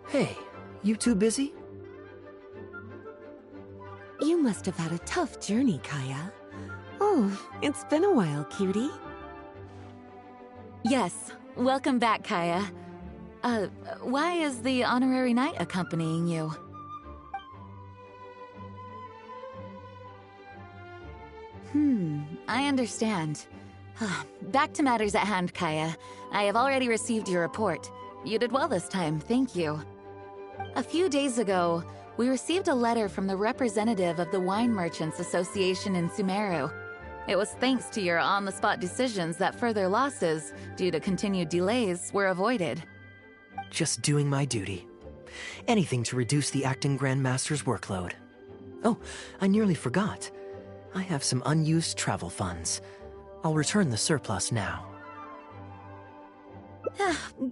Hey, you two busy? You must have had a tough journey, Kaya. Oh, it's been a while, cutie. Yes, welcome back, Kaya. Why is the honorary knight accompanying you? I understand. Back to matters at hand, Kaya. I have already received your report. You did well this time, thank you. A few days ago, we received a letter from the representative of the Wine Merchants Association in Sumeru. It was thanks to your on-the-spot decisions that further losses, due to continued delays, were avoided. Just doing my duty. Anything to reduce the acting Grandmaster's workload. Oh, I nearly forgot. I have some unused travel funds. I'll return the surplus now.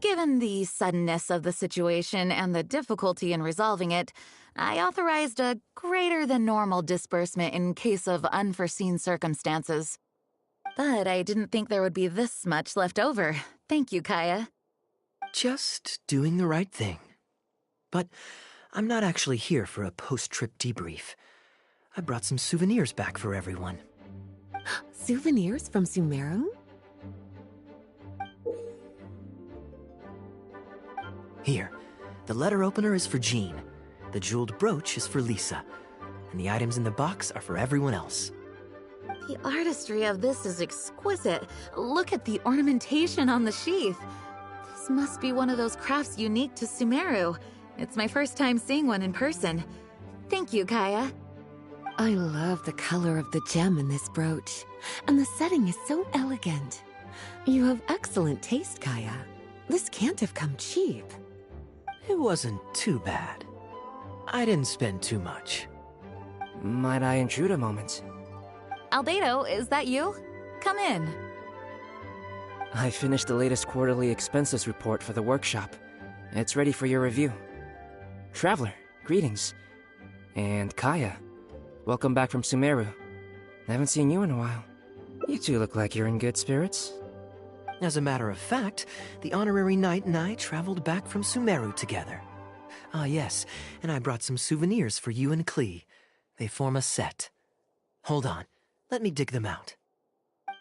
Given the suddenness of the situation and the difficulty in resolving it, I authorized a greater than normal disbursement in case of unforeseen circumstances. But I didn't think there would be this much left over. Thank you, Kaya. Just doing the right thing. But I'm not actually here for a post-trip debrief. I brought some souvenirs back for everyone. Souvenirs from Sumeru? Here, the letter opener is for Jean, the jeweled brooch is for Lisa, and the items in the box are for everyone else. The artistry of this is exquisite. Look at the ornamentation on the sheath. This must be one of those crafts unique to Sumeru. It's my first time seeing one in person. Thank you, Kaya. I love the color of the gem in this brooch, and the setting is so elegant. You have excellent taste, Kaya. This can't have come cheap. It wasn't too bad. I didn't spend too much. Might I intrude a moment? Albedo, is that you? Come in. I finished the latest quarterly expenses report for the workshop. It's ready for your review. Traveler, greetings. And Kaya, welcome back from Sumeru. I haven't seen you in a while. You two look like you're in good spirits. As a matter of fact, the honorary knight and I traveled back from Sumeru together. Ah, yes, and I brought some souvenirs for you and Klee. They form a set. Hold on, let me dig them out.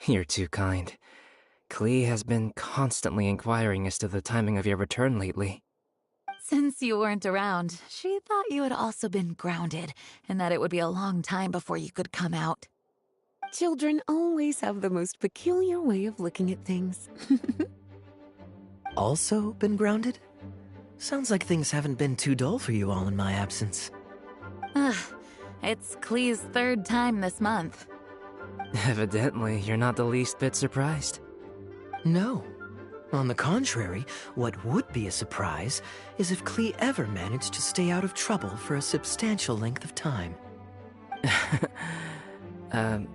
You're too kind. Klee has been constantly inquiring as to the timing of your return lately. Since you weren't around, she thought you had also been grounded, and that it would be a long time before you could come out. Children always have the most peculiar way of looking at things. Also been grounded? Sounds like things haven't been too dull for you all in my absence. It's Klee's third time this month. Evidently, you're not the least bit surprised. No. On the contrary, what would be a surprise is if Klee ever managed to stay out of trouble for a substantial length of time.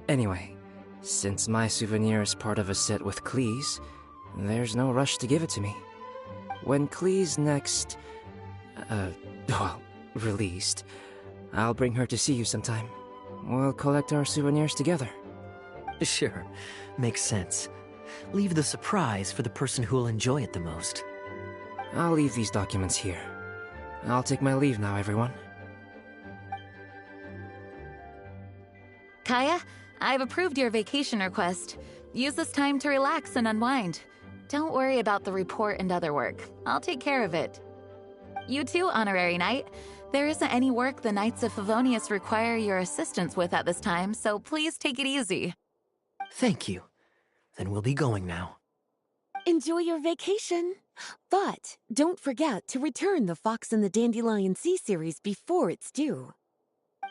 Anyway, since my souvenir is part of a set with Klee's, there's no rush to give it to me. When Klee's next, released, I'll bring her to see you sometime. We'll collect our souvenirs together. Sure, makes sense. Leave the surprise for the person who'll enjoy it the most. I'll leave these documents here. I'll take my leave now, everyone. Kaya, I've approved your vacation request. Use this time to relax and unwind. Don't worry about the report and other work. I'll take care of it. You too, Honorary Knight. There isn't any work the Knights of Favonius require your assistance with at this time, so please take it easy. Thank you. Then we'll be going now. Enjoy your vacation. But don't forget to return the Fox and the Dandelion Sea series before it's due.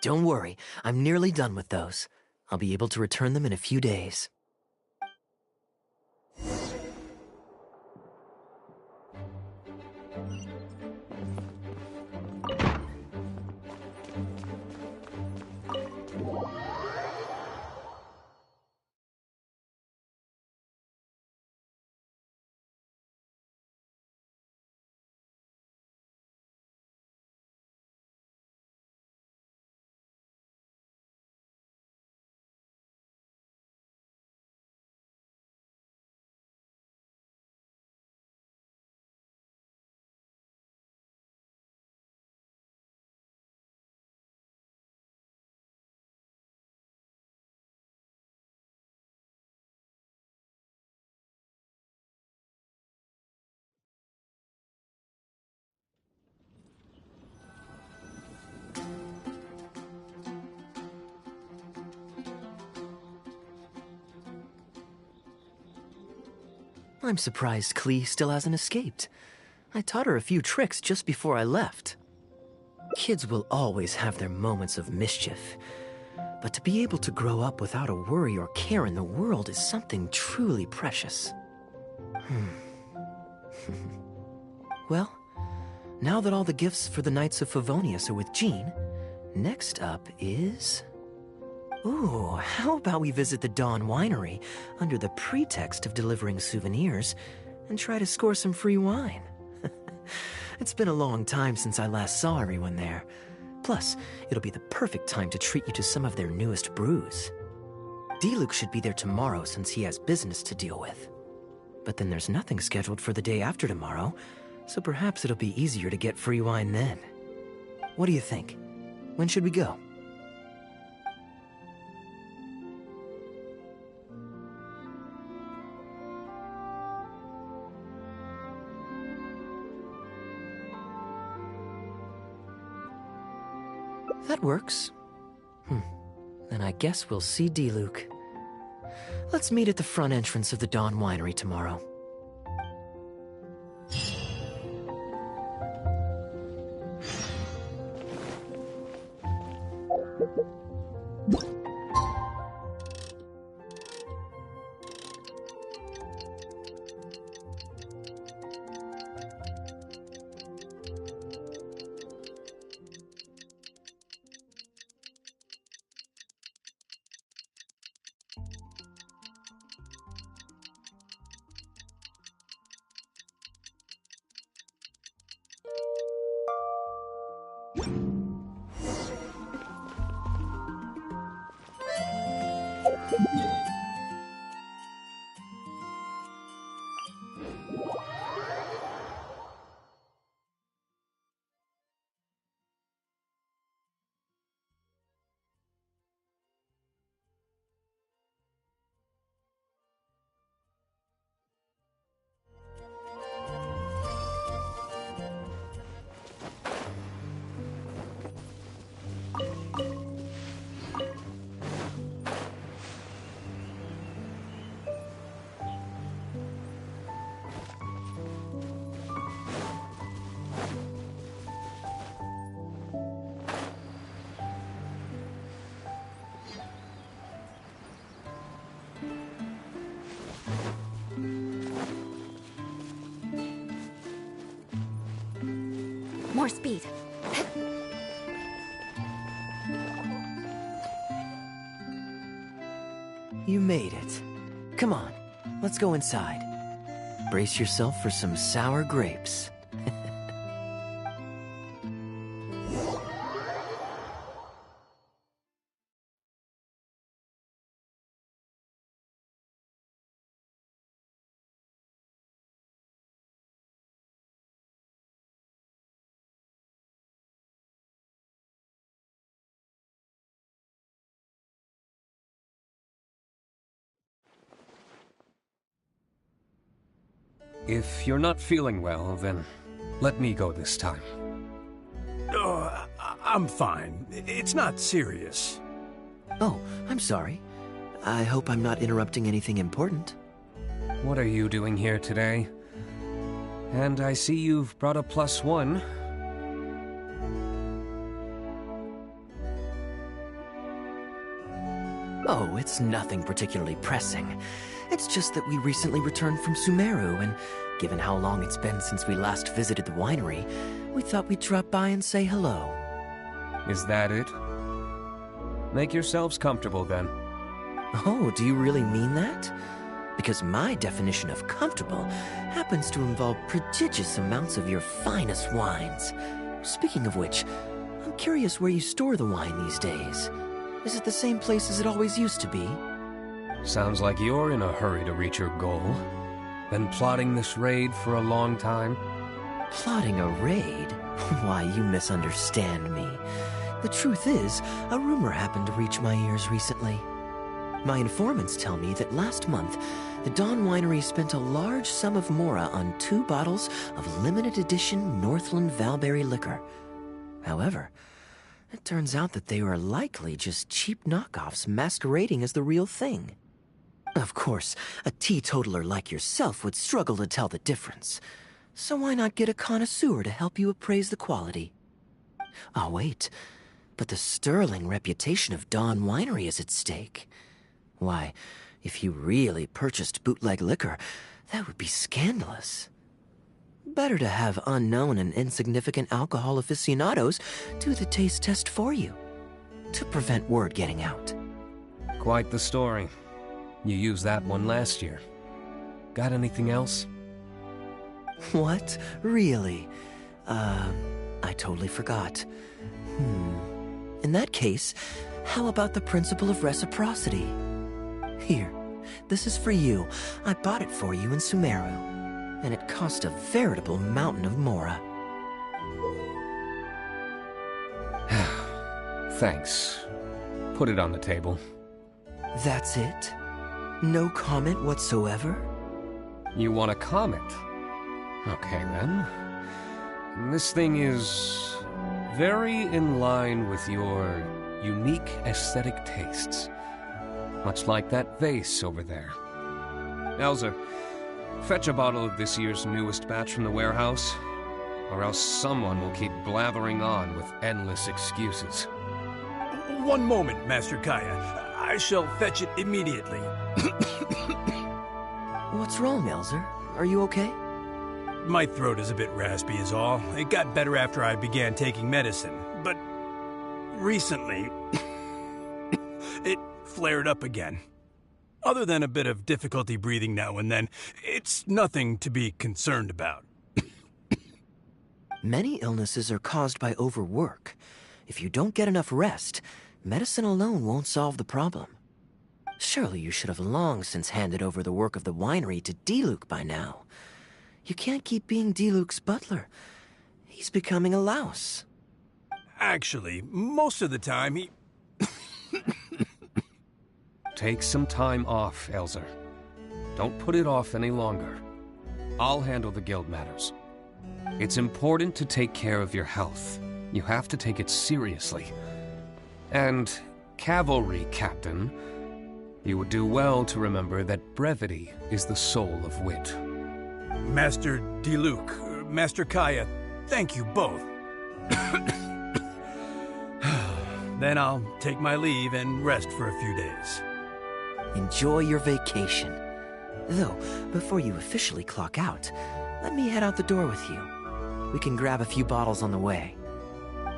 Don't worry, I'm nearly done with those. I'll be able to return them in a few days. I'm surprised Klee still hasn't escaped. I taught her a few tricks just before I left. Kids will always have their moments of mischief, but to be able to grow up without a worry or care in the world is something truly precious. Well, now that all the gifts for the Knights of Favonius are with Jean, next up is... Ooh, how about we visit the Dawn Winery under the pretext of delivering souvenirs and try to score some free wine? It's been a long time since I last saw everyone there. Plus, it'll be the perfect time to treat you to some of their newest brews. Diluc should be there tomorrow since he has business to deal with. But then there's nothing scheduled for the day after tomorrow, so perhaps it'll be easier to get free wine then. What do you think? When should we go? That works. Then I guess we'll see Diluc. Let's meet at the front entrance of the Dawn Winery tomorrow. More speed. You made it. Come on, let's go inside. Brace yourself for some sour grapes. If you're not feeling well, then let me go this time. Oh, I'm fine. It's not serious. Oh, I'm sorry. I hope I'm not interrupting anything important. What are you doing here today? And I see you've brought a +1. Oh, it's nothing particularly pressing. It's just that we recently returned from Sumeru, and given how long it's been since we last visited the winery, we thought we'd drop by and say hello. Is that it? Make yourselves comfortable then. Oh, do you really mean that? Because my definition of comfortable happens to involve prodigious amounts of your finest wines. Speaking of which, I'm curious where you store the wine these days. Is it the same place as it always used to be? Sounds like you're in a hurry to reach your goal. Been plotting this raid for a long time? Plotting a raid? Why, you misunderstand me. The truth is, a rumor happened to reach my ears recently. My informants tell me that last month, the Dawn Winery spent a large sum of mora on 2 bottles of limited edition Northland Valberry liquor. However, it turns out that they were likely just cheap knockoffs masquerading as the real thing. Of course, a teetotaler like yourself would struggle to tell the difference. So why not get a connoisseur to help you appraise the quality? Oh, wait. But the sterling reputation of Dawn Winery is at stake. Why, if you really purchased bootleg liquor, that would be scandalous. Better to have unknown and insignificant alcohol aficionados do the taste test for you, to prevent word getting out. Quite the story. You used that one last year. Got anything else? What? Really? I totally forgot. In that case, how about the principle of reciprocity? Here, this is for you. I bought it for you in Sumeru, and it cost a veritable mountain of mora. Thanks. Put it on the table. That's it? No comment whatsoever? You want a comment? Okay, then. This thing is very in line with your unique aesthetic tastes. Much like that vase over there. Elzer, fetch a bottle of this year's newest batch from the warehouse, or else someone will keep blathering on with endless excuses. One moment, Master Kaya. I shall fetch it immediately. What's wrong, Elzer? Are you okay? My throat is a bit raspy is all. It got better after I began taking medicine, but recently it flared up again. Other than a bit of difficulty breathing now and then, it's nothing to be concerned about. Many illnesses are caused by overwork. If you don't get enough rest, medicine alone won't solve the problem. Surely you should have long since handed over the work of the winery to Diluc by now. You can't keep being Diluc's butler. He's becoming a louse. Actually, most of the time he... Take some time off, Elzer. Don't put it off any longer. I'll handle the guild matters. It's important to take care of your health. You have to take it seriously. And, cavalry captain, you would do well to remember that brevity is the soul of wit. Master Diluc, Master Kaya, thank you both. Then I'll take my leave and rest for a few days. Enjoy your vacation. Though, before you officially clock out, let me head out the door with you. We can grab a few bottles on the way.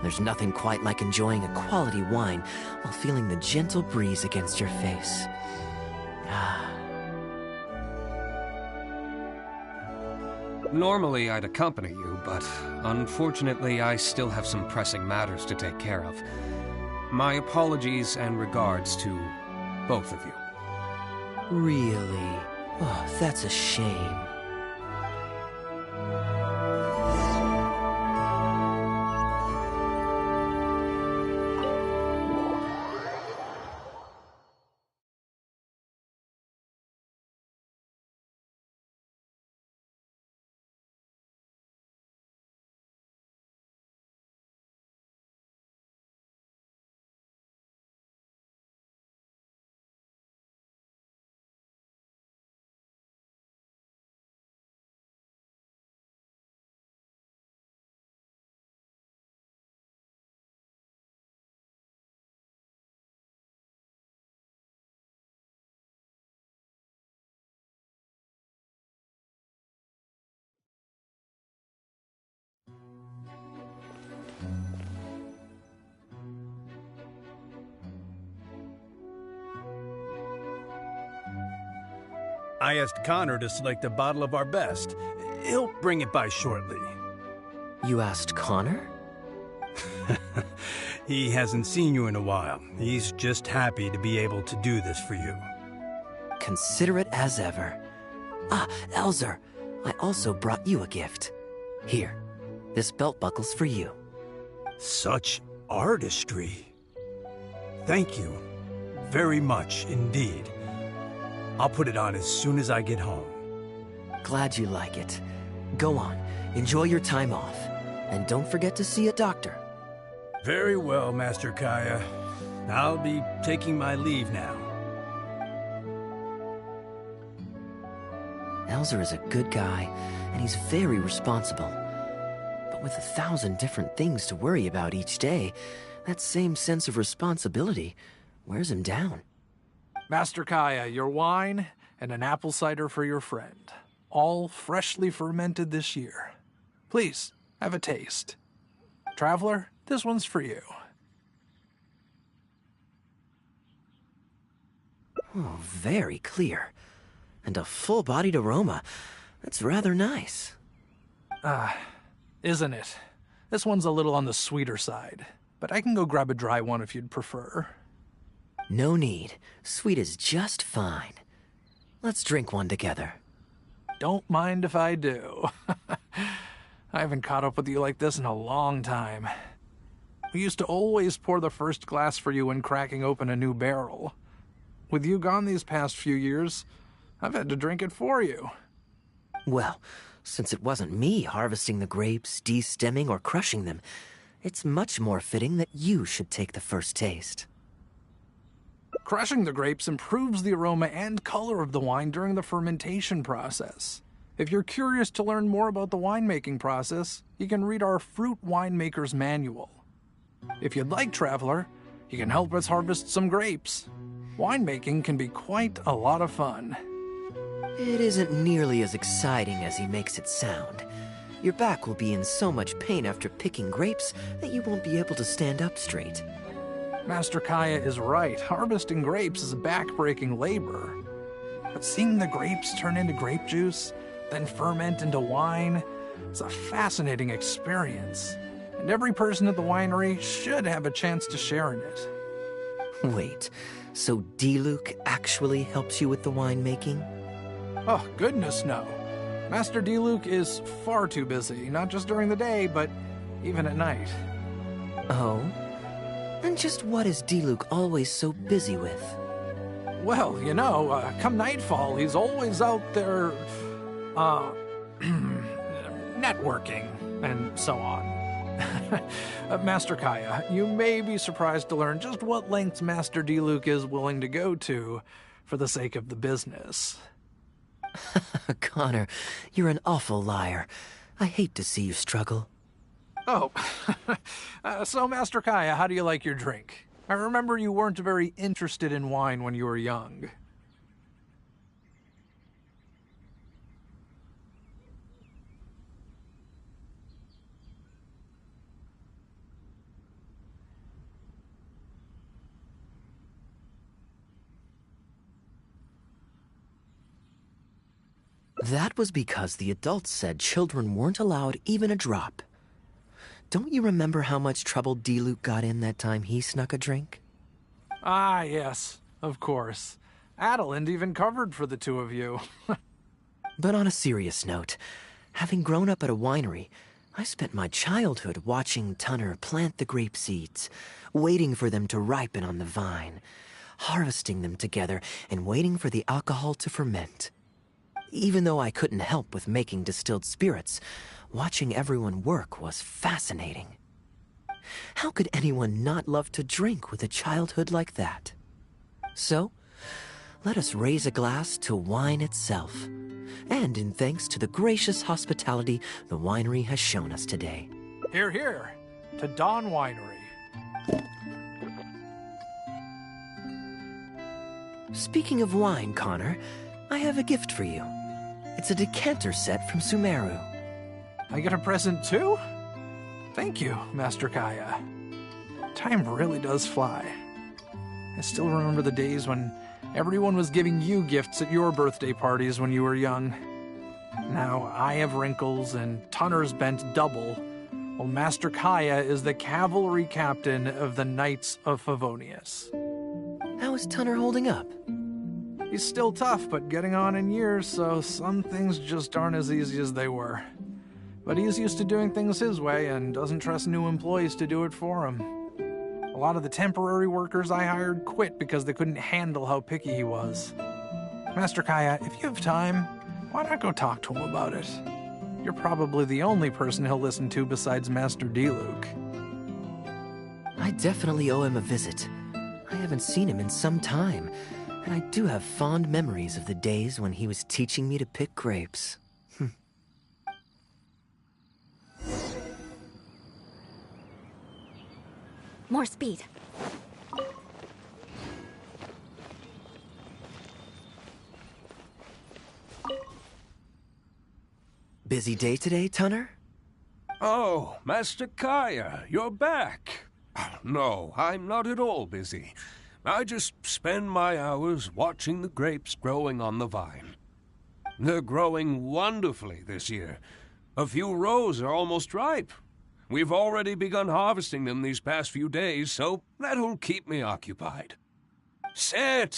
There's nothing quite like enjoying a quality wine while feeling the gentle breeze against your face. Normally I'd accompany you, but unfortunately I still have some pressing matters to take care of. My apologies and regards to both of you. Really? Oh, that's a shame. I asked Connor to select a bottle of our best. He'll bring it by shortly. You asked Connor? He hasn't seen you in a while. He's just happy to be able to do this for you. Considerate as ever. Ah, Elzer, I also brought you a gift. Here, this belt buckle's for you. Such artistry. Thank you very much indeed. I'll put it on as soon as I get home. Glad you like it. Go on, enjoy your time off. And don't forget to see a doctor. Very well, Master Kaya. I'll be taking my leave now. Elzer is a good guy, and he's very responsible. But with 1,000 different things to worry about each day, that same sense of responsibility wears him down. Master Kaya, your wine and an apple cider for your friend. All freshly fermented this year. Please, have a taste. Traveler, this one's for you. Oh, very clear. And a full-bodied aroma. That's rather nice. Isn't it? This one's a little on the sweeter side, but I can go grab a dry one if you'd prefer. No need. Sweet is just fine. Let's drink one together. Don't mind if I do. I haven't caught up with you like this in a long time. We used to always pour the first glass for you when cracking open a new barrel. With you gone these past few years, I've had to drink it for you. Well, since it wasn't me harvesting the grapes, de-stemming, or crushing them, it's much more fitting that you should take the first taste. Crushing the grapes improves the aroma and color of the wine during the fermentation process. If you're curious to learn more about the winemaking process, you can read our Fruit Winemaker's Manual. If you'd like, Traveler, you can help us harvest some grapes. Winemaking can be quite a lot of fun. It isn't nearly as exciting as he makes it sound. Your back will be in so much pain after picking grapes that you won't be able to stand up straight. Master Kaya is right. Harvesting grapes is a back-breaking labor. But seeing the grapes turn into grape juice, then ferment into wine, it's a fascinating experience. And every person at the winery should have a chance to share in it. Wait, so D-Luke actually helps you with the winemaking? Oh, goodness no. Master D-Luke is far too busy, not just during the day, but even at night. Oh? And just what is D-Luke always so busy with? Well, you know, come nightfall, he's always out there, networking, and so on. Master Kaya, you may be surprised to learn just what lengths Master D-Luke is willing to go to for the sake of the business. Connor, you're an awful liar. I hate to see you struggle. Oh, so Master Kaya, how do you like your drink? I remember you weren't very interested in wine when you were young. That was because the adults said children weren't allowed even a drop. Don't you remember how much trouble D-Luke got in that time he snuck a drink? Ah, yes, of course. Adeline even covered for the two of you. But on a serious note, having grown up at a winery, I spent my childhood watching Tunner plant the grape seeds, waiting for them to ripen on the vine, harvesting them together, and waiting for the alcohol to ferment. Even though I couldn't help with making distilled spirits, watching everyone work was fascinating. How could anyone not love to drink with a childhood like that? So, let us raise a glass to wine itself, and in thanks to the gracious hospitality the winery has shown us today. Hear, hear, to Dawn Winery. Speaking of wine, Connor, I have a gift for you. It's a decanter set from Sumeru. I get a present too? Thank you, Master Kaya. Time really does fly. I still remember the days when Everyone was giving you gifts at your birthday parties when you were young. Now I have wrinkles and Tunner's bent double, while Master Kaya is the cavalry captain of the Knights of Favonius. How is Tunner holding up? He's still tough, but getting on in years, so some things just aren't as easy as they were. But he's used to doing things his way and doesn't trust new employees to do it for him. A lot of the temporary workers I hired quit because they couldn't handle how picky he was. Master Kaya, if you have time, why not go talk to him about it? You're probably the only person he'll listen to besides Master D-Luke. I definitely owe him a visit. I haven't seen him in some time, and I do have fond memories of the days when he was teaching me to pick grapes. More speed. Busy day today, Tunner? Oh, Master Kaya, you're back. No, I'm not at all busy. I just spend my hours watching the grapes growing on the vine. They're growing wonderfully this year. A few rows are almost ripe. We've already begun harvesting them these past few days, so that'll keep me occupied. Sit.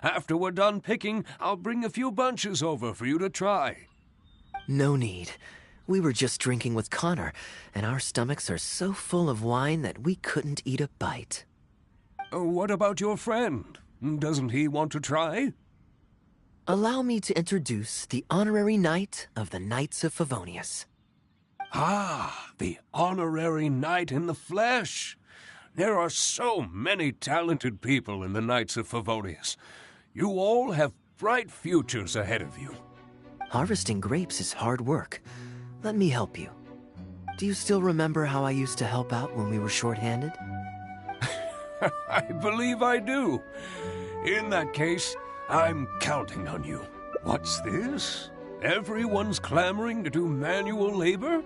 After we're done picking, I'll bring a few bunches over for you to try. No need. We were just drinking with Connor, and our stomachs are so full of wine that we couldn't eat a bite. What about your friend? Doesn't he want to try? Allow me to introduce the honorary knight of the Knights of Favonius. Ah, the honorary knight in the flesh. There are so many talented people in the Knights of Favonius. You all have bright futures ahead of you. Harvesting grapes is hard work. Let me help you. Do you still remember how I used to help out when we were short-handed? I believe I do. In that case, I'm counting on you. What's this? Everyone's clamoring to do manual labor?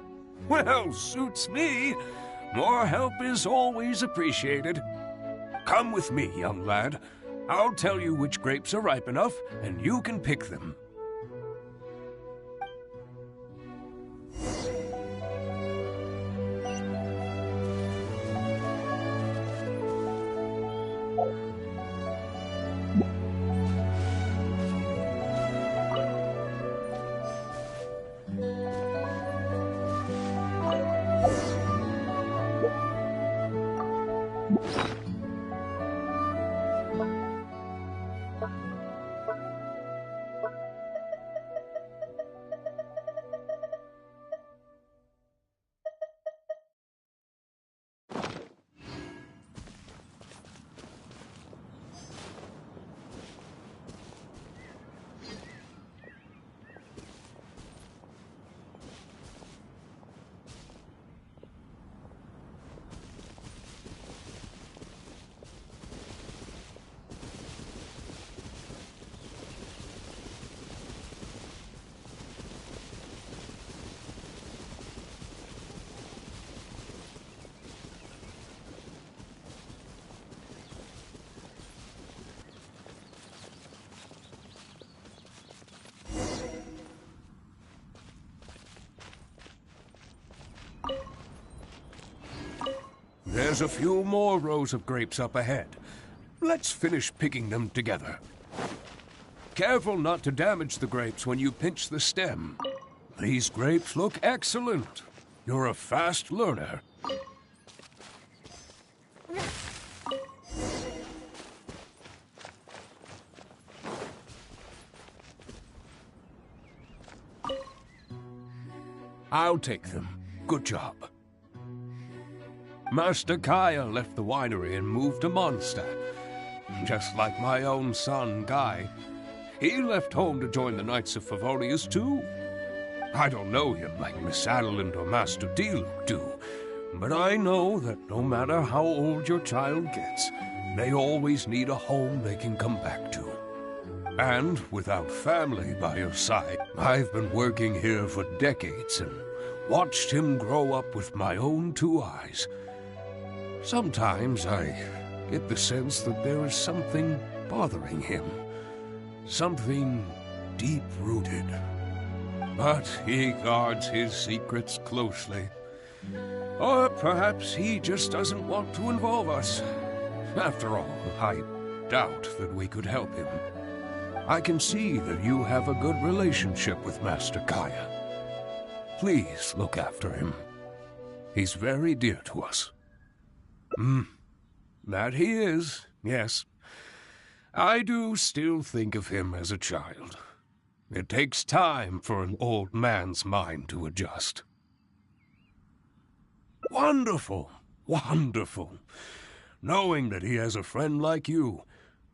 Well, suits me. More help is always appreciated. Come with me, young lad. I'll tell you which grapes are ripe enough, and you can pick them. There's a few more rows of grapes up ahead. Let's finish picking them together. Careful not to damage the grapes when you pinch the stem. These grapes look excellent. You're a fast learner. I'll take them. Good job. Master Kaya left the winery and moved to Mondstadt. Just like my own son, Guy. He left home to join the Knights of Favonius, too. I don't know him like Miss Adeline or Master D-Luke do, but I know that no matter how old your child gets, they always need a home they can come back to. And without family by your side, I've been working here for decades and watched him grow up with my own two eyes. Sometimes I get the sense that there is something bothering him. Something deep-rooted. But he guards his secrets closely. Or perhaps he just doesn't want to involve us. After all, I doubt that we could help him. I can see that you have a good relationship with Master Kaya. Please look after him. He's very dear to us. That he is, yes. I do still think of him as a child. It takes time for an old man's mind to adjust. Wonderful, wonderful. Knowing that he has a friend like you,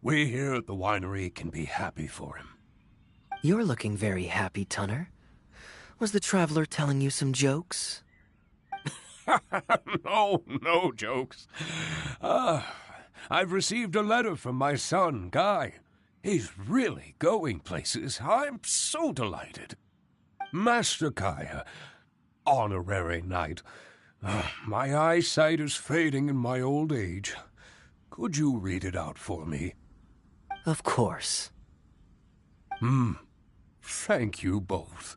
we here at the winery can be happy for him. You're looking very happy, Tunner. Was the traveler telling you some jokes? No jokes. I've received a letter from my son, Guy. He's really going places. I'm so delighted. Master Kaya, honorary knight. My eyesight is fading in my old age. Could you read it out for me? Of course. Thank you both.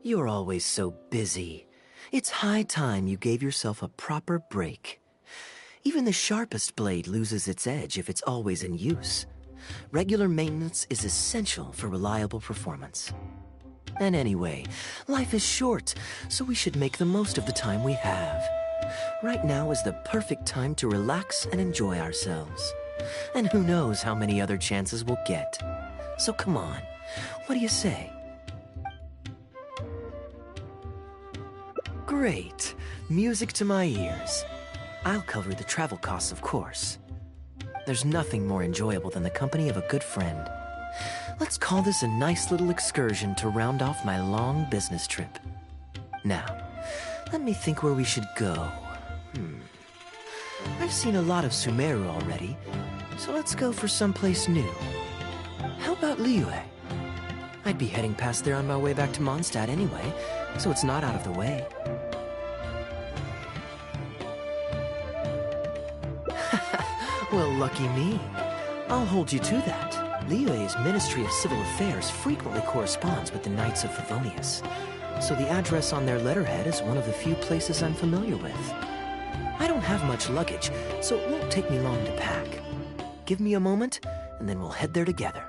You're always so busy. It's high time you gave yourself a proper break. Even the sharpest blade loses its edge if it's always in use. Regular maintenance is essential for reliable performance. And anyway, life is short, so we should make the most of the time we have. Right now is the perfect time to relax and enjoy ourselves. And who knows how many other chances we'll get. So come on, what do you say? Great. Music to my ears. I'll cover the travel costs, of course. There's nothing more enjoyable than the company of a good friend. Let's call this a nice little excursion to round off my long business trip. Now, let me think where we should go. I've seen a lot of Sumeru already, so let's go for someplace new. How about Liyue? I'd be heading past there on my way back to Mondstadt anyway, so it's not out of the way. Well, lucky me. I'll hold you to that. Liyue's Ministry of Civil Affairs frequently corresponds with the Knights of Favonius, so the address on their letterhead is one of the few places I'm familiar with. I don't have much luggage, so it won't take me long to pack. Give me a moment, and then we'll head there together.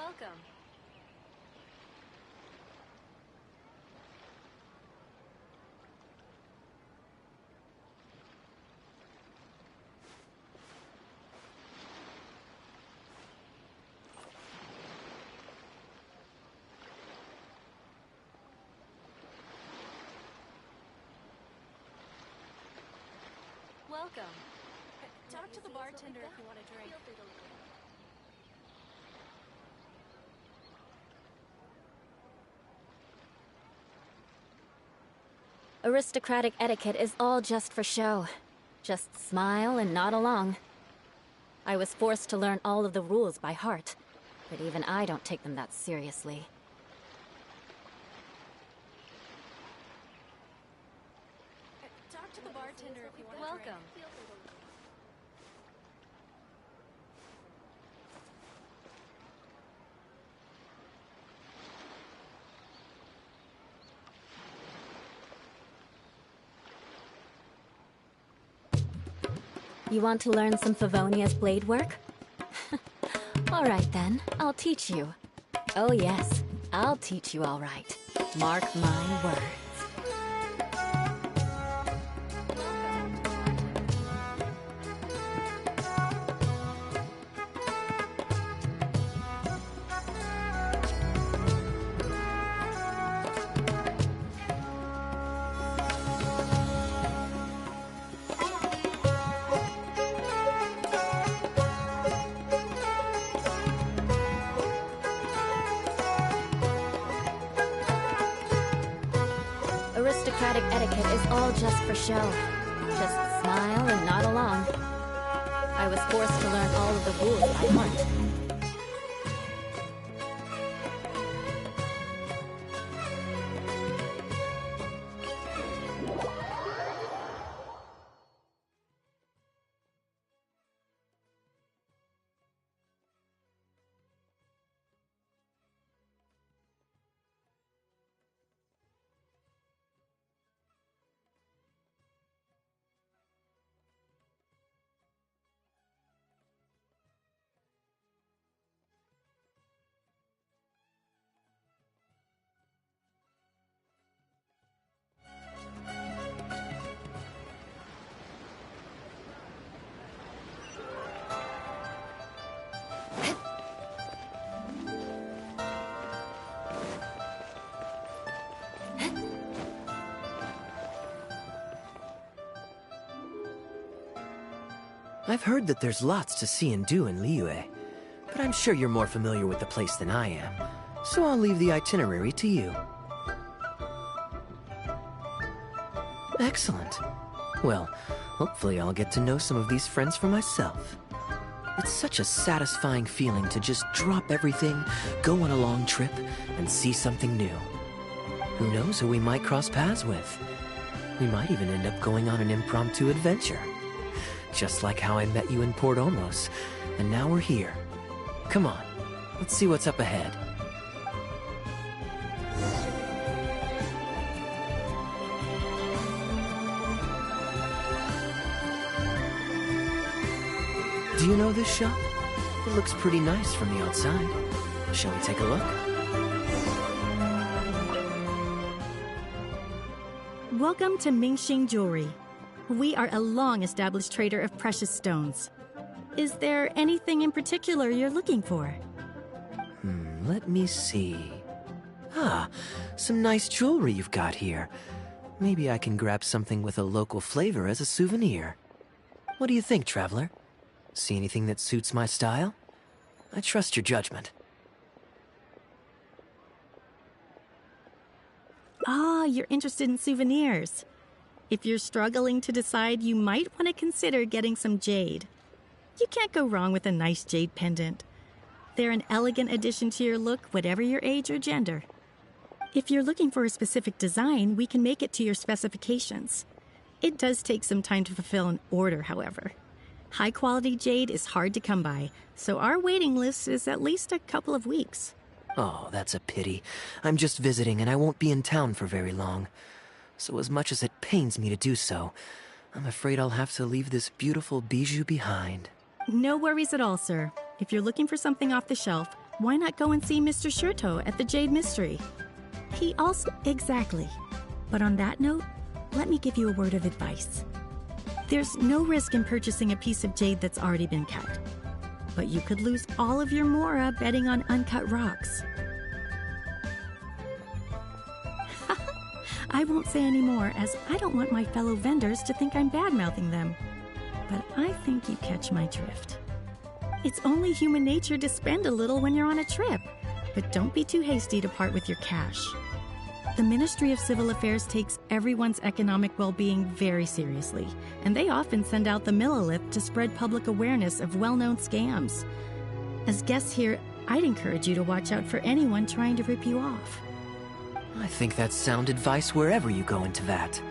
Welcome. Welcome. Talk to the bartender if you want a drink. Aristocratic etiquette is all just for show. Just smile and nod along. I was forced to learn all of the rules by heart, but even I don't take them that seriously. Talk to the bartender if you want a drink. Welcome. You want to learn some Favonia's blade work? Alright then, I'll teach you. Oh yes, I'll teach you alright. Mark my words. Aristocratic etiquette is all just for show. Just smile and nod along. I was forced to learn all of the rules by heart. I've heard that there's lots to see and do in Liyue, but I'm sure you're more familiar with the place than I am, so I'll leave the itinerary to you. Excellent. Well, hopefully I'll get to know some of these friends for myself. It's such a satisfying feeling to just drop everything, go on a long trip, and see something new. Who knows who we might cross paths with? We might even end up going on an impromptu adventure. Just like how I met you in Port Omos, and now we're here. Come on, let's see what's up ahead. Do you know this shop? It looks pretty nice from the outside. Shall we take a look? Welcome to Finnishing Jewelry. We are a long-established trader of precious stones. Is there anything in particular you're looking for? Let me see. Ah, some nice jewelry you've got here. Maybe I can grab something with a local flavor as a souvenir. What do you think, traveler? See anything that suits my style? I trust your judgment. Ah, you're interested in souvenirs. If you're struggling to decide, you might want to consider getting some jade. You can't go wrong with a nice jade pendant. They're an elegant addition to your look, whatever your age or gender. If you're looking for a specific design, we can make it to your specifications. It does take some time to fulfill an order, however. High-quality jade is hard to come by, so our waiting list is at least a couple of weeks. Oh, that's a pity. I'm just visiting and I won't be in town for very long. So as much as it pains me to do so, I'm afraid I'll have to leave this beautiful bijou behind. No worries at all, sir. If you're looking for something off the shelf, why not go and see Mr. Shurto at the Jade Mystery? He also... Exactly. But on that note, let me give you a word of advice. There's no risk in purchasing a piece of jade that's already been cut. But you could lose all of your mora betting on uncut rocks. I won't say any more, as I don't want my fellow vendors to think I'm bad-mouthing them. But I think you catch my drift. It's only human nature to spend a little when you're on a trip, but don't be too hasty to part with your cash. The Ministry of Civil Affairs takes everyone's economic well-being very seriously, and they often send out the Millilith to spread public awareness of well-known scams. As guests here, I'd encourage you to watch out for anyone trying to rip you off. I think that's sound advice wherever you go into that.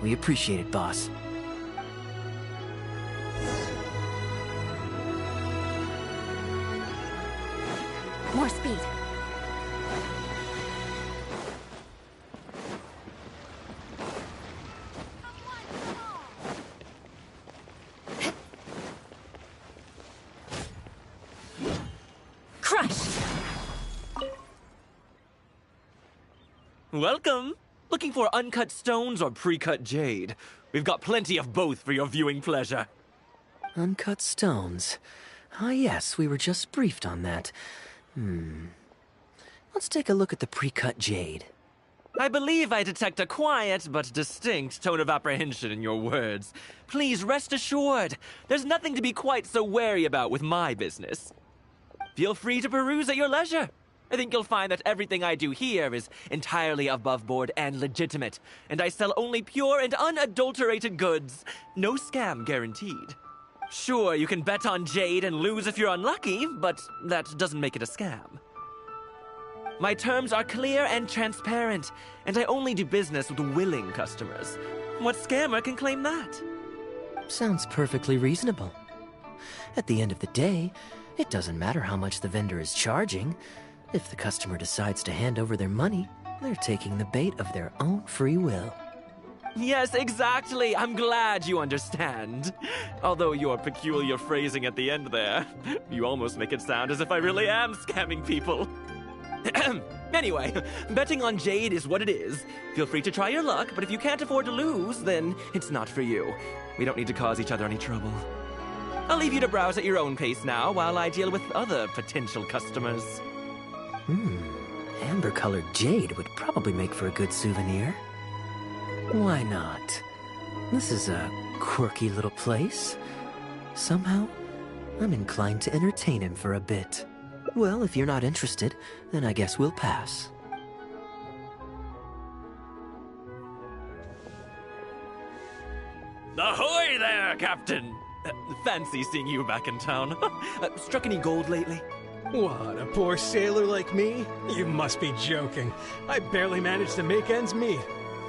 We appreciate it, boss. More speed. Welcome! Looking for uncut stones or pre-cut jade? We've got plenty of both for your viewing pleasure. Uncut stones. Ah, yes, we were just briefed on that. Let's take a look at the pre-cut jade. I believe I detect a quiet but distinct tone of apprehension in your words. Please rest assured, there's nothing to be quite so wary about with my business. Feel free to peruse at your leisure. I think you'll find that everything I do here is entirely above board and legitimate, and I sell only pure and unadulterated goods. No scam guaranteed. Sure, you can bet on jade and lose if you're unlucky, but that doesn't make it a scam. My terms are clear and transparent, and I only do business with willing customers. What scammer can claim that? Sounds perfectly reasonable. At the end of the day, it doesn't matter how much the vendor is charging. If the customer decides to hand over their money, they're taking the bait of their own free will. Yes, exactly. I'm glad you understand. Although your peculiar phrasing at the end there, you almost make it sound as if I really am scamming people. Anyway, betting on jade is what it is. Feel free to try your luck, but if you can't afford to lose, then it's not for you. We don't need to cause each other any trouble. I'll leave you to browse at your own pace now while I deal with other potential customers. Amber-colored jade would probably make for a good souvenir. Why not? This is a quirky little place. Somehow, I'm inclined to entertain him for a bit. Well, if you're not interested, then I guess we'll pass. Ahoy there, Captain! Fancy seeing you back in town. Struck any gold lately? What, a poor sailor like me? You must be joking. I barely managed to make ends meet.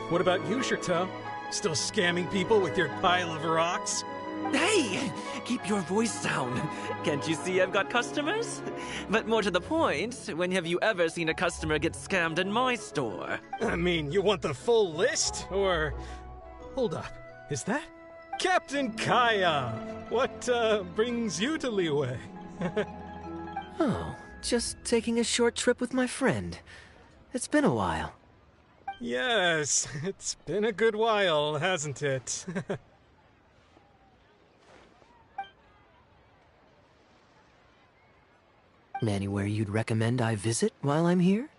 What about you, Shurto? Still scamming people with your pile of rocks? Hey! Keep your voice down. Can't you see I've got customers? But more to the point, when have you ever seen a customer get scammed in my store? I mean, you want the full list? Or... Hold up. Is that... Captain Kaya! What, brings you to Liyue? Oh, just taking a short trip with my friend. It's been a while. Yes, it's been a good while, hasn't it? Anywhere you'd recommend I visit while I'm here?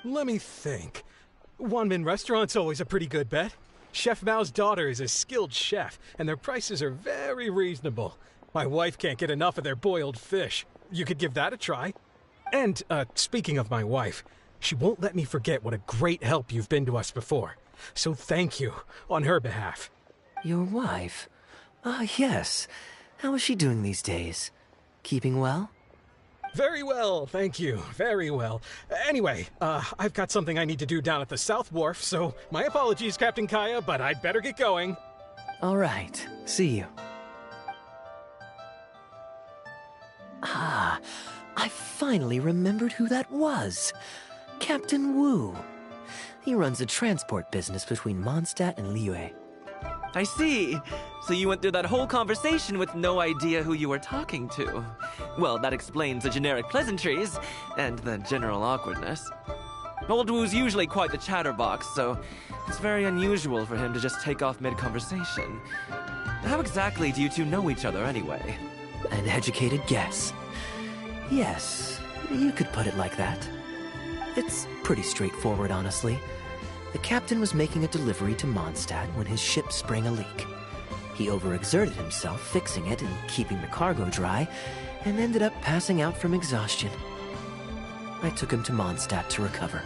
Let me think. Wanmin Restaurant's always a pretty good bet. Chef Mao's daughter is a skilled chef, and their prices are very reasonable. My wife can't get enough of their boiled fish. You could give that a try. And, speaking of my wife, she won't let me forget what a great help you've been to us before. So thank you, on her behalf. Your wife? Ah, yes. How is she doing these days? Keeping well? Very well, thank you. Very well. Anyway, I've got something I need to do down at the South Wharf, so my apologies, Captain Kaya, but I'd better get going. All right. See you. Ah, I finally remembered who that was. Captain Wu. He runs a transport business between Mondstadt and Liyue. I see. So you went through that whole conversation with no idea who you were talking to. Well, that explains the generic pleasantries and the general awkwardness. Old Wu's usually quite the chatterbox, so it's very unusual for him to just take off mid-conversation. How exactly do you two know each other anyway? An educated guess. Yes, you could put it like that. It's pretty straightforward, honestly. The captain was making a delivery to Mondstadt when his ship sprang a leak. He overexerted himself fixing it and keeping the cargo dry, and ended up passing out from exhaustion. I took him to Mondstadt to recover.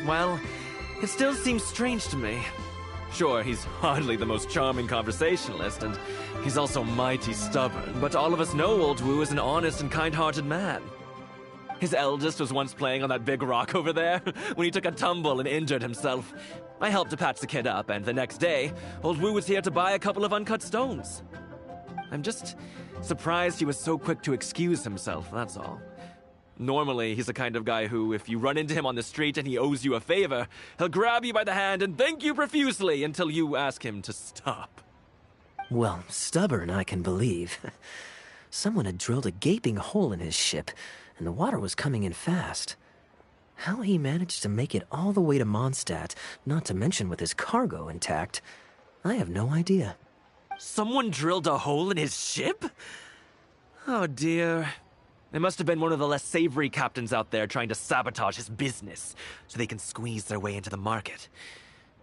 Well, it still seems strange to me. Sure, he's hardly the most charming conversationalist, and he's also mighty stubborn, but all of us know Old Wu is an honest and kind-hearted man. His eldest was once playing on that big rock over there when he took a tumble and injured himself. I helped to patch the kid up, and the next day, Old Wu was here to buy a couple of uncut stones. I'm just surprised he was so quick to excuse himself, that's all. Normally, he's the kind of guy who, if you run into him on the street and he owes you a favor, he'll grab you by the hand and thank you profusely until you ask him to stop. Well, stubborn, I can believe. Someone had drilled a gaping hole in his ship, and the water was coming in fast. How he managed to make it all the way to Mondstadt, not to mention with his cargo intact, I have no idea. Someone drilled a hole in his ship? Oh dear. It must have been one of the less savory captains out there trying to sabotage his business so they can squeeze their way into the market.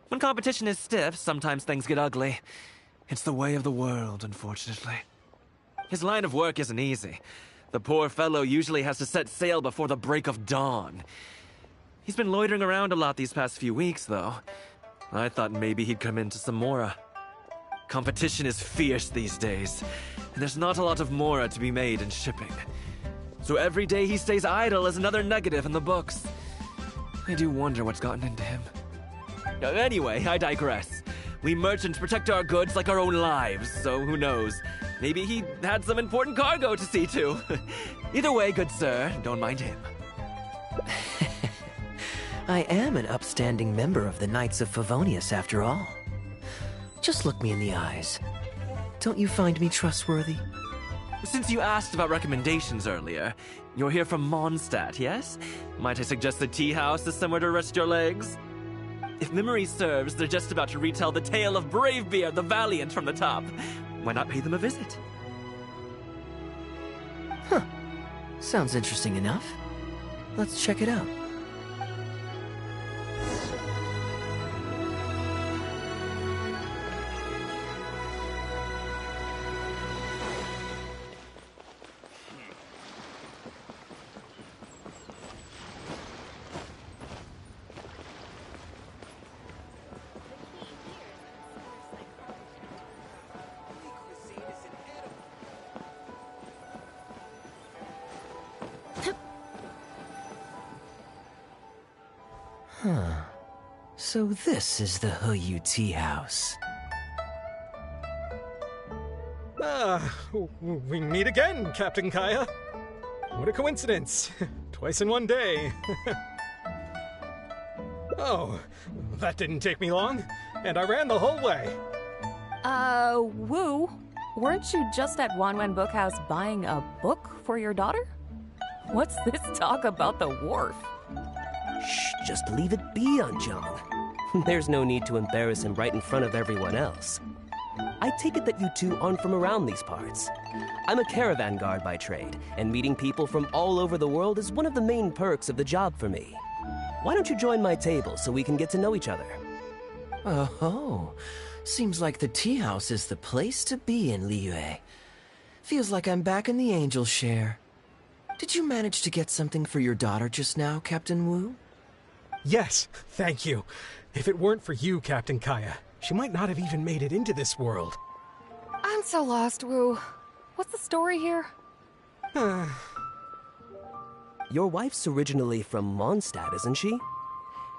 When competition is stiff, sometimes things get ugly. It's the way of the world, unfortunately. His line of work isn't easy. The poor fellow usually has to set sail before the break of dawn. He's been loitering around a lot these past few weeks, though. I thought maybe he'd come into some Mora. Competition is fierce these days, and there's not a lot of Mora to be made in shipping. So every day he stays idle is another negative in the books. I do wonder what's gotten into him. Anyway, I digress. We merchants protect our goods like our own lives, so who knows? Maybe he had some important cargo to see to. Either way, good sir, don't mind him. I am an upstanding member of the Knights of Favonius, after all. Just look me in the eyes. Don't you find me trustworthy? Since you asked about recommendations earlier, you're here from Mondstadt, yes? Might I suggest the tea house is somewhere to rest your legs? If memory serves, they're just about to retell the tale of Bravebeard the Valiant from the top. Why not pay them a visit? Huh. Sounds interesting enough. Let's check it out. Huh. So this is the Huyu Tea House. We meet again, Captain Kaya. What a coincidence. Twice in one day. Oh, that didn't take me long, and I ran the whole way. Wu, weren't you just at Wanwen Bookhouse buying a book for your daughter? What's this talk about the wharf? Shh, just leave it be, Anjong. There's no need to embarrass him right in front of everyone else. I take it that you two aren't from around these parts. I'm a caravan guard by trade, and meeting people from all over the world is one of the main perks of the job for me. Why don't you join my table so we can get to know each other? Oh, seems like the tea house is the place to be in Liyue. Feels like I'm back in the angel share. Did you manage to get something for your daughter just now, Captain Wu? Yes, thank you. If it weren't for you, Captain Kaya, she might not have even made it into this world. I'm so lost, Wu. What's the story here? Your wife's originally from Mondstadt, isn't she?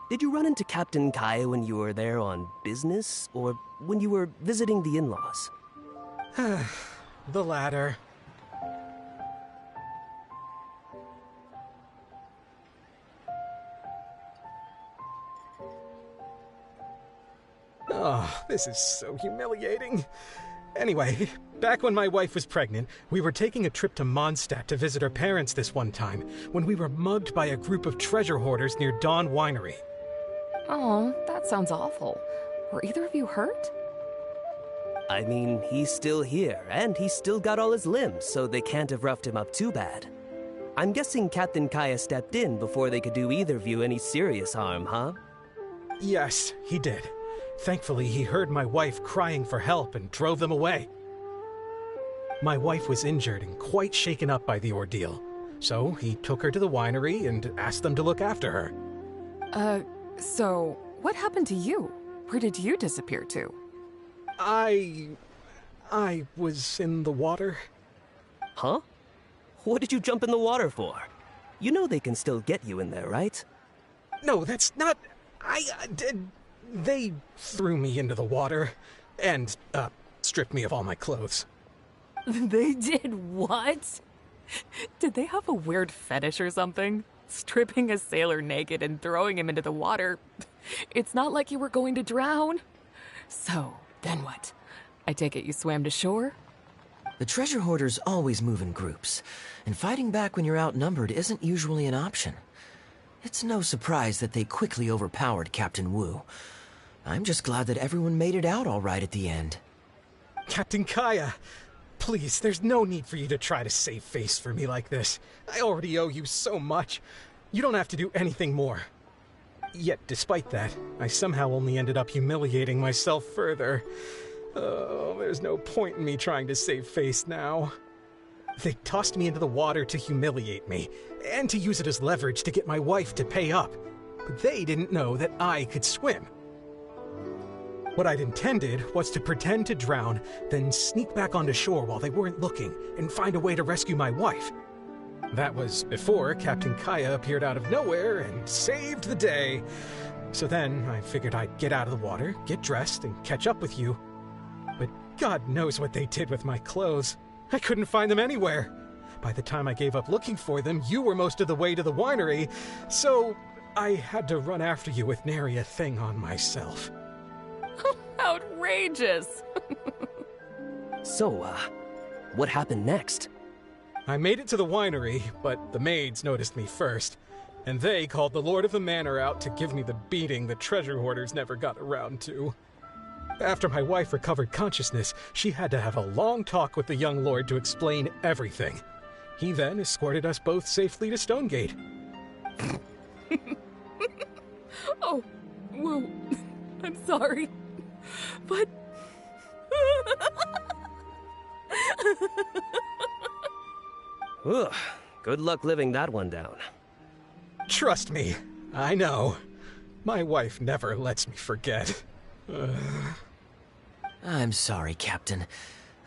Did you run into Captain Kaya when you were there on business, or when you were visiting the in-laws? The latter. Oh, this is so humiliating. Anyway, back when my wife was pregnant, we were taking a trip to Mondstadt to visit her parents this one time, when we were mugged by a group of treasure hoarders near Dawn Winery. Oh, that sounds awful. Were either of you hurt? I mean, he's still here, and he's still got all his limbs, so they can't have roughed him up too bad. I'm guessing Captain Kaya stepped in before they could do either of you any serious harm, huh? Yes, he did. Thankfully, he heard my wife crying for help and drove them away. My wife was injured and quite shaken up by the ordeal, so he took her to the winery and asked them to look after her. So what happened to you? Where did you disappear to? I was in the water. Huh? What did you jump in the water for? You know they can still get you in there, right? No, that's not... They threw me into the water and, stripped me of all my clothes. They did what? Did they have a weird fetish or something? Stripping a sailor naked and throwing him into the water. It's not like you were going to drown. So, then what? I take it you swam to shore? The treasure hoarders always move in groups, and fighting back when you're outnumbered isn't usually an option. It's no surprise that they quickly overpowered Captain Wu. I'm just glad that everyone made it out all right at the end. Captain Kaya, please, there's no need for you to try to save face for me like this. I already owe you so much. You don't have to do anything more. Yet, despite that, I somehow only ended up humiliating myself further. Oh, there's no point in me trying to save face now. They tossed me into the water to humiliate me, and to use it as leverage to get my wife to pay up. But they didn't know that I could swim. What I'd intended was to pretend to drown, then sneak back onto shore while they weren't looking, and find a way to rescue my wife. That was before Captain Kaya appeared out of nowhere and saved the day. So then I figured I'd get out of the water, get dressed, and catch up with you. But God knows what they did with my clothes. I couldn't find them anywhere. By the time I gave up looking for them, you were most of the way to the winery, so I had to run after you with nary a thing on myself. Outrageous! So, what happened next? I made it to the winery, but the maids noticed me first, and they called the Lord of the Manor out to give me the beating the treasure hoarders never got around to. After my wife recovered consciousness, she had to have a long talk with the young lord to explain everything. He then escorted us both safely to Stonegate. Oh, whoa. I'm sorry. But... Ugh, good luck living that one down. Trust me, I know. My wife never lets me forget. I'm sorry, Captain.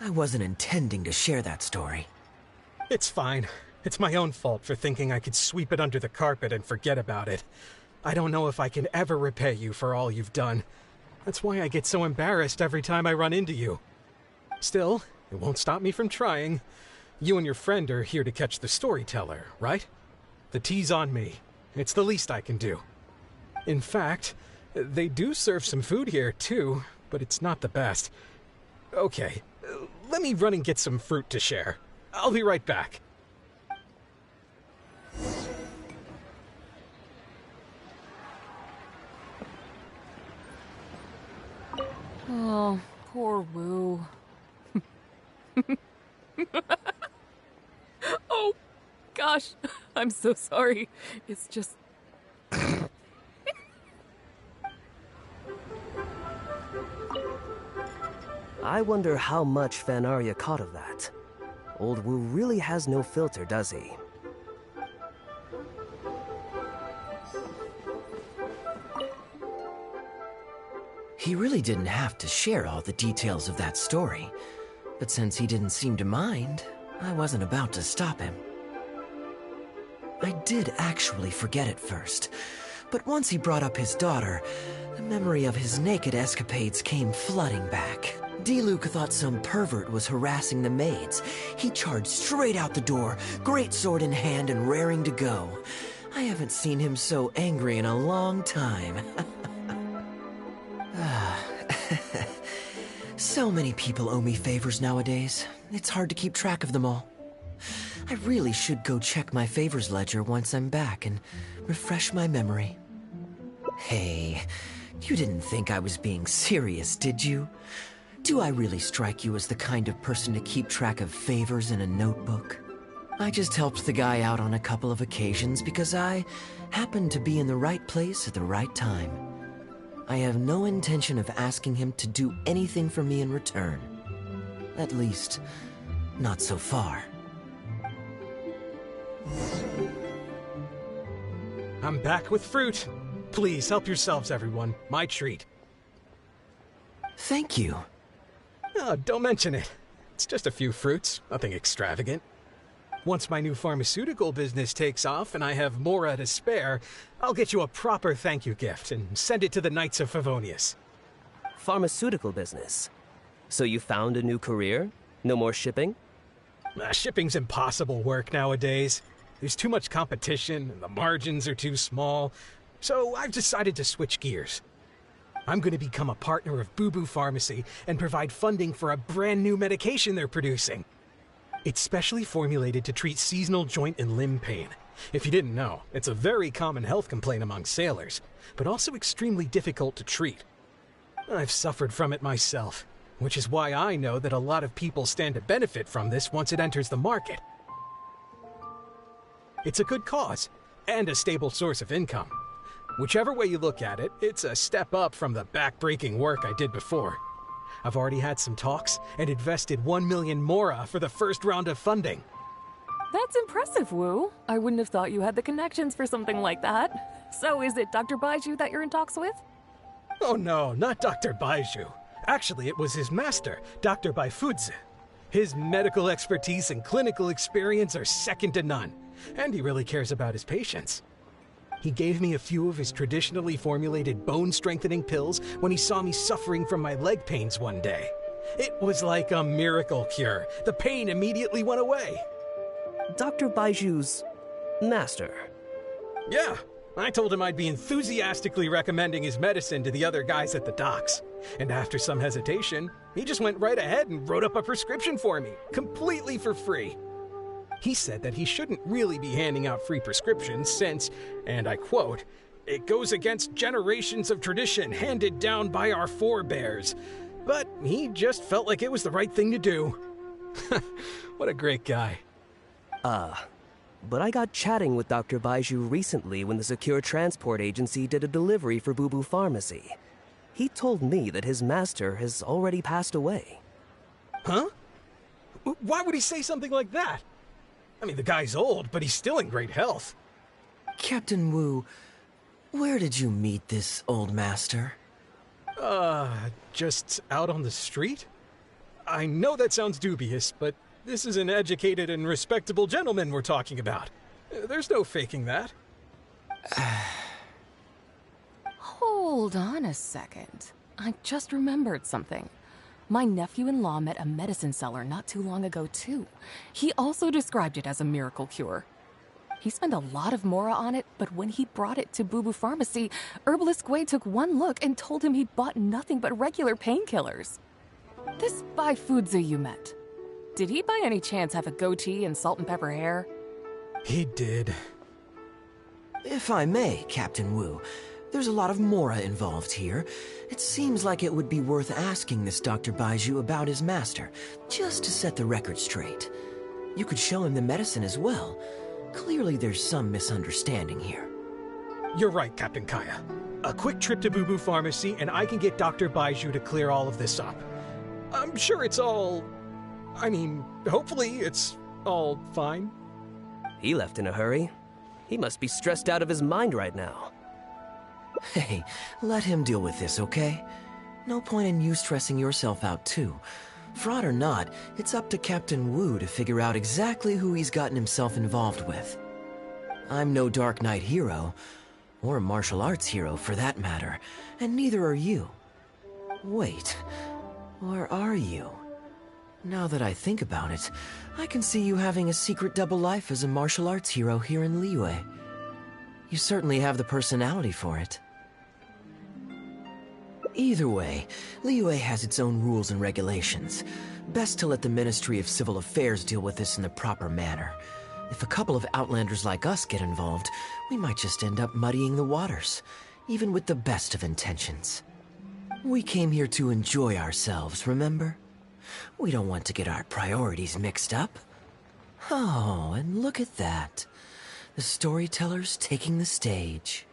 I wasn't intending to share that story. It's fine. It's my own fault for thinking I could sweep it under the carpet and forget about it. I don't know if I can ever repay you for all you've done. That's why I get so embarrassed every time I run into you. Still, it won't stop me from trying. You and your friend are here to catch the storyteller, right? The tea's on me. It's the least I can do. In fact, they do serve some food here, too, but it's not the best. Okay, let me run and get some fruit to share. I'll be right back. Oh, poor Wu. Oh, gosh. I'm so sorry. It's just... I wonder how much Fanaria caught of that. Old Wu really has no filter, does he? He really didn't have to share all the details of that story. But since he didn't seem to mind, I wasn't about to stop him. I did actually forget at first, but once he brought up his daughter, the memory of his naked escapades came flooding back. D-Luke thought some pervert was harassing the maids. He charged straight out the door, great sword in hand and raring to go. I haven't seen him so angry in a long time. So many people owe me favors nowadays. It's hard to keep track of them all. I really should go check my favors ledger once I'm back and refresh my memory. Hey, you didn't think I was being serious, did you? Do I really strike you as the kind of person to keep track of favors in a notebook? I just helped the guy out on a couple of occasions because I happened to be in the right place at the right time. I have no intention of asking him to do anything for me in return. At least, not so far. I'm back with fruit. Please help yourselves, everyone. My treat. Thank you. Oh, don't mention it. It's just a few fruits, nothing extravagant. Once my new pharmaceutical business takes off and I have Mora to spare, I'll get you a proper thank you gift and send it to the Knights of Favonius. Pharmaceutical business? So you found a new career? No more shipping? Shipping's impossible work nowadays. There's too much competition and the margins are too small. So I've decided to switch gears. I'm going to become a partner of Boo Boo Pharmacy and provide funding for a brand new medication they're producing. It's specially formulated to treat seasonal joint and limb pain. If you didn't know, it's a very common health complaint among sailors, but also extremely difficult to treat. I've suffered from it myself, which is why I know that a lot of people stand to benefit from this once it enters the market. It's a good cause, and a stable source of income. Whichever way you look at it, it's a step up from the back-breaking work I did before. I've already had some talks and invested 1 million Mora for the first round of funding. That's impressive, Wu. I wouldn't have thought you had the connections for something like that. So is it Dr. Baiju that you're in talks with? Oh no, not Dr. Baiju. Actually, it was his master, Dr. Baifudze. His medical expertise and clinical experience are second to none, and he really cares about his patients. He gave me a few of his traditionally formulated bone-strengthening pills when he saw me suffering from my leg pains one day. It was like a miracle cure. The pain immediately went away. Dr. Baiju's master? Yeah, I told him I'd be enthusiastically recommending his medicine to the other guys at the docks. And after some hesitation, he just went right ahead and wrote up a prescription for me, completely for free. He said that he shouldn't really be handing out free prescriptions since, and I quote, "It goes against generations of tradition handed down by our forebears." But he just felt like it was the right thing to do. What a great guy. But I got chatting with Dr. Baiju recently when the Secure Transport Agency did a delivery for Boo Boo Pharmacy. He told me that his master has already passed away. Huh? Why would he say something like that? I mean, the guy's old, but he's still in great health. Captain Wu, where did you meet this old master? Just out on the street? I know that sounds dubious, but this is an educated and respectable gentleman we're talking about. There's no faking that. Hold on a second. I just remembered something. My nephew-in-law met a medicine seller not too long ago, too. He also described it as a miracle cure. He spent a lot of Mora on it, but when he brought it to Boo Boo Pharmacy, Herbalist Gui took one look and told him he'd bought nothing but regular painkillers. This Baifudze you met, did he by any chance have a goatee and salt and pepper hair? He did. If I may, Captain Wu, there's a lot of Mora involved here. It seems like it would be worth asking this Dr. Baiju about his master, just to set the record straight. You could show him the medicine as well. Clearly there's some misunderstanding here. You're right, Captain Kaya. A quick trip to Boo Boo Pharmacy and I can get Dr. Baiju to clear all of this up. I'm sure it's all... hopefully it's all fine. He left in a hurry. He must be stressed out of his mind right now. Hey, let him deal with this, okay? No point in you stressing yourself out, too. Fraud or not, it's up to Captain Wu to figure out exactly who he's gotten himself involved with. I'm no Dark Knight hero, or a martial arts hero for that matter, and neither are you. Wait, or are you? Now that I think about it, I can see you having a secret double life as a martial arts hero here in Liyue. You certainly have the personality for it. Either way, Liyue has its own rules and regulations. Best to let the Ministry of Civil Affairs deal with this in the proper manner. If a couple of outlanders like us get involved, we might just end up muddying the waters, even with the best of intentions. We came here to enjoy ourselves, remember? We don't want to get our priorities mixed up. Oh, and look at that. The storyteller's taking the stage.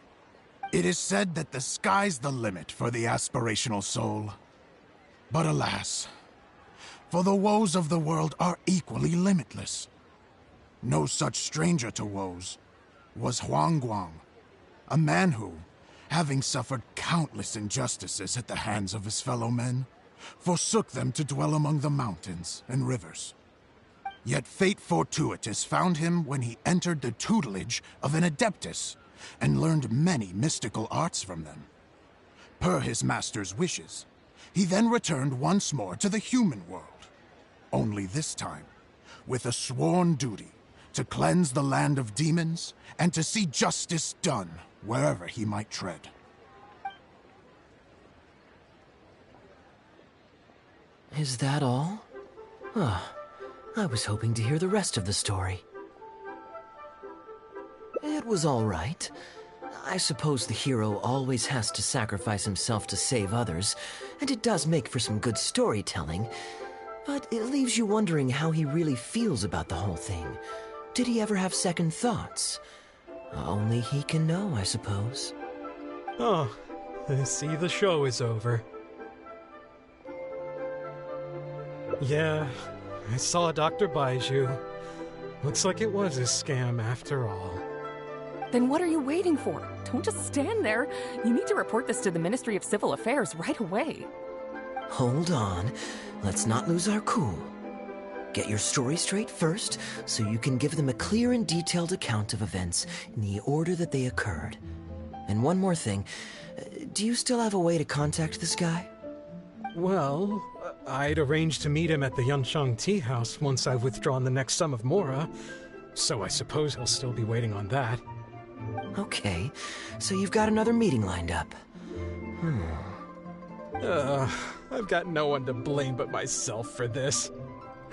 It is said that the sky's the limit for the aspirational soul. But alas, for the woes of the world are equally limitless. No such stranger to woes was Huang Guang, a man who, having suffered countless injustices at the hands of his fellow men, forsook them to dwell among the mountains and rivers. Yet fate fortuitous found him when he entered the tutelage of an adeptus and learned many mystical arts from them. Per his master's wishes, he then returned once more to the human world, only this time with a sworn duty to cleanse the land of demons and to see justice done wherever he might tread. Is that all? I was hoping to hear the rest of the story. It was all right. I suppose the hero always has to sacrifice himself to save others, and it does make for some good storytelling. But it leaves you wondering how he really feels about the whole thing. Did he ever have second thoughts? Only he can know, I suppose. Oh, I see the show is over. Yeah, I saw Dr. Baiju. Looks like it was a scam after all. Then what are you waiting for? Don't just stand there. You need to report this to the Ministry of Civil Affairs right away. Hold on. Let's not lose our cool. Get your story straight first, so you can give them a clear and detailed account of events in the order that they occurred. And one more thing. Do you still have a way to contact this guy? Well, I'd arranged to meet him at the Yunshang Tea House once I've withdrawn the next sum of Mora, so I suppose he'll still be waiting on that. Okay, so you've got another meeting lined up. I've got no one to blame but myself for this.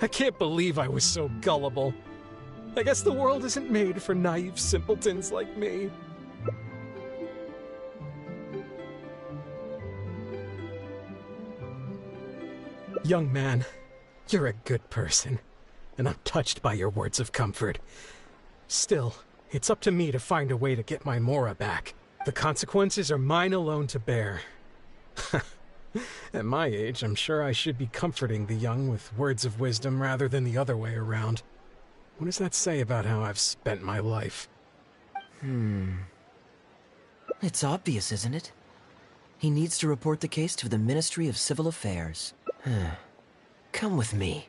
I can't believe I was so gullible. I guess the world isn't made for naive simpletons like me. Young man, you're a good person, and I'm touched by your words of comfort. Still, it's up to me to find a way to get my Mora back. The consequences are mine alone to bear. At my age, I'm sure I should be comforting the young with words of wisdom rather than the other way around. What does that say about how I've spent my life? It's obvious, isn't it? He needs to report the case to the Ministry of Civil Affairs. Come with me.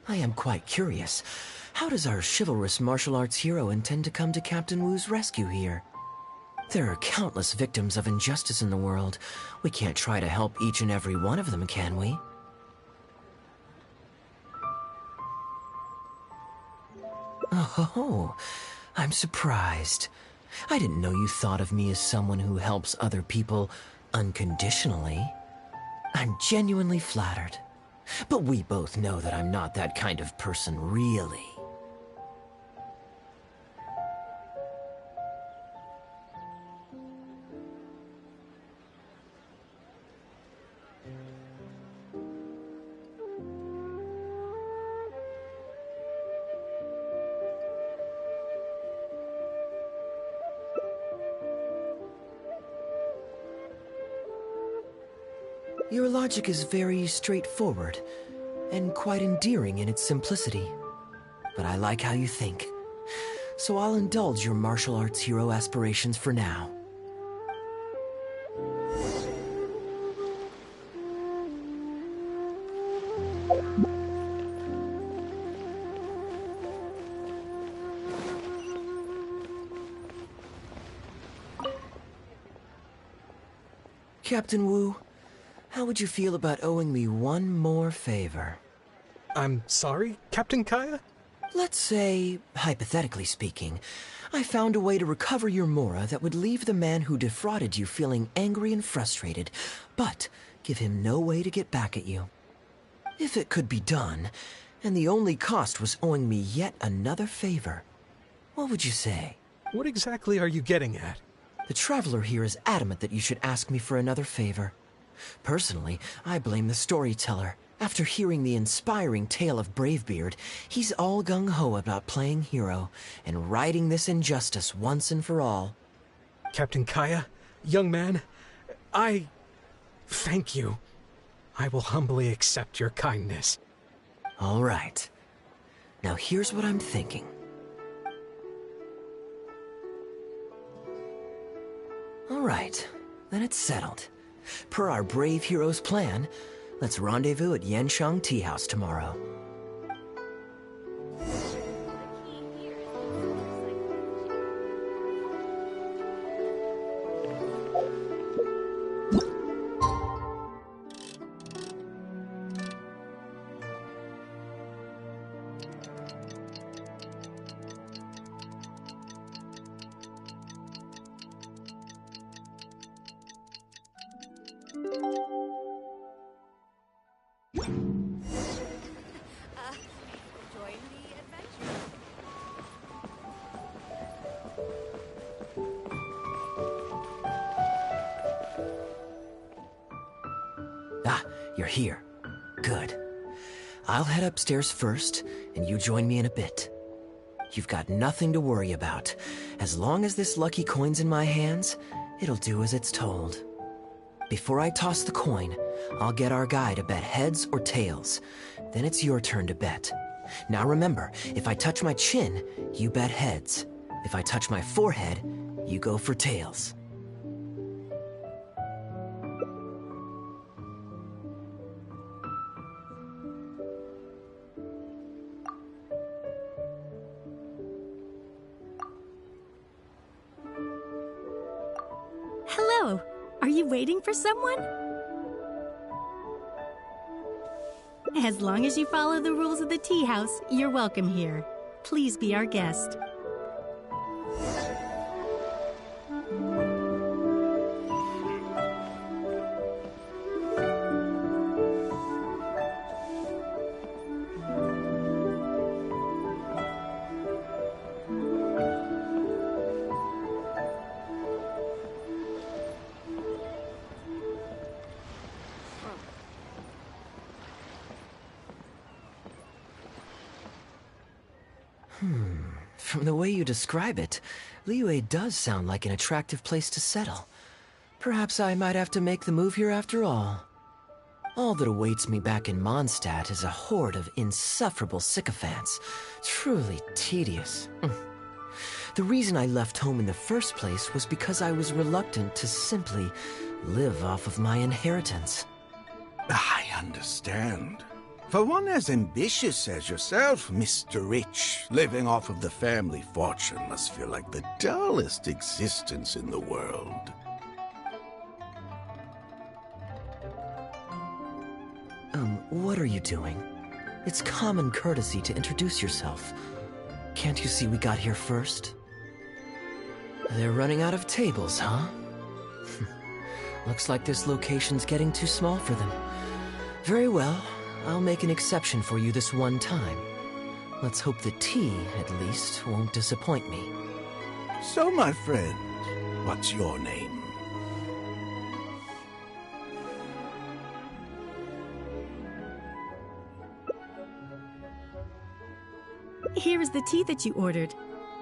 I am quite curious. How does our chivalrous martial arts hero intend to come to Captain Wu's rescue here? There are countless victims of injustice in the world. We can't try to help each and every one of them, can we? Oh, I'm surprised. I didn't know you thought of me as someone who helps other people unconditionally. I'm genuinely flattered. But we both know that I'm not that kind of person, really. Your logic is very straightforward, and quite endearing in its simplicity. But I like how you think. So I'll indulge your martial arts hero aspirations for now. Captain Wu, how would you feel about owing me one more favor? I'm sorry, Captain Kaya? Let's say, hypothetically speaking, I found a way to recover your Mora that would leave the man who defrauded you feeling angry and frustrated, but give him no way to get back at you. If it could be done, and the only cost was owing me yet another favor, what would you say? What exactly are you getting at? The Traveler here is adamant that you should ask me for another favor. Personally, I blame the storyteller. After hearing the inspiring tale of Bravebeard, he's all gung-ho about playing hero and righting this injustice once and for all. Captain Kaya, young man, I thank you. I will humbly accept your kindness. All right. Now here's what I'm thinking. All right, then it's settled. Per our brave hero's plan, let's rendezvous at Yanshang Tea House tomorrow. You're here. Good. I'll head upstairs first, and you join me in a bit. You've got nothing to worry about. As long as this lucky coin's in my hands, it'll do as it's told. Before I toss the coin, I'll get our guy to bet heads or tails. Then it's your turn to bet. Now remember, if I touch my chin, you bet heads. If I touch my forehead, you go for tails. Hello. Are you waiting for someone? As long as you follow the rules of the tea house, you're welcome here. Please be our guest. From the way you describe it, Liyue does sound like an attractive place to settle. Perhaps I might have to make the move here after all. All that awaits me back in Mondstadt is a horde of insufferable sycophants. Truly tedious. The reason I left home in the first place was because I was reluctant to simply live off of my inheritance. I understand. For one as ambitious as yourself, Mr. Rich, living off of the family fortune must feel like the dullest existence in the world. What are you doing? It's common courtesy to introduce yourself. Can't you see we got here first? They're running out of tables, huh? Looks like this location's getting too small for them. Very well. I'll make an exception for you this one time. Let's hope the tea, at least, won't disappoint me. So, my friend, what's your name? Here is the tea that you ordered.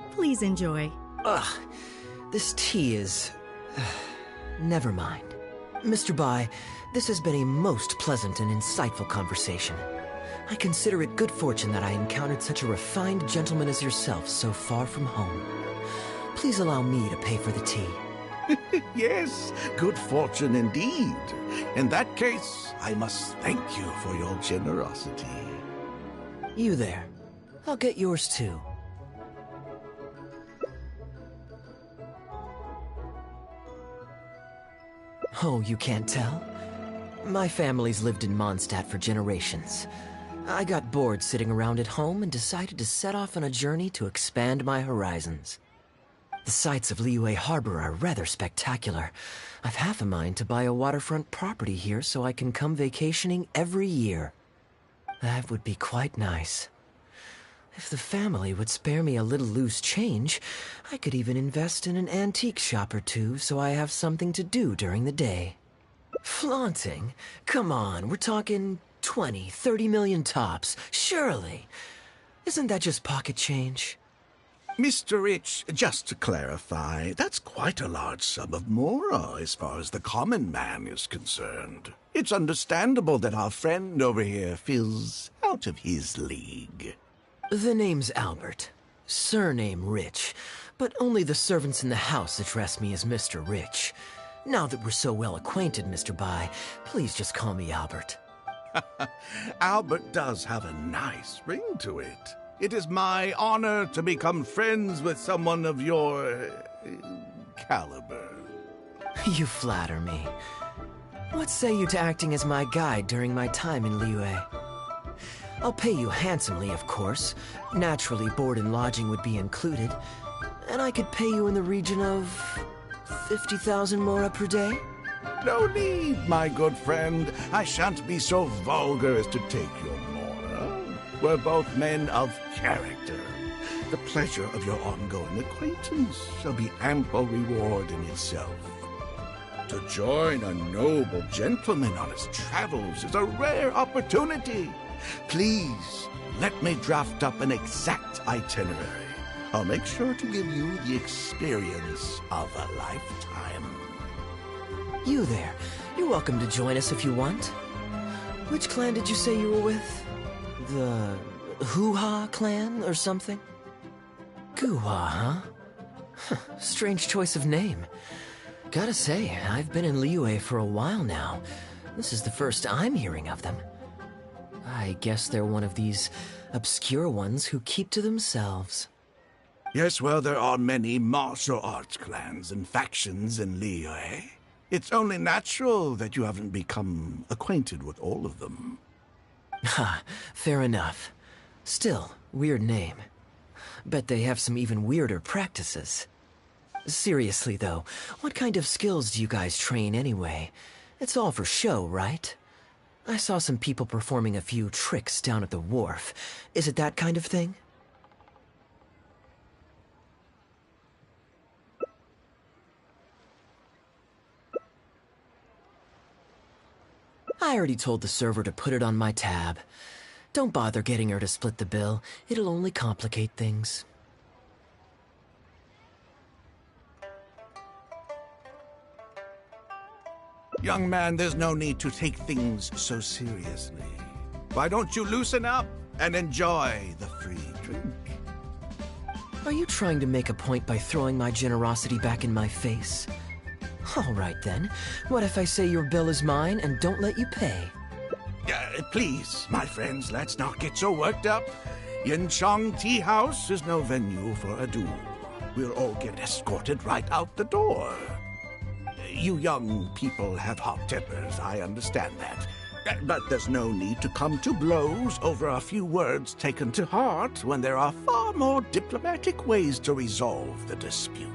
Please enjoy. Ugh, this tea is... Never mind. Mr. Bai, this has been a most pleasant and insightful conversation. I consider it good fortune that I encountered such a refined gentleman as yourself so far from home. Please allow me to pay for the tea. Yes, good fortune indeed. In that case, I must thank you for your generosity. You there. I'll get yours too. Oh, you can't tell? My family's lived in Mondstadt for generations. I got bored sitting around at home and decided to set off on a journey to expand my horizons. The sights of Liyue Harbor are rather spectacular. I've half a mind to buy a waterfront property here so I can come vacationing every year. That would be quite nice. If the family would spare me a little loose change, I could even invest in an antique shop or two so I have something to do during the day. Flaunting? Come on, we're talking 20, 30 million tops, surely. Isn't that just pocket change? Mr. Rich, just to clarify, that's quite a large sum of mora as far as the common man is concerned. It's understandable that our friend over here feels out of his league. The name's Albert. Surname Rich. But only the servants in the house address me as Mr. Rich. Now that we're so well acquainted, Mr. Bai, please just call me Albert. Albert does have a nice ring to it. It is my honor to become friends with someone of your caliber. You flatter me. What say you to acting as my guide during my time in Liyue? I'll pay you handsomely, of course. Naturally, board and lodging would be included. And I could pay you in the region of 50,000 mora per day? No need, my good friend. I shan't be so vulgar as to take your mora. We're both men of character. The pleasure of your ongoing acquaintance shall be ample reward in itself. To join a noble gentleman on his travels is a rare opportunity. Please, let me draft up an exact itinerary. I'll make sure to give you the experience of a lifetime. You there. You're welcome to join us if you want. Which clan did you say you were with? The Hoo-Ha clan or something? Goo-Ha, huh? Strange choice of name. Gotta say, I've been in Liyue for a while now. This is the first I'm hearing of them. I guess they're one of these obscure ones who keep to themselves. Yes, well, there are many martial arts clans and factions in Liyue. It's only natural that you haven't become acquainted with all of them. Ha, fair enough. Still, weird name. Bet they have some even weirder practices. Seriously, though, what kind of skills do you guys train anyway? It's all for show, right? I saw some people performing a few tricks down at the wharf. Is it that kind of thing? I already told the server to put it on my tab. Don't bother getting her to split the bill. It'll only complicate things. Young man, there's no need to take things so seriously. Why don't you loosen up and enjoy the free drink? Are you trying to make a point by throwing my generosity back in my face? All right then. What if I say your bill is mine and don't let you pay? Please, my friends, let's not get so worked up. Yinchang Tea House is no venue for a duel. We'll all get escorted right out the door. You young people have hot tempers, I understand that. But there's no need to come to blows over a few words taken to heart when there are far more diplomatic ways to resolve the dispute.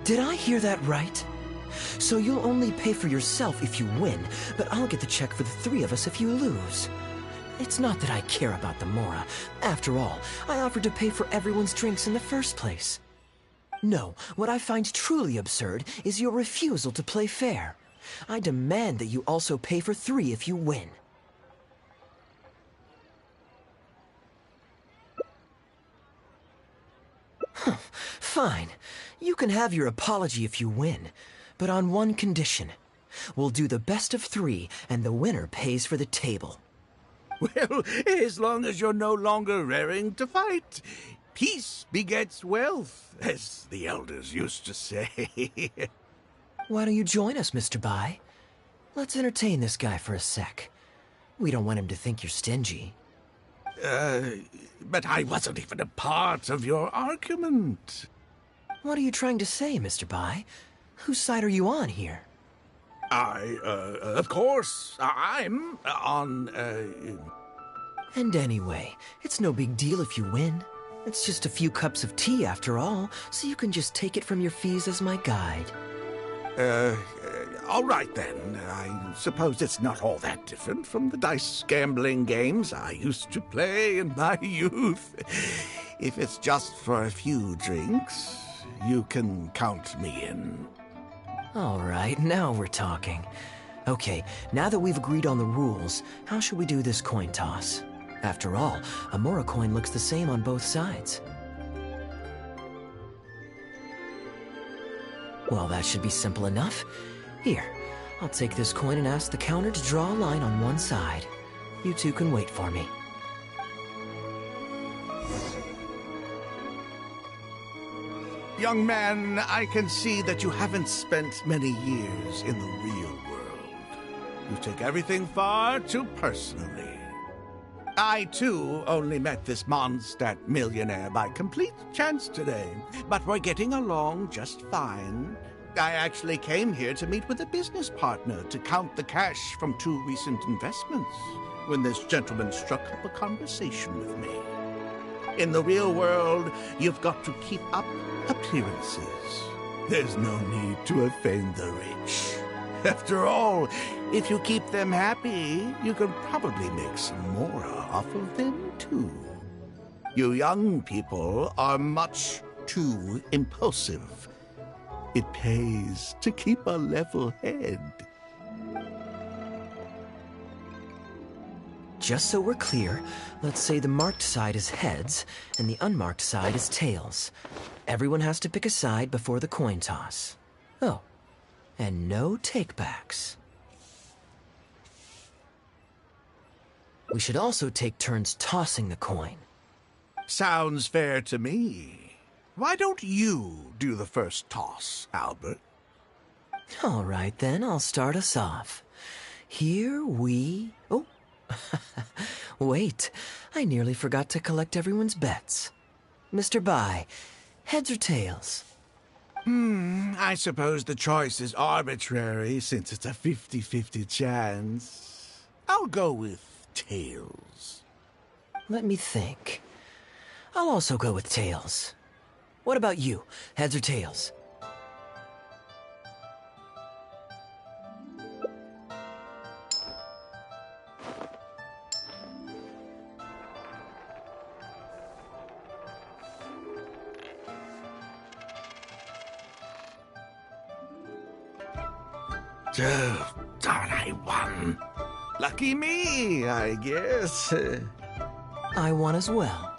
Did I hear that right? So you'll only pay for yourself if you win, but I'll get the check for the three of us if you lose. It's not that I care about the mora. After all, I offered to pay for everyone's drinks in the first place. No, what I find truly absurd is your refusal to play fair. I demand that you also pay for three if you win. Fine. You can have your apology if you win, but on one condition. We'll do the best of three, and the winner pays for the table. Well, as long as you're no longer raring to fight, peace begets wealth, as the elders used to say. Why don't you join us, Mr. Bai? Let's entertain this guy for a sec. We don't want him to think you're stingy. But I wasn't even a part of your argument. What are you trying to say, Mr. Bai? Whose side are you on here? Of course, I'm on, And anyway, it's no big deal if you win. It's just a few cups of tea after all, so you can just take it from your fees as my guide. All right then. I suppose it's not all that different from the dice gambling games I used to play in my youth. If it's just for a few drinks, you can count me in. All right, now we're talking. Okay, now that we've agreed on the rules, how should we do this coin toss? After all, a Mora coin looks the same on both sides. Well, that should be simple enough. Here, I'll take this coin and ask the counter to draw a line on one side. You two can wait for me. Young man, I can see that you haven't spent many years in the real world. You take everything far too personally. I, too, only met this Mondstadt millionaire by complete chance today, but we're getting along just fine. I actually came here to meet with a business partner to count the cash from 2 recent investments, when this gentleman struck up a conversation with me. In the real world, you've got to keep up appearances. There's no need to offend the rich. After all, if you keep them happy, you can probably make some more off of them, too. You young people are much too impulsive. It pays to keep a level head. Just so we're clear, let's say the marked side is heads, and the unmarked side is tails. Everyone has to pick a side before the coin toss. Oh, and no takebacks. We should also take turns tossing the coin. Sounds fair to me. Why don't you do the first toss, Albert? All right, then, I'll start us off. Here we... Oh, wait, I nearly forgot to collect everyone's bets. Mr. Bai, heads or tails? I suppose the choice is arbitrary since it's a 50-50 chance. I'll go with tails. Let me think. I'll also go with tails. What about you, heads or tails? Oh, darn, I won. Lucky me, I guess. I won as well.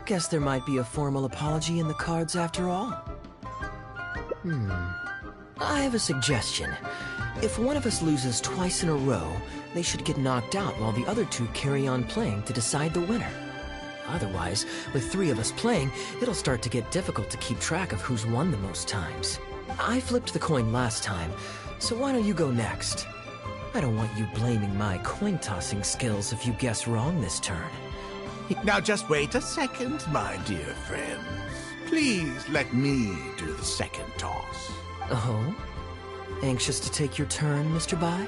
Guess there might be a formal apology in the cards after all. I have a suggestion. If one of us loses twice in a row, they should get knocked out while the other two carry on playing to decide the winner. Otherwise, with 3 of us playing, it'll start to get difficult to keep track of who's won the most times. I flipped the coin last time, so why don't you go next? I don't want you blaming my coin-tossing skills if you guess wrong this turn. Now just wait a second, my dear friends. Please let me do the second toss. Oh? Anxious to take your turn, Mr. Bai?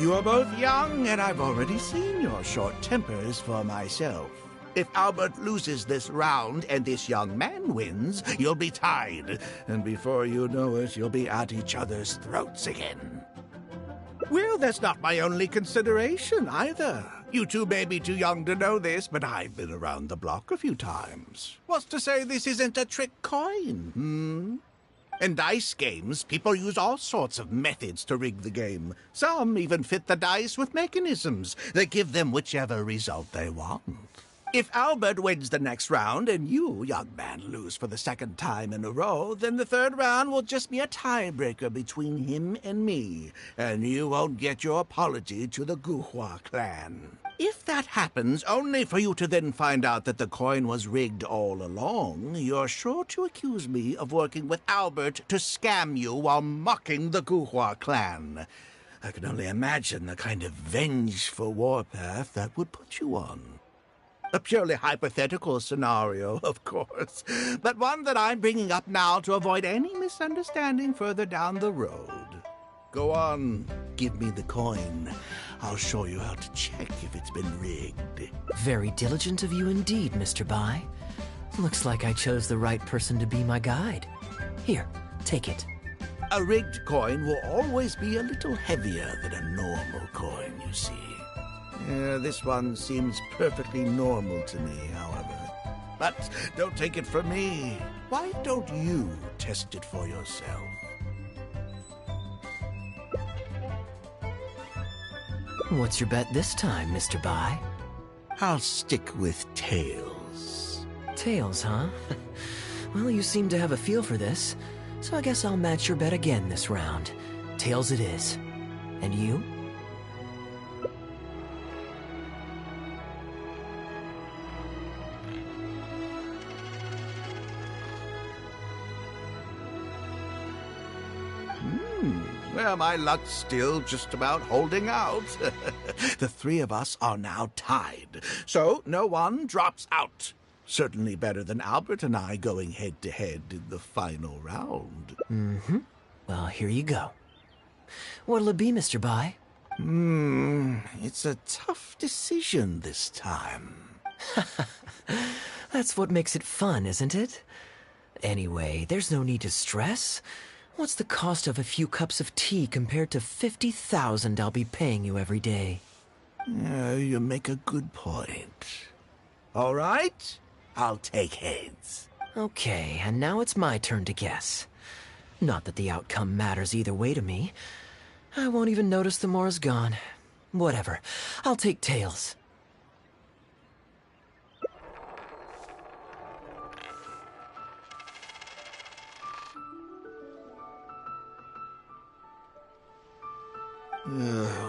You are both young, and I've already seen your short tempers for myself. If Albert loses this round and this young man wins, you'll be tied. And before you know it, you'll be at each other's throats again. Well, that's not my only consideration, either. You two may be too young to know this, but I've been around the block a few times. What's to say this isn't a trick coin, In dice games, people use all sorts of methods to rig the game. Some even fit the dice with mechanisms that give them whichever result they want. If Albert wins the next round and you, young man, lose for the second time in a row, then the third round will just be a tiebreaker between him and me, and you won't get your apology to the Guhua clan. If that happens, only for you to then find out that the coin was rigged all along, you're sure to accuse me of working with Albert to scam you while mocking the Guhua clan. I can only imagine the kind of vengeful warpath that would put you on. A purely hypothetical scenario, of course, but one that I'm bringing up now to avoid any misunderstanding further down the road. Go on, give me the coin. I'll show you how to check if it's been rigged. Very diligent of you indeed, Mr. Bai. Looks like I chose the right person to be my guide. Here, take it. A rigged coin will always be a little heavier than a normal coin, you see. This one seems perfectly normal to me, however. But don't take it from me. Why don't you test it for yourself? What's your bet this time, Mr. Bai? I'll stick with tails. Tails, huh? Well, you seem to have a feel for this, so I guess I'll match your bet again this round. Tails it is. And you? Well, my luck's still just about holding out. The three of us are now tied, so no one drops out. Certainly better than Albert and I going head-to-head in the final round. Mm-hmm. Well, here you go. What'll it be, Mr. Bai? It's a tough decision this time. That's what makes it fun, isn't it? Anyway, there's no need to stress. What's the cost of a few cups of tea compared to 50,000 I'll be paying you every day? You make a good point. All right, I'll take heads. Okay, and now it's my turn to guess. Not that the outcome matters either way to me. I won't even notice the more is gone. Whatever, I'll take tails.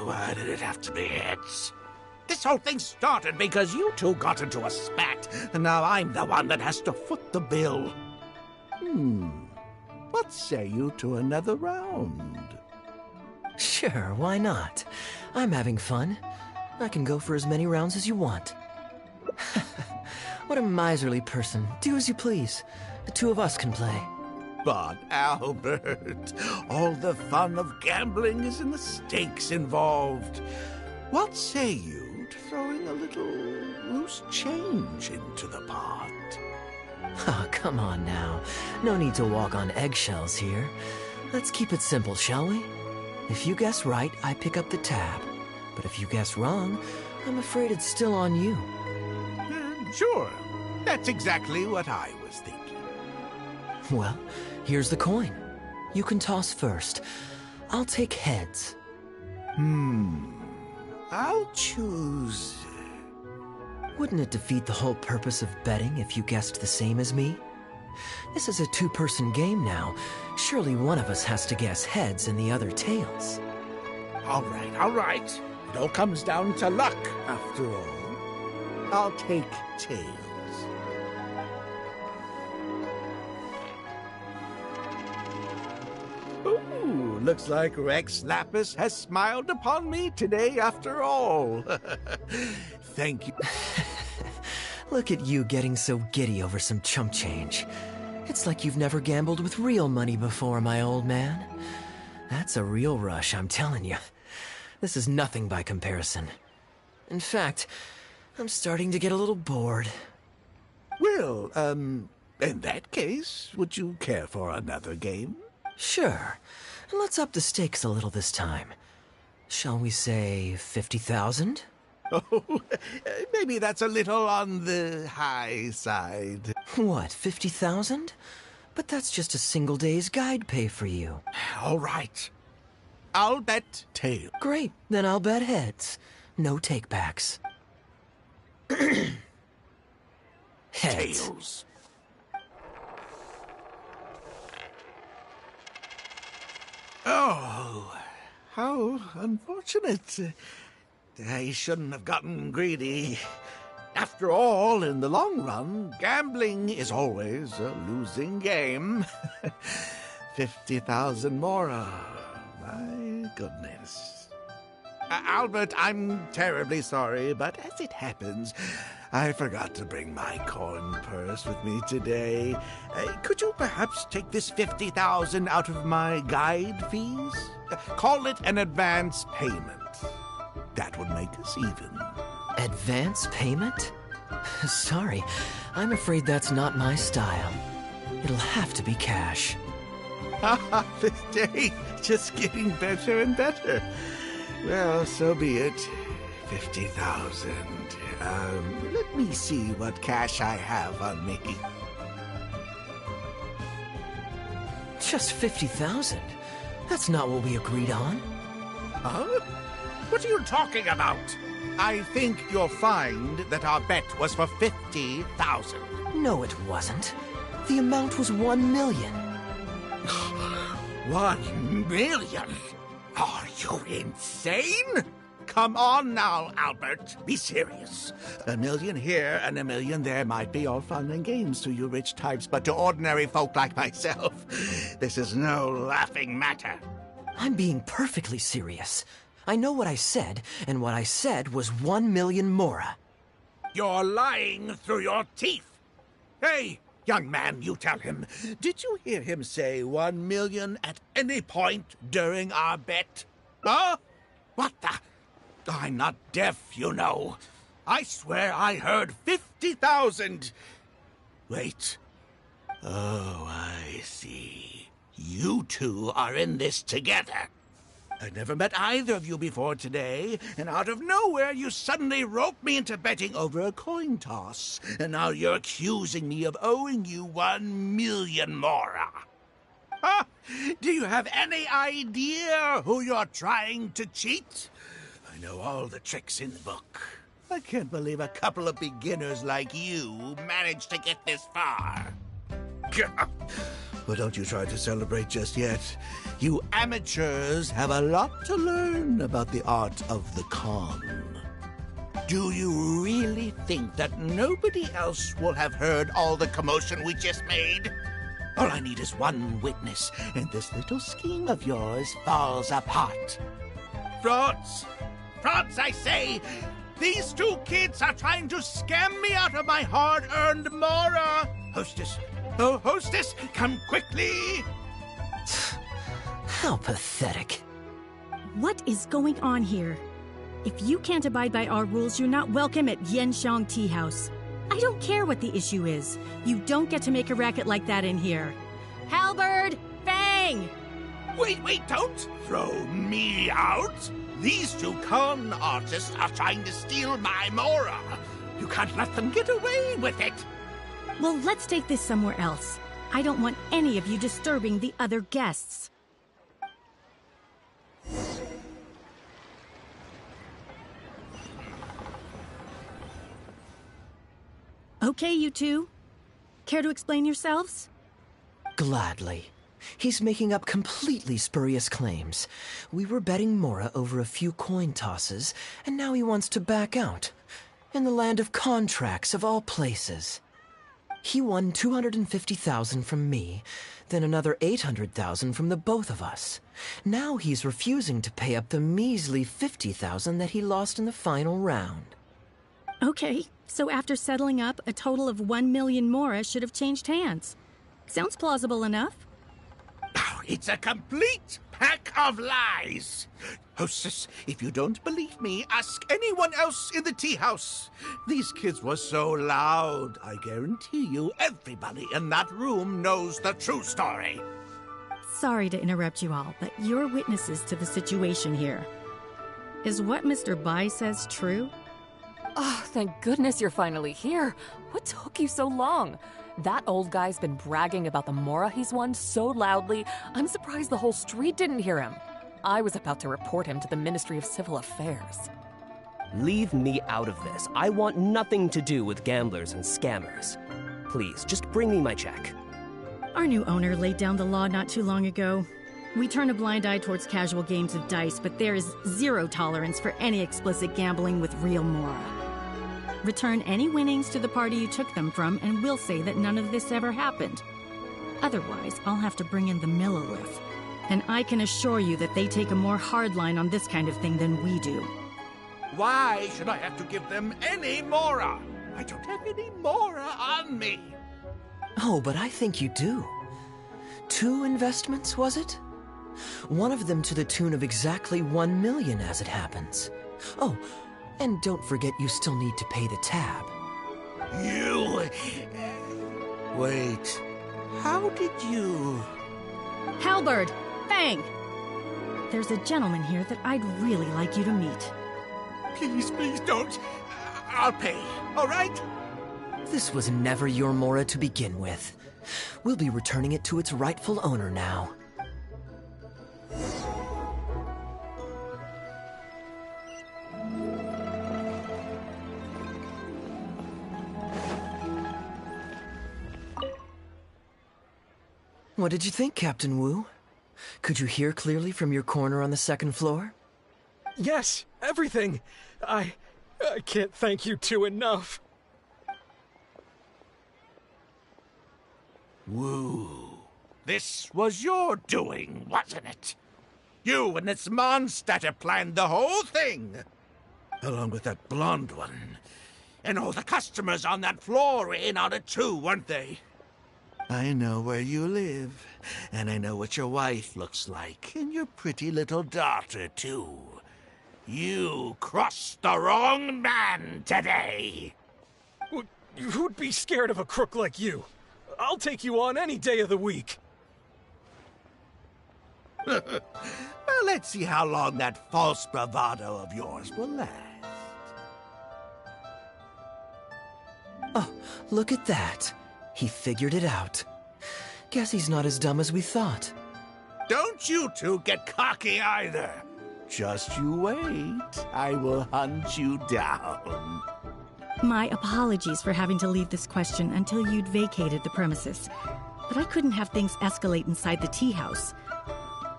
Why did it have to be heads? This whole thing started because you two got into a spat, and now I'm the one that has to foot the bill. What say you to another round? Sure, why not? I'm having fun. I can go for as many rounds as you want. What a miserly person. Do as you please. The two of us can play. But, Albert, all the fun of gambling is in the stakes involved. What say you to throwing a little loose change into the pot? Oh, come on now. No need to walk on eggshells here. Let's keep it simple, shall we? If you guess right, I pick up the tab. But if you guess wrong, I'm afraid it's still on you. Sure. That's exactly what I was thinking. Well, here's the coin. You can toss first. I'll take heads. I'll choose... Wouldn't it defeat the whole purpose of betting if you guessed the same as me? This is a two-person game now. Surely one of us has to guess heads and the other tails. All right. It all comes down to luck, after all. I'll take tails. Ooh, looks like Rex Lapis has smiled upon me today after all. Thank you. Look at you getting so giddy over some chump change. It's like you've never gambled with real money before, my old man. That's a real rush, I'm telling you. This is nothing by comparison. In fact, I'm starting to get a little bored. Well, in that case, would you care for another game? Sure. Let's up the stakes a little this time. Shall we say 50,000? Oh, maybe that's a little on the high side. What, 50,000? But that's just a single day's guide pay for you. All right. I'll bet tails. Great, then I'll bet heads. No takebacks. Heads. Tails. Oh, how unfortunate. I shouldn't have gotten greedy. After all, in the long run, gambling is always a losing game. 50,000 more. My goodness. Albert, I'm terribly sorry, but as it happens, I forgot to bring my coin purse with me today. Could you perhaps take this 50,000 out of my guide fees? Call it an advance payment. That would make us even. Advance payment? Sorry, I'm afraid that's not my style. It'll have to be cash. This day just getting better and better. Well, so be it. 50,000. Let me see what cash I have on me. Just 50,000? That's not what we agreed on. Huh? What are you talking about? I think you'll find that our bet was for 50,000. No, it wasn't. The amount was 1 million. 1 million? Are you insane? Come on now, Albert. Be serious. A million here and a million there might be all fun and games to you rich types, but to ordinary folk like myself, this is no laughing matter. I'm being perfectly serious. I know what I said, and what I said was 1 million mora. You're lying through your teeth. Hey, young man, you tell him. Did you hear him say 1 million at any point during our bet? Huh? What the? I'm not deaf, you know. I swear I heard 50,000. Wait. Oh, I see. You two are in this together. I never met either of you before today, and out of nowhere you suddenly roped me into betting over a coin toss, and now you're accusing me of owing you 1 million mora. Huh? Do you have any idea who you're trying to cheat? I know all the tricks in the book. I can't believe a couple of beginners like you managed to get this far. Well, don't you try to celebrate just yet. You amateurs have a lot to learn about the art of the con. Do you really think that nobody else will have heard all the commotion we just made? All I need is one witness, and this little scheme of yours falls apart. Frauds! Frauds, I say! These two kids are trying to scam me out of my hard-earned mora! Hostess! Oh, hostess, come quickly! How pathetic. What is going on here? If you can't abide by our rules, you're not welcome at Yanxiang Tea House. I don't care what the issue is. You don't get to make a racket like that in here. Halberd! Fang! Wait, don't throw me out! These two con artists are trying to steal my mora. You can't let them get away with it. Well, let's take this somewhere else. I don't want any of you disturbing the other guests. Okay, you two. Care to explain yourselves? Gladly. He's making up completely spurious claims. We were betting mora over a few coin tosses, and now he wants to back out. In the land of contracts, of all places. He won 250,000 from me, then another 800,000 from the both of us. Now he's refusing to pay up the measly 50,000 that he lost in the final round. Okay, so after settling up, a total of 1 million mora should have changed hands. Sounds plausible enough. Oh, it's a complete pack of lies. Hostess, if you don't believe me, ask anyone else in the tea house. These kids were so loud, I guarantee you everybody in that room knows the true story. Sorry to interrupt you all, but you're witnesses to the situation here. Is what Mr. Bai says true? Oh, thank goodness you're finally here. What took you so long? That old guy's been bragging about the mora he's won so loudly, I'm surprised the whole street didn't hear him. I was about to report him to the Ministry of Civil Affairs. Leave me out of this. I want nothing to do with gamblers and scammers. Please, just bring me my check. Our new owner laid down the law not too long ago. We turn a blind eye towards casual games of dice, but there is zero tolerance for any explicit gambling with real mora. Return any winnings to the party you took them from, and we'll say that none of this ever happened. Otherwise, I'll have to bring in the millilith. And I can assure you that they take a more hard line on this kind of thing than we do. Why should I have to give them any mora? I don't have any mora on me. Oh, but I think you do. 2 investments, was it? One of them to the tune of exactly 1 million as it happens. Oh, and don't forget you still need to pay the tab. You... Wait. How did you... Halberd! Fang! There's a gentleman here that I'd really like you to meet. Please, please don't. I'll pay, all right? This was never your mora to begin with. We'll be returning it to its rightful owner now. What did you think, Captain Wu? Could you hear clearly from your corner on the 2nd floor? Yes, everything. I can't thank you two enough. Woo. This was your doing, wasn't it? You and this monster planned the whole thing. Along with that blonde one. And all the customers on that floor in on it too, weren't they? I know where you live, and I know what your wife looks like, and your pretty little daughter, too. You crossed the wrong man today. Who'd be scared of a crook like you? I'll take you on any day of the week. Well, let's see how long that false bravado of yours will last. Oh, look at that. He figured it out. Guess he's not as dumb as we thought. Don't you two get cocky either. Just you wait. I will hunt you down. My apologies for having to leave this question until you'd vacated the premises. But I couldn't have things escalate inside the tea house.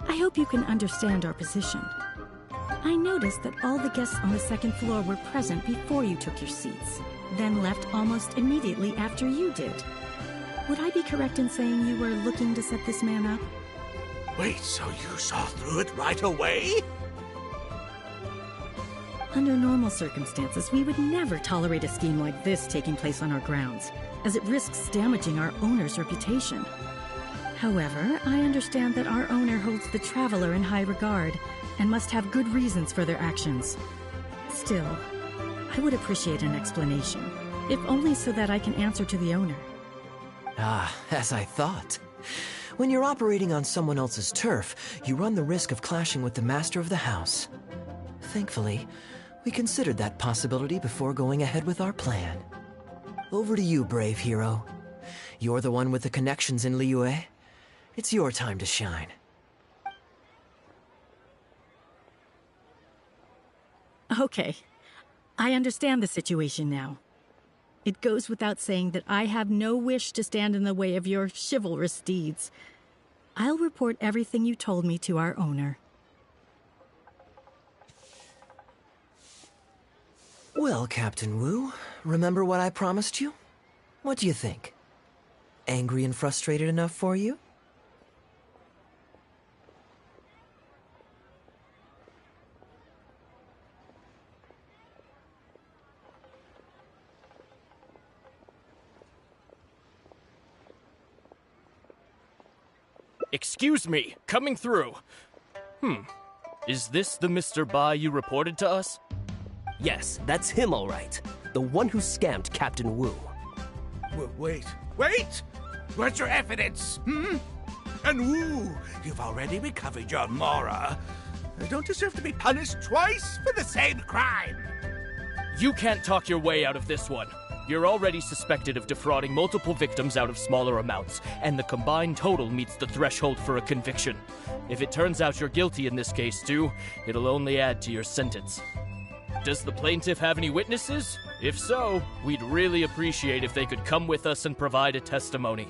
I hope you can understand our position. I noticed that all the guests on the 2nd floor were present before you took your seats, then left almost immediately after you did. Would I be correct in saying you were looking to set this man up? Wait, so you saw through it right away? Under normal circumstances, we would never tolerate a scheme like this taking place on our grounds, as it risks damaging our owner's reputation. However, I understand that our owner holds the Traveler in high regard, and must have good reasons for their actions. Still, I would appreciate an explanation, if only so that I can answer to the owner. Ah, as I thought. When you're operating on someone else's turf, you run the risk of clashing with the master of the house. Thankfully, we considered that possibility before going ahead with our plan. Over to you, brave hero. You're the one with the connections in Liyue. It's your time to shine. Okay, I understand the situation now. It goes without saying that I have no wish to stand in the way of your chivalrous deeds. I'll report everything you told me to our owner. Well, Captain Wu, remember what I promised you? What do you think? Angry and frustrated enough for you? Excuse me, coming through. Is this the Mr. Bai you reported to us? Yes, that's him all right. The one who scammed Captain Wu. Wait! Where's your evidence, And Wu, you've already recovered your mora. I don't deserve to be punished twice for the same crime. You can't talk your way out of this one. You're already suspected of defrauding multiple victims out of smaller amounts, and the combined total meets the threshold for a conviction. If it turns out you're guilty in this case, too, it'll only add to your sentence. Does the plaintiff have any witnesses? If so, we'd really appreciate if they could come with us and provide a testimony.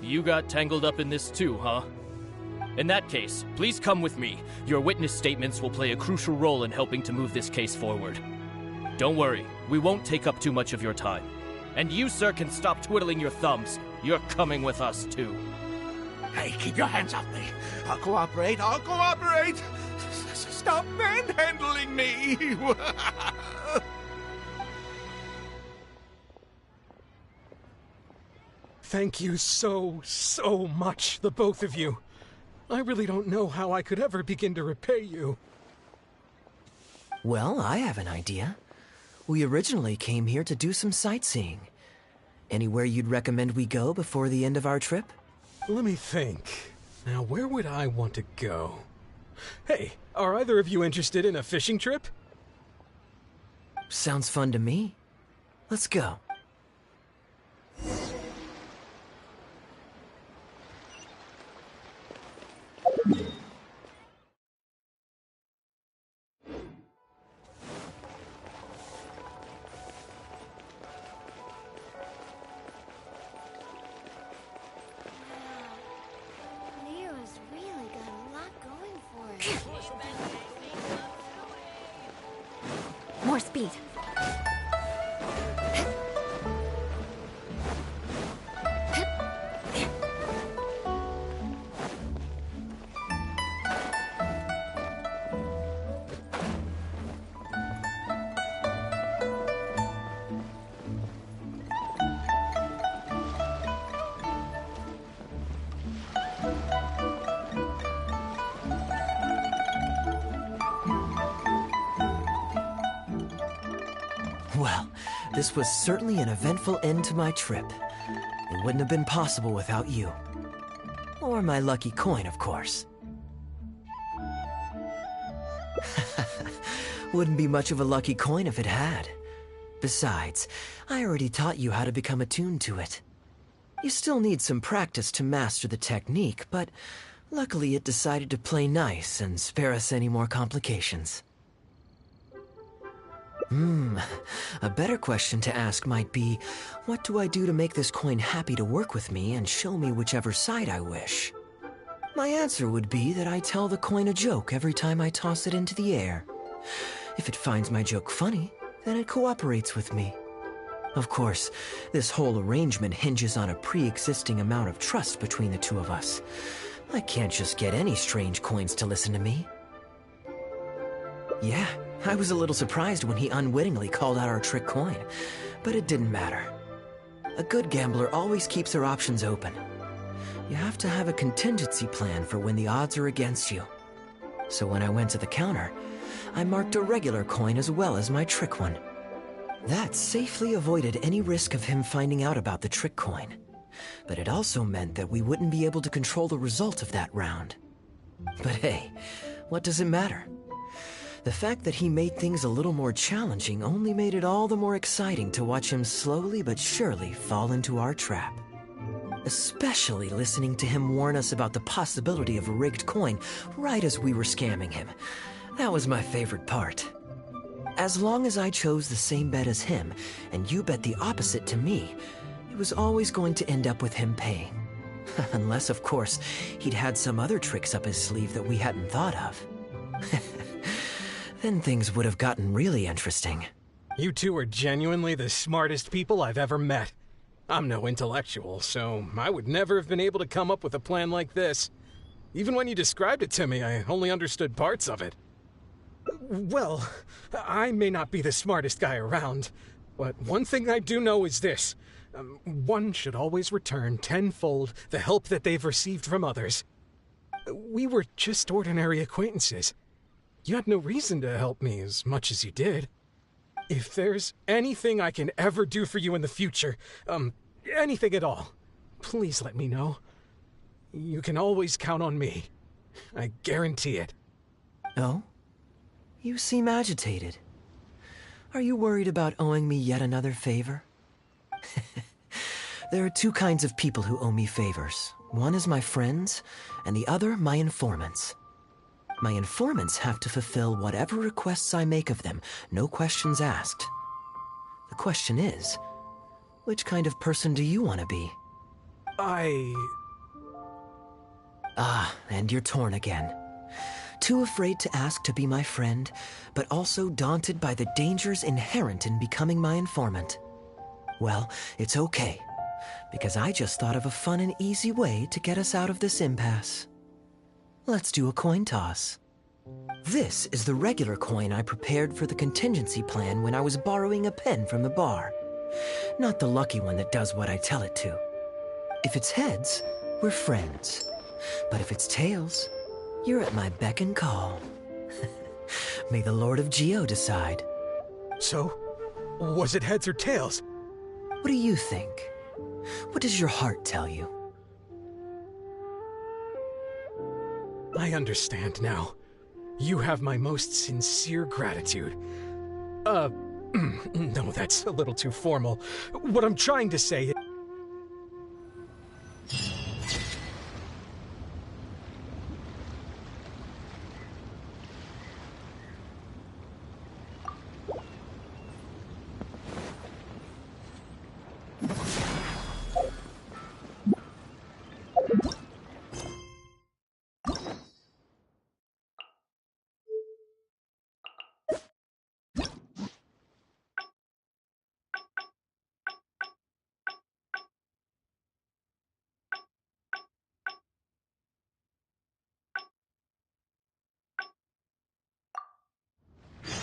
You got tangled up in this too, huh? In that case, please come with me. Your witness statements will play a crucial role in helping to move this case forward. Don't worry, we won't take up too much of your time. And you, sir, can stop twiddling your thumbs. You're coming with us, too. Hey, keep your hands off me. I'll cooperate. I'll cooperate. Stop manhandling me. Thank you so much, the both of you. I really don't know how I could ever begin to repay you. Well, I have an idea. We originally came here to do some sightseeing. Anywhere you'd recommend we go before the end of our trip? Let me think. Now, where would I want to go? Hey, are either of you interested in a fishing trip? Sounds fun to me. Let's go. More speed. Well, this was certainly an eventful end to my trip. It wouldn't have been possible without you. Or my lucky coin, of course. Wouldn't be much of a lucky coin if it had. Besides, I already taught you how to become attuned to it. You still need some practice to master the technique, but luckily it decided to play nice and spare us any more complications. A better question to ask might be, what do I do to make this coin happy to work with me and show me whichever side I wish? My answer would be that I tell the coin a joke every time I toss it into the air. If it finds my joke funny, then it cooperates with me. Of course, this whole arrangement hinges on a pre-existing amount of trust between the two of us. I can't just get any strange coins to listen to me. Yeah, I was a little surprised when he unwittingly called out our trick coin, but it didn't matter. A good gambler always keeps their options open. You have to have a contingency plan for when the odds are against you. So when I went to the counter, I marked a regular coin as well as my trick one. That safely avoided any risk of him finding out about the trick coin. But it also meant that we wouldn't be able to control the result of that round. But hey, what does it matter? The fact that he made things a little more challenging only made it all the more exciting to watch him slowly but surely fall into our trap. Especially listening to him warn us about the possibility of a rigged coin right as we were scamming him. That was my favorite part. As long as I chose the same bet as him, and you bet the opposite to me, it was always going to end up with him paying. Unless, of course, he'd had some other tricks up his sleeve that we hadn't thought of. Then things would have gotten really interesting. You two are genuinely the smartest people I've ever met. I'm no intellectual, so I would never have been able to come up with a plan like this. Even when you described it to me, I only understood parts of it. Well, I may not be the smartest guy around, but one thing I do know is this. One should always return tenfold the help that they've received from others. We were just ordinary acquaintances. You had no reason to help me as much as you did. If there's anything I can ever do for you in the future, anything at all, please let me know. You can always count on me. I guarantee it. Oh? You seem agitated. Are you worried about owing me yet another favor? There are two kinds of people who owe me favors. One is my friends, and the other my informants. My informants have to fulfill whatever requests I make of them, no questions asked. The question is, which kind of person do you want to be? Ah, and you're torn again. Too afraid to ask to be my friend, but also daunted by the dangers inherent in becoming my informant. Well, it's okay. because I just thought of a fun and easy way to get us out of this impasse. Let's do a coin toss. This is the regular coin I prepared for the contingency plan when I was borrowing a pen from the bar. Not the lucky one that does what I tell it to. If it's heads, we're friends. But if it's tails, you're at my beck and call. May the Lord of Geo decide. So, was it heads or tails? What do you think? What does your heart tell you? I understand now. You have my most sincere gratitude. No, that's a little too formal. What I'm trying to say is...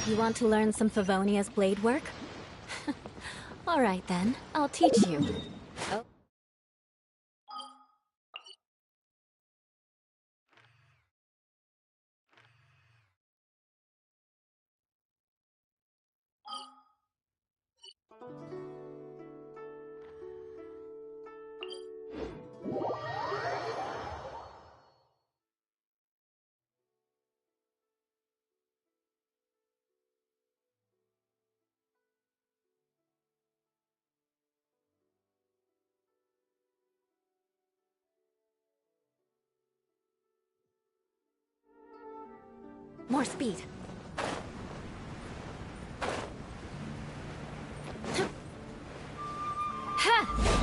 You want to learn some Favonia's blade work? All right then, I'll teach you. Oh. More speed. Ha!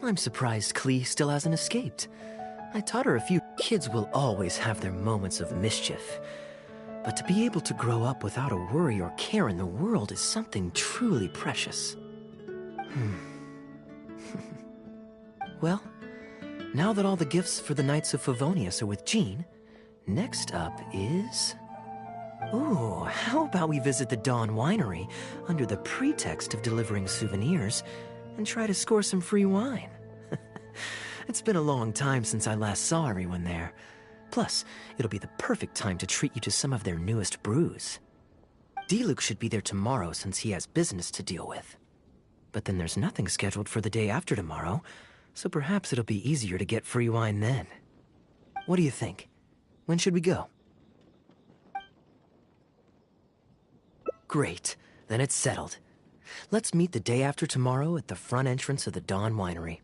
I'm surprised Klee still hasn't escaped. I taught her a few kids will always have their moments of mischief. But to be able to grow up without a worry or care in the world is something truly precious. Well, now that all the gifts for the Knights of Favonius are with Jean, next up is... Ooh, how about we visit the Dawn Winery under the pretext of delivering souvenirs and try to score some free wine? It's been a long time since I last saw everyone there. Plus, it'll be the perfect time to treat you to some of their newest brews. D-Luke should be there tomorrow since he has business to deal with. But then there's nothing scheduled for the day after tomorrow, so perhaps it'll be easier to get free wine then. What do you think? When should we go? Great, then it's settled. Let's meet the day after tomorrow at the front entrance of the Dawn Winery.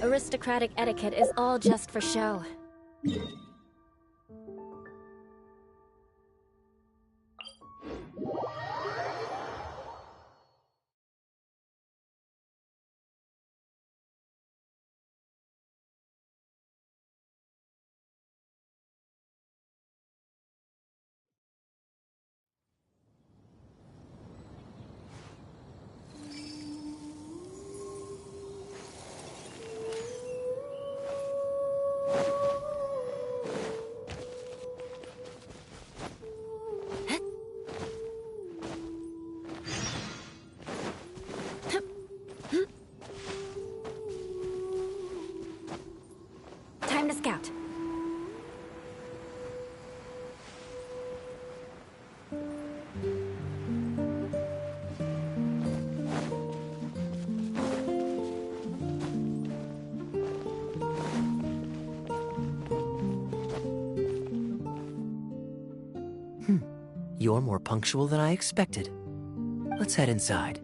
Aristocratic etiquette is all just for show. Time to scout. You're more punctual than I expected. Let's head inside.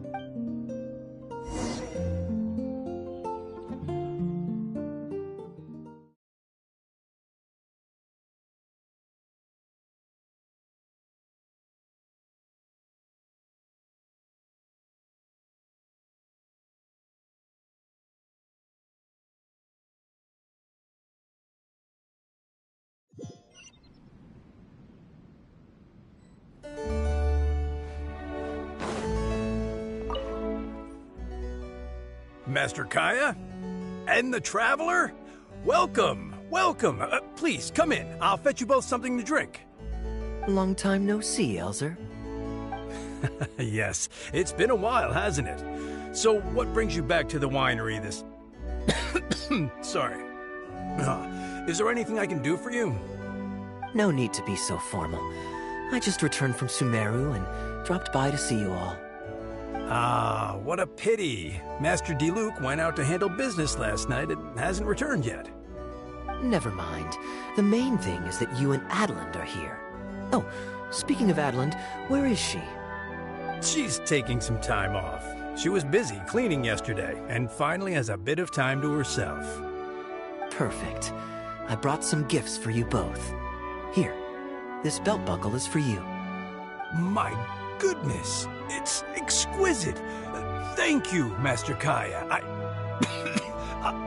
Master Kaya? And the Traveler? Welcome, welcome. Please, come in. I'll fetch you both something to drink. Long time no see, Elzer. Yes, it's been a while, hasn't it? So what brings you back to the winery this... Sorry. Is there anything I can do for you? No need to be so formal. I just returned from Sumeru and dropped by to see you all. Ah, what a pity. Master Diluc went out to handle business last night and hasn't returned yet. Never mind. The main thing is that you and Adeland are here. Oh, speaking of Adeland, where is she? She's taking some time off. She was busy cleaning yesterday and finally has a bit of time to herself. Perfect. I brought some gifts for you both. Here, this belt buckle is for you. My goodness, it's exquisite. Thank you, Master Kaya.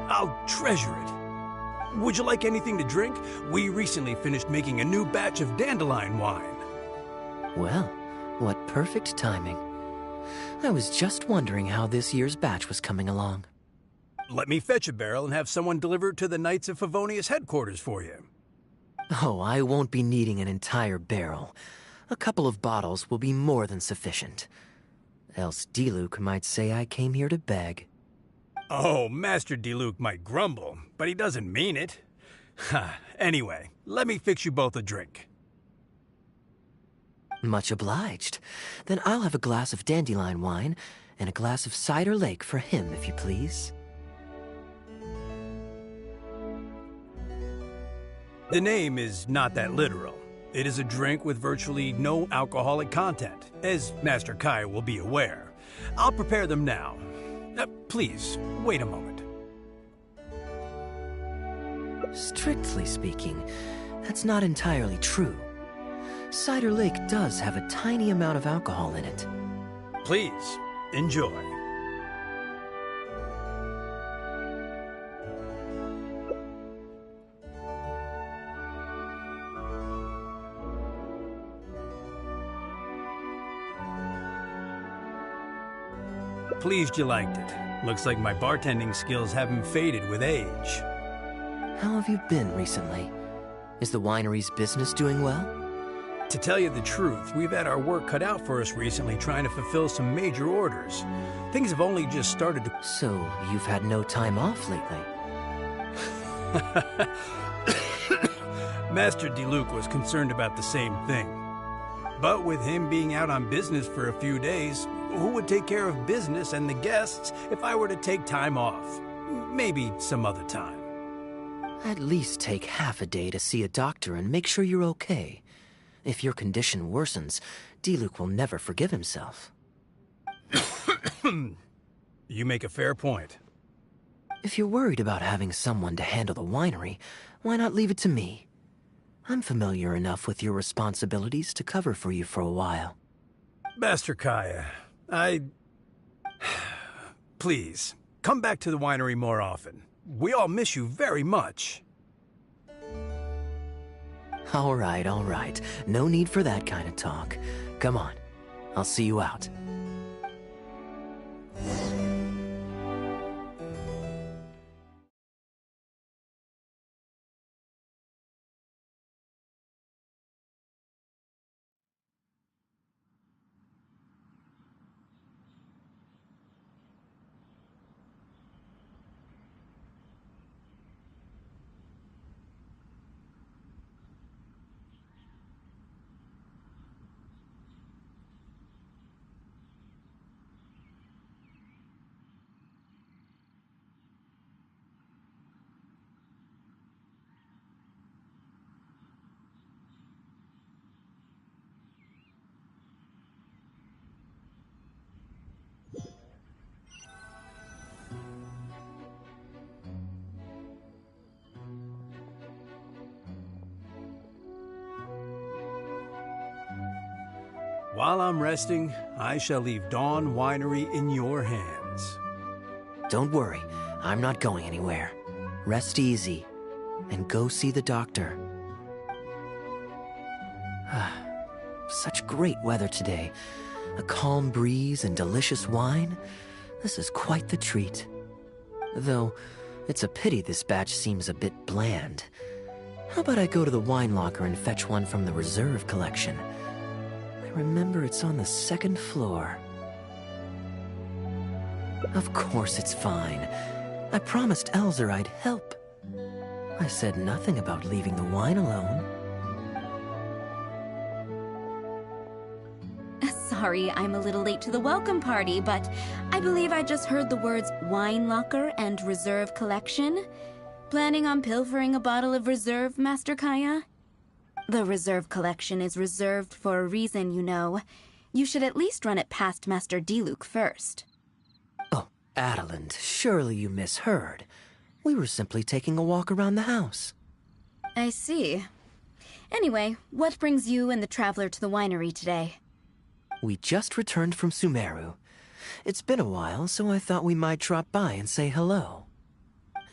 I'll treasure it. Would you like anything to drink? We recently finished making a new batch of dandelion wine. Well, what perfect timing. I was just wondering how this year's batch was coming along. Let me fetch a barrel and have someone deliver it to the Knights of Favonius headquarters for you. Oh, I won't be needing an entire barrel. A couple of bottles will be more than sufficient. Else Diluc might say I came here to beg. Oh, Master Diluc might grumble, but he doesn't mean it. Anyway, let me fix you both a drink. Much obliged. Then I'll have a glass of dandelion wine and a glass of cider lake for him, if you please. The name is not that literal. It is a drink with virtually no alcoholic content, as Master Kai will be aware. I'll prepare them now. Please, wait a moment. Strictly speaking, that's not entirely true. Cider Lake does have a tiny amount of alcohol in it. Please, enjoy. Pleased you liked it. Looks like my bartending skills haven't faded with age. How have you been recently? Is the winery's business doing well? To tell you the truth, we've had our work cut out for us recently trying to fulfill some major orders. Things have only just started to... So, you've had no time off lately? Master Diluc was concerned about the same thing. But with him being out on business for a few days, who would take care of business and the guests if I were to take time off? Maybe some other time. At least take half a day to see a doctor and make sure you're okay. If your condition worsens, Diluc will never forgive himself. You make a fair point. If you're worried about having someone to handle the winery, why not leave it to me? I'm familiar enough with your responsibilities to cover for you for a while. Master Kaya, Please, come back to the winery more often. We all miss you very much. All right. No need for that kind of talk. Come on. I'll see you out. While I'm resting, I shall leave Dawn Winery in your hands. Don't worry, I'm not going anywhere. Rest easy, and go see the doctor. Such great weather today. A calm breeze and delicious wine. This is quite the treat. Though, it's a pity this batch seems a bit bland. How about I go to the wine locker and fetch one from the reserve collection? Remember, it's on the second floor. Of course it's fine. I promised Elzer I'd help. I said nothing about leaving the wine alone. Sorry, I'm a little late to the welcome party, but I believe I just heard the words wine locker and reserve collection. Planning on pilfering a bottle of reserve, Master Kaya? The reserve collection is reserved for a reason, you know. You should at least run it past Master Diluc first. Oh, Adeland, surely you misheard. We were simply taking a walk around the house. I see. Anyway, what brings you and the traveler to the winery today? We just returned from Sumeru. It's been a while, so I thought we might drop by and say hello.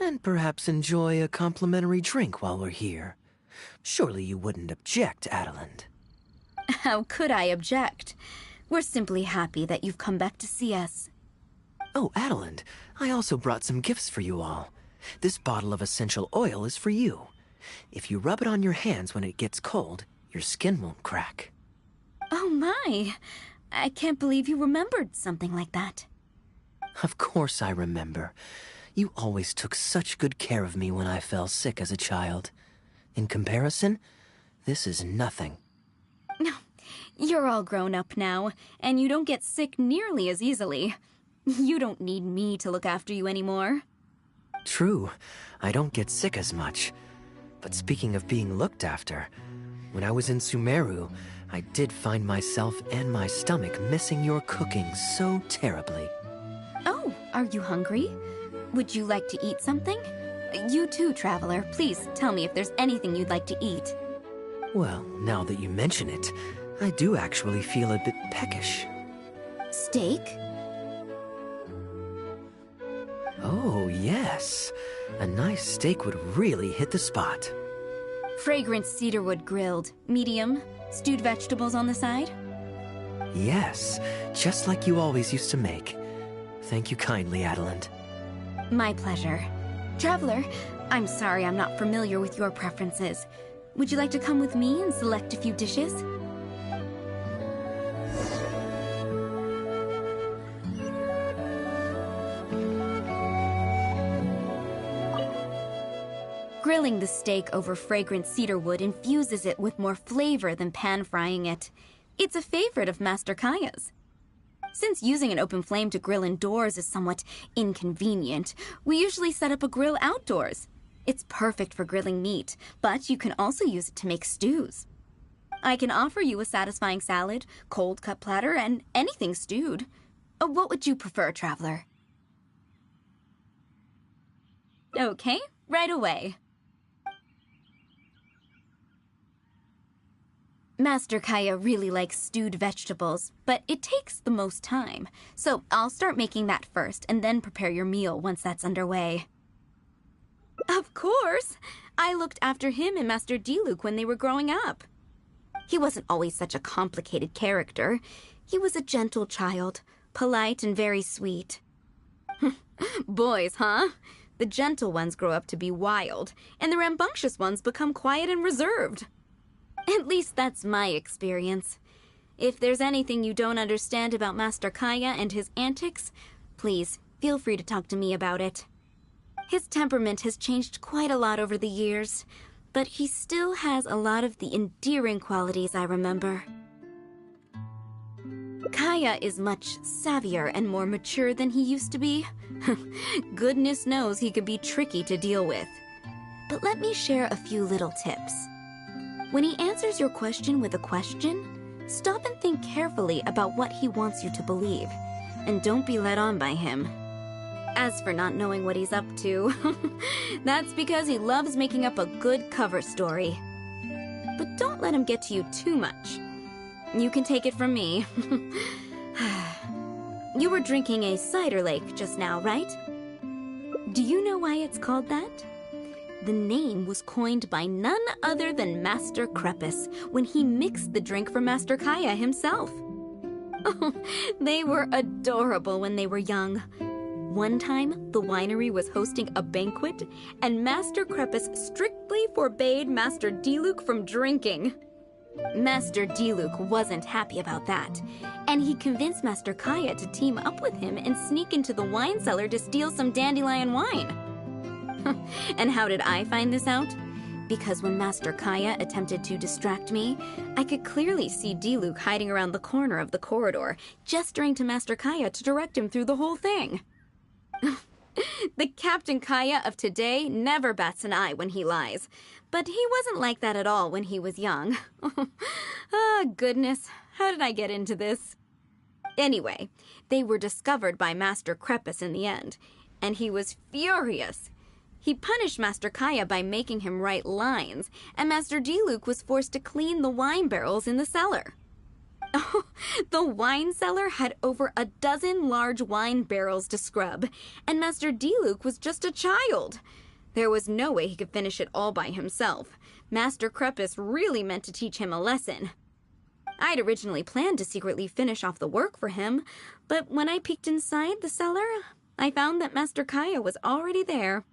And perhaps enjoy a complimentary drink while we're here. Surely you wouldn't object, Adeland. How could I object? We're simply happy that you've come back to see us. Oh, Adeland, I also brought some gifts for you all. This bottle of essential oil is for you. If you rub it on your hands when it gets cold, your skin won't crack. Oh my! I can't believe you remembered something like that. Of course I remember. You always took such good care of me when I fell sick as a child. In comparison, this is nothing. You're all grown up now, and you don't get sick nearly as easily. You don't need me to look after you anymore. True, I don't get sick as much. But speaking of being looked after, when I was in Sumeru, I did find myself and my stomach missing your cooking so terribly. Oh, are you hungry? Would you like to eat something? You too, Traveler. Please tell me if there's anything you'd like to eat. Well, now that you mention it, I do actually feel a bit peckish. Steak? Oh, yes. A nice steak would really hit the spot. Fragrant cedarwood grilled, medium, stewed vegetables on the side? Yes, just like you always used to make. Thank you kindly, Adeland. My pleasure. Traveler, I'm sorry I'm not familiar with your preferences. Would you like to come with me and select a few dishes? Grilling the steak over fragrant cedarwood infuses it with more flavor than pan-frying it. It's a favorite of Master Kaya's. Since using an open flame to grill indoors is somewhat inconvenient, we usually set up a grill outdoors. It's perfect for grilling meat, but you can also use it to make stews. I can offer you a satisfying salad, cold cut platter, and anything stewed. What would you prefer, Traveler? Okay, right away. Master Kaya really likes stewed vegetables, but it takes the most time. So I'll start making that first and then prepare your meal once that's underway. Of course! I looked after him and Master Diluc when they were growing up. He wasn't always such a complicated character. He was a gentle child, polite and very sweet. Boys, huh? The gentle ones grow up to be wild, and the rambunctious ones become quiet and reserved. At least that's my experience. If there's anything you don't understand about Master Kaya and his antics, please feel free to talk to me about it. His temperament has changed quite a lot over the years, but he still has a lot of the endearing qualities I remember. Kaya is much savvier and more mature than he used to be. Goodness knows he could be tricky to deal with. But let me share a few little tips. When he answers your question with a question, stop and think carefully about what he wants you to believe, and don't be led on by him. As for not knowing what he's up to, that's because he loves making up a good cover story. But don't let him get to you too much. You can take it from me. You were drinking a cider lake just now, right? Do you know why it's called that? The name was coined by none other than Master Crepus when he mixed the drink for Master Kaya himself. Oh, they were adorable when they were young. One time, the winery was hosting a banquet, and Master Crepus strictly forbade Master Diluc from drinking. Master Diluc wasn't happy about that, and he convinced Master Kaya to team up with him and sneak into the wine cellar to steal some dandelion wine. And how did I find this out? Because when Master Kaya attempted to distract me, I could clearly see Diluc hiding around the corner of the corridor, gesturing to Master Kaya to direct him through the whole thing. The Captain Kaya of today never bats an eye when he lies, but he wasn't like that at all when he was young. Goodness, how did I get into this? Anyway, they were discovered by Master Crepus in the end, and he was furious. He punished Master Kaya by making him write lines, and Master Diluc was forced to clean the wine barrels in the cellar. Oh, the wine cellar had over a dozen large wine barrels to scrub, and Master Diluc was just a child. There was no way he could finish it all by himself. Master Crepus really meant to teach him a lesson. I'd originally planned to secretly finish off the work for him, but when I peeked inside the cellar, I found that Master Kaya was already there.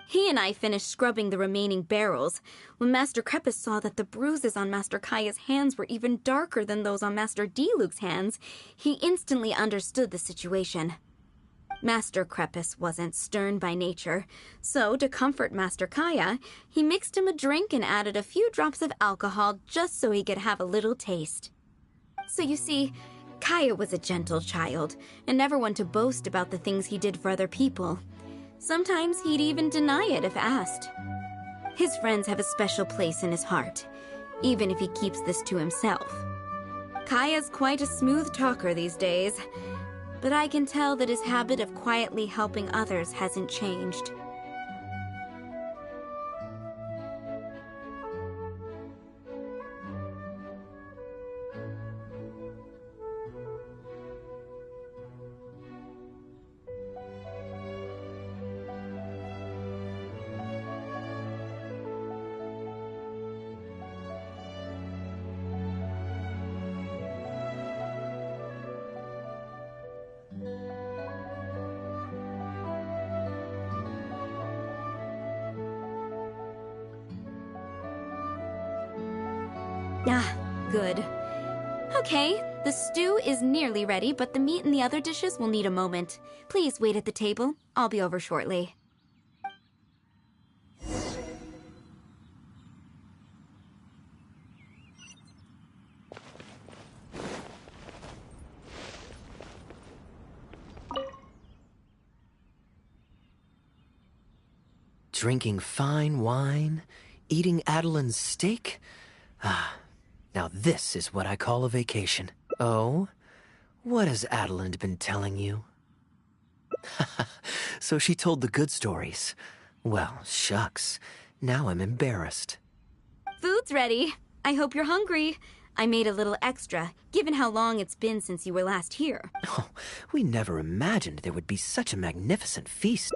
He and I finished scrubbing the remaining barrels when Master Crepus saw that the bruises on Master Kaya's hands were even darker than those on Master Diluc's hands. He instantly understood the situation. Master Crepus wasn't stern by nature, so to comfort Master Kaya, he mixed him a drink and added a few drops of alcohol just so he could have a little taste. So you see, Kaya was a gentle child and never one to boast about the things he did for other people. Sometimes he'd even deny it if asked. His friends have a special place in his heart, even if he keeps this to himself. Kaya's quite a smooth talker these days, but I can tell that his habit of quietly helping others hasn't changed. Good. Okay, the stew is nearly ready, but the meat and the other dishes will need a moment. Please wait at the table. I'll be over shortly. Drinking fine wine, eating Adeline's steak? Now this is what I call a vacation. Oh? What has Adeline been telling you? So she told the good stories. Well, shucks. Now I'm embarrassed. Food's ready. I hope you're hungry. I made a little extra, given how long it's been since you were last here. Oh, we never imagined there would be such a magnificent feast.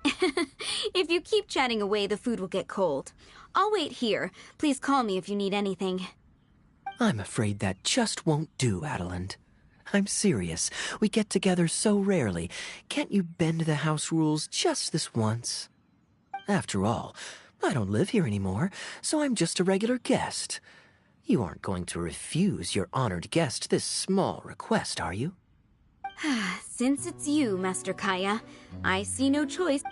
If you keep chatting away, the food will get cold. I'll wait here. Please call me if you need anything. I'm afraid that just won't do, Adeland. I'm serious. We get together so rarely. Can't you bend the house rules just this once? After all, I don't live here anymore, so I'm just a regular guest. You aren't going to refuse your honored guest this small request, are you? Since it's you, Master Kaya, I see no choice.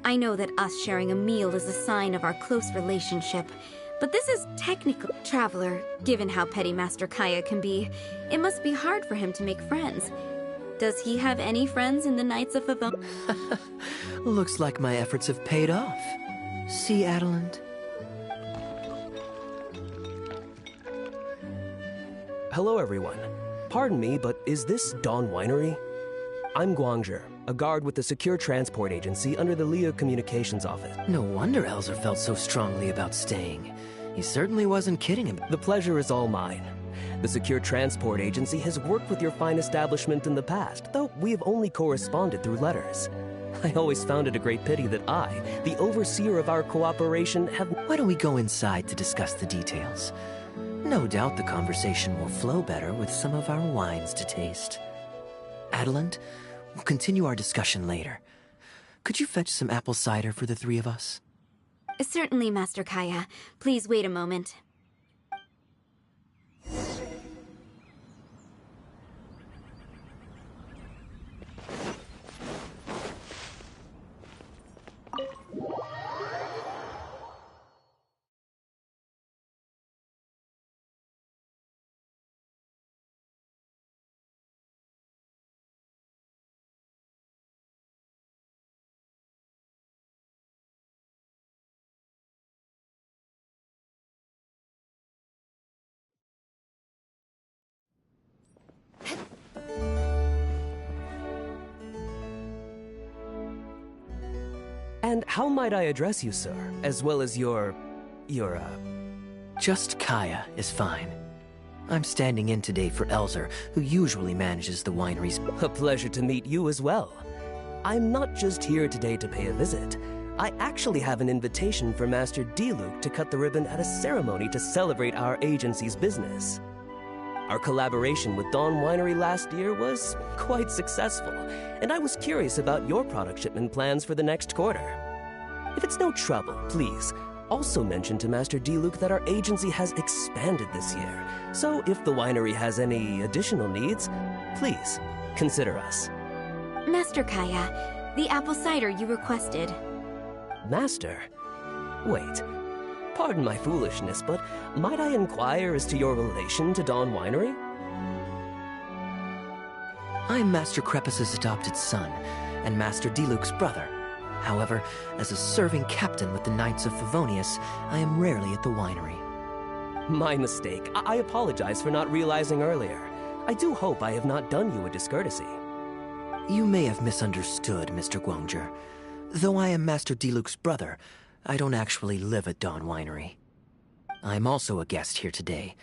I know that us sharing a meal is a sign of our close relationship, but this is technically Traveler. Given how petty Master Kaya can be, it must be hard for him to make friends. Does he have any friends in the Knights of Favon? Looks like my efforts have paid off. See, Adeland? Hello, everyone. Pardon me, but is this Dawn Winery? I'm Guangzhe, a guard with the Secure Transport Agency under the Leo Communications Office. No wonder Elzer felt so strongly about staying. He certainly wasn't kidding him. The pleasure is all mine. The Secure Transport Agency has worked with your fine establishment in the past, though we have only corresponded through letters. I always found it a great pity that I, the overseer of our cooperation, have... Why don't we go inside to discuss the details? No doubt the conversation will flow better with some of our wines to taste. Adeland, we'll continue our discussion later. Could you fetch some apple cider for the three of us? Certainly, Master Kaya. Please wait a moment. And how might I address you, sir, as well as your... Just Kaya is fine. I'm standing in today for Elzer, who usually manages the wineries. A pleasure to meet you as well. I'm not just here today to pay a visit. I actually have an invitation for Master D-Luke to cut the ribbon at a ceremony to celebrate our agency's business. Our collaboration with Dawn Winery last year was quite successful, and I was curious about your product shipment plans for the next quarter. If it's no trouble, please, also mention to Master D-Luke that our agency has expanded this year, so if the winery has any additional needs, please consider us. Master Kaya, the apple cider you requested. Master? Wait. Pardon my foolishness, but might I inquire as to your relation to Dawn Winery? I'm Master Krepus's adopted son, and Master D-Luke's brother. However, as a serving captain with the Knights of Favonius, I am rarely at the winery. My mistake. I apologize for not realizing earlier. I do hope I have not done you a discourtesy. You may have misunderstood, Mr. Guangzhe. Though I am Master D-Luke's brother, I don't actually live at Dawn Winery. I'm also a guest here today.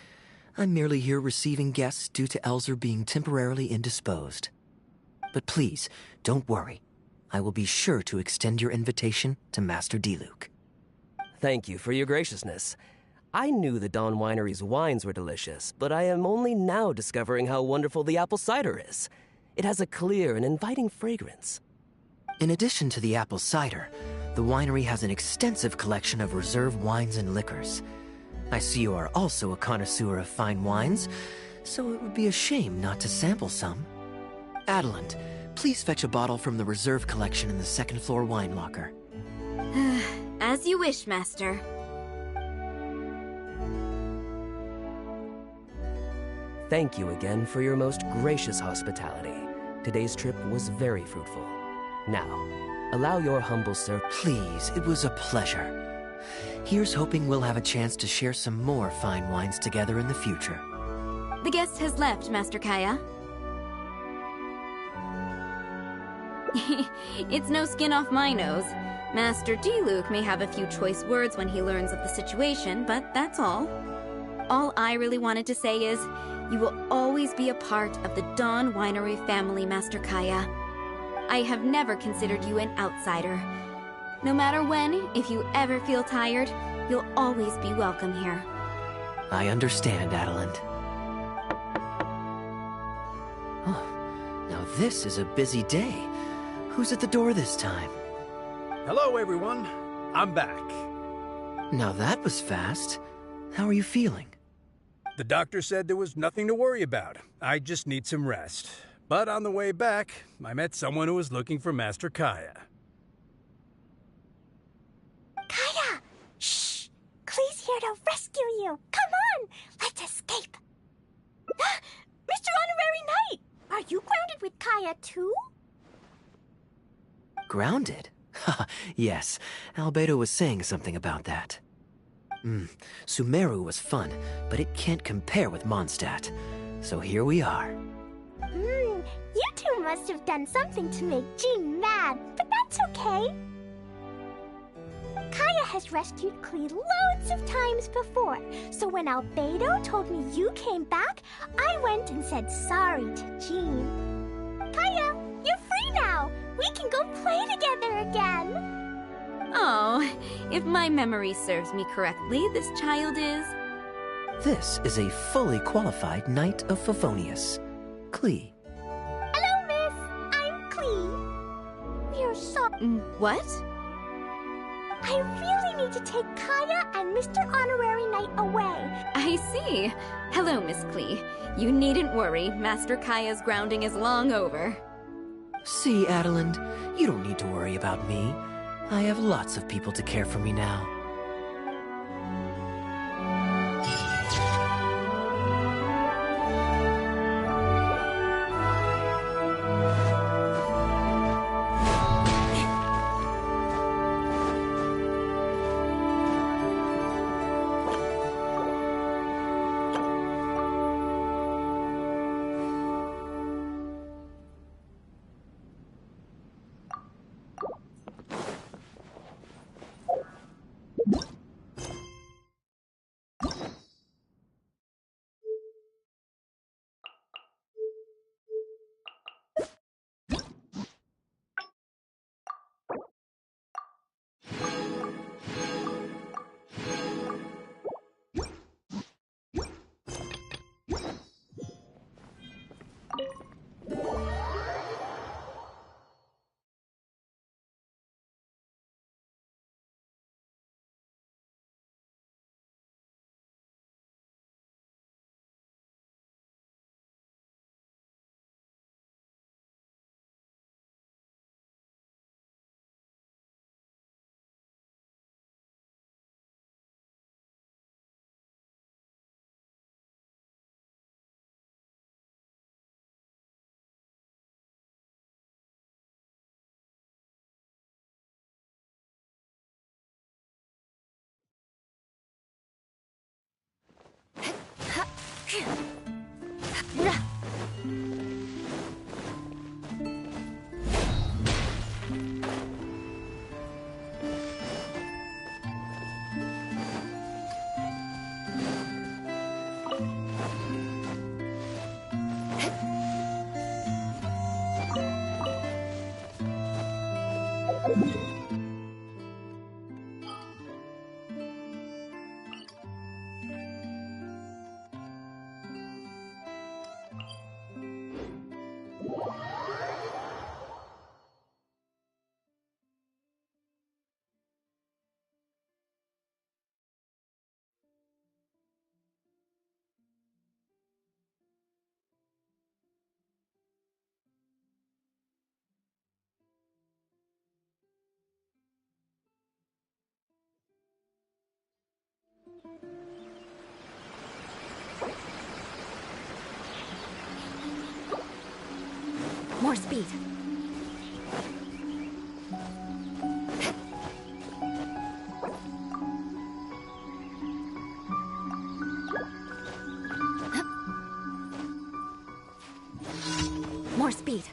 I'm merely here receiving guests due to Elzer being temporarily indisposed. But please, don't worry. I will be sure to extend your invitation to Master D-Luke. Thank you for your graciousness. I knew the Dawn Winery's wines were delicious, but I am only now discovering how wonderful the apple cider is. It has a clear and inviting fragrance. In addition to the apple cider, the winery has an extensive collection of reserve wines and liquors. I see you are also a connoisseur of fine wines, so it would be a shame not to sample some. Adeland, please fetch a bottle from the reserve collection in the second floor wine locker. As you wish, Master. Thank you again for your most gracious hospitality. Today's trip was very fruitful. Now, allow your humble servant... Please, it was a pleasure. Here's hoping we'll have a chance to share some more fine wines together in the future. The guest has left, Master Kaya. It's no skin off my nose. Master D-Luke may have a few choice words when he learns of the situation, but that's all. All I really wanted to say is, you will always be a part of the Dawn Winery family, Master Kaya. I have never considered you an outsider. No matter when, if you ever feel tired, you'll always be welcome here. I understand, Adelind. Oh, now this is a busy day. Who's at the door this time? Hello, everyone. I'm back. Now that was fast. How are you feeling? The doctor said there was nothing to worry about. I just need some rest. But on the way back, I met someone who was looking for Master Kaya. Kaya! Shh! Klee's here to rescue you! Come on! Let's escape! Mr. Honorary Knight! Are you grounded with Kaya too? Grounded? Yes, Albedo was saying something about that. Sumeru was fun, but it can't compare with Mondstadt. So here we are. You two must have done something to make Jean mad, but that's okay. Kaya has rescued Klee loads of times before, so when Albedo told me you came back, I went and said sorry to Jean. Kaya, you're free now! We can go play together again! Oh, if my memory serves me correctly, this child is... This is a fully qualified Knight of Favonius, Klee. Hello, miss. I'm Klee. We're so... What? I really need to take Kaya and Mr. Honorary Knight away. I see. Hello, Miss Klee. You needn't worry. Master Kaya's grounding is long over. See, Adelind, you don't need to worry about me. I have lots of people to care for me now. More speed. More speed.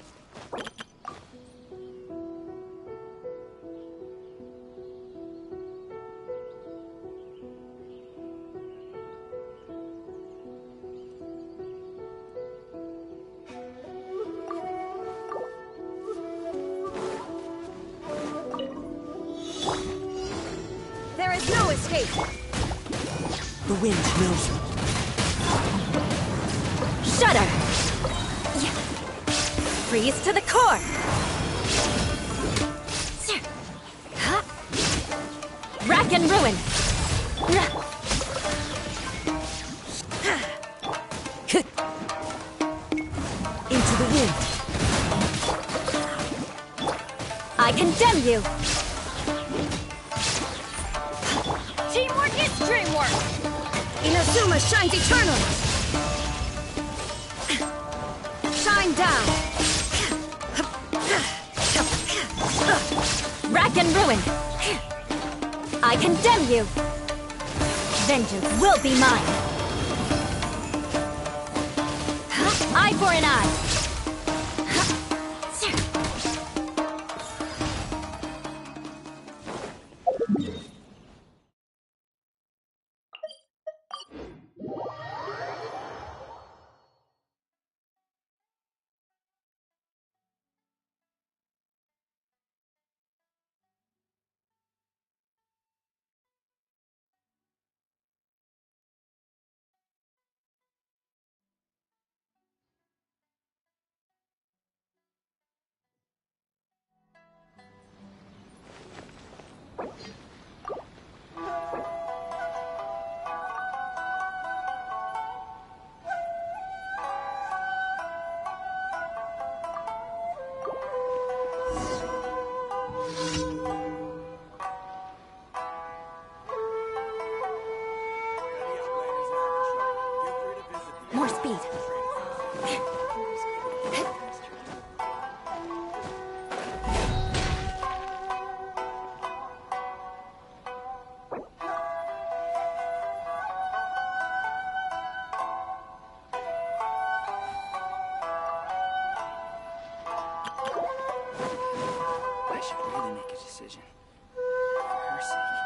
escape. The wind knows me. Shudder! Freeze to the core! Rack and ruin! Into the wind. I condemn you! Teamwork is dreamwork! Inazuma shines eternal! Shine down! Rack and ruin! I condemn you! Vengeance will be mine! Eye for an eye! More speed. I should really make a decision. For her sake.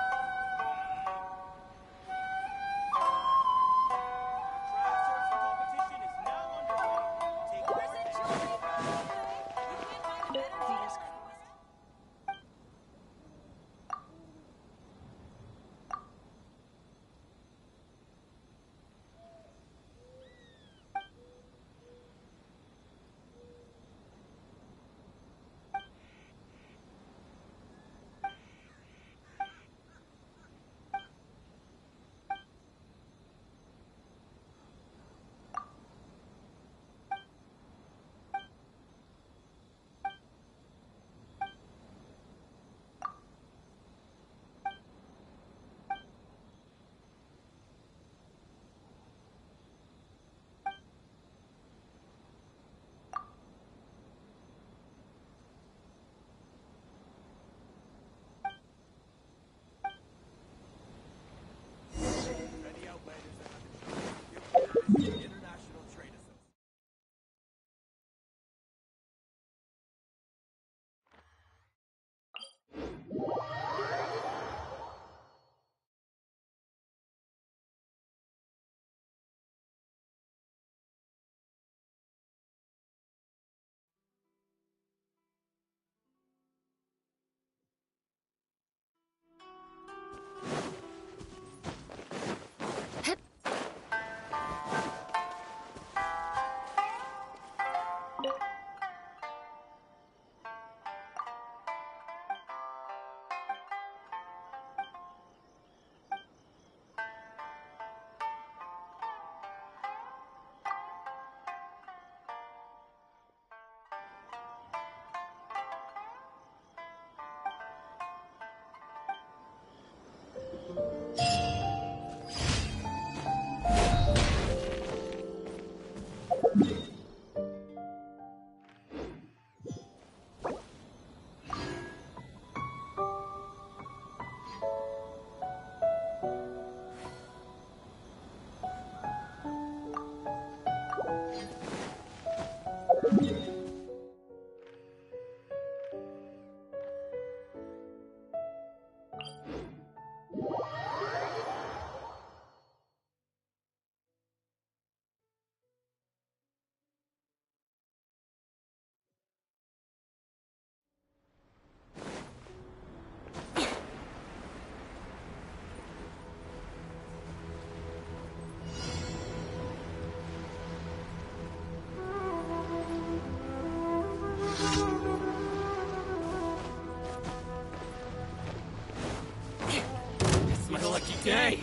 day!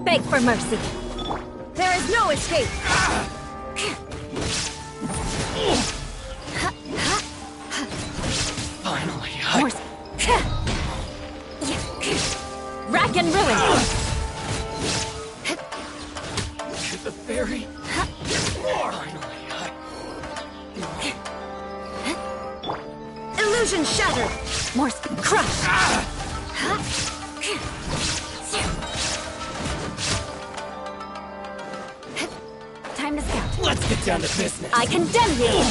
Beg for mercy. There is no escape. Finally, More rack and ruin. To the ferry. Finally, Illusion shattered. More crush. Time to scout. Let's get down to business. I condemn you.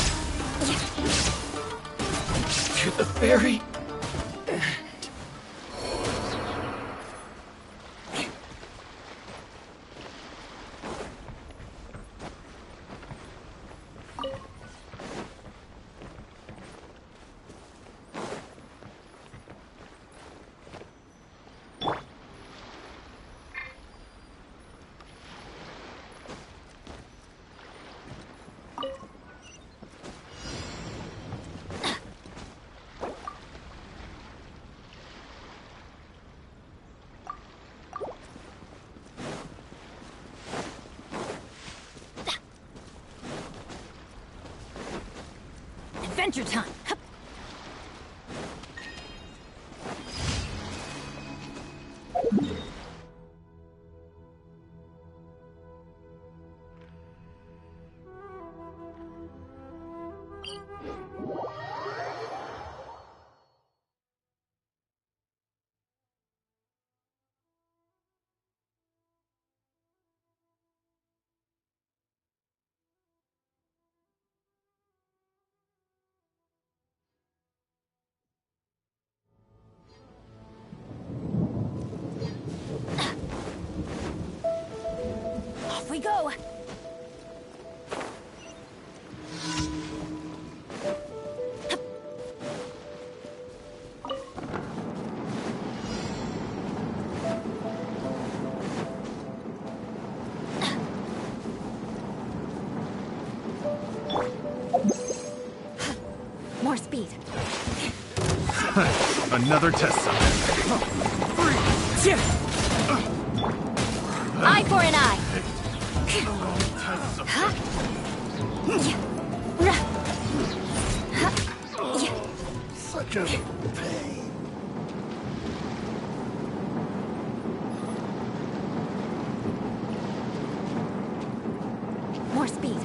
To the ferry. Adventure time. Off we go. More speed. Another test subject. Eye for an eye. Such a pain. More speed.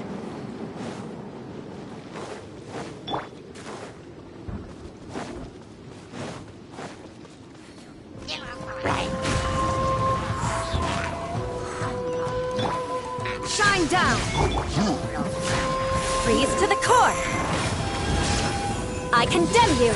Shine down. Freeze to the core. I condemn you.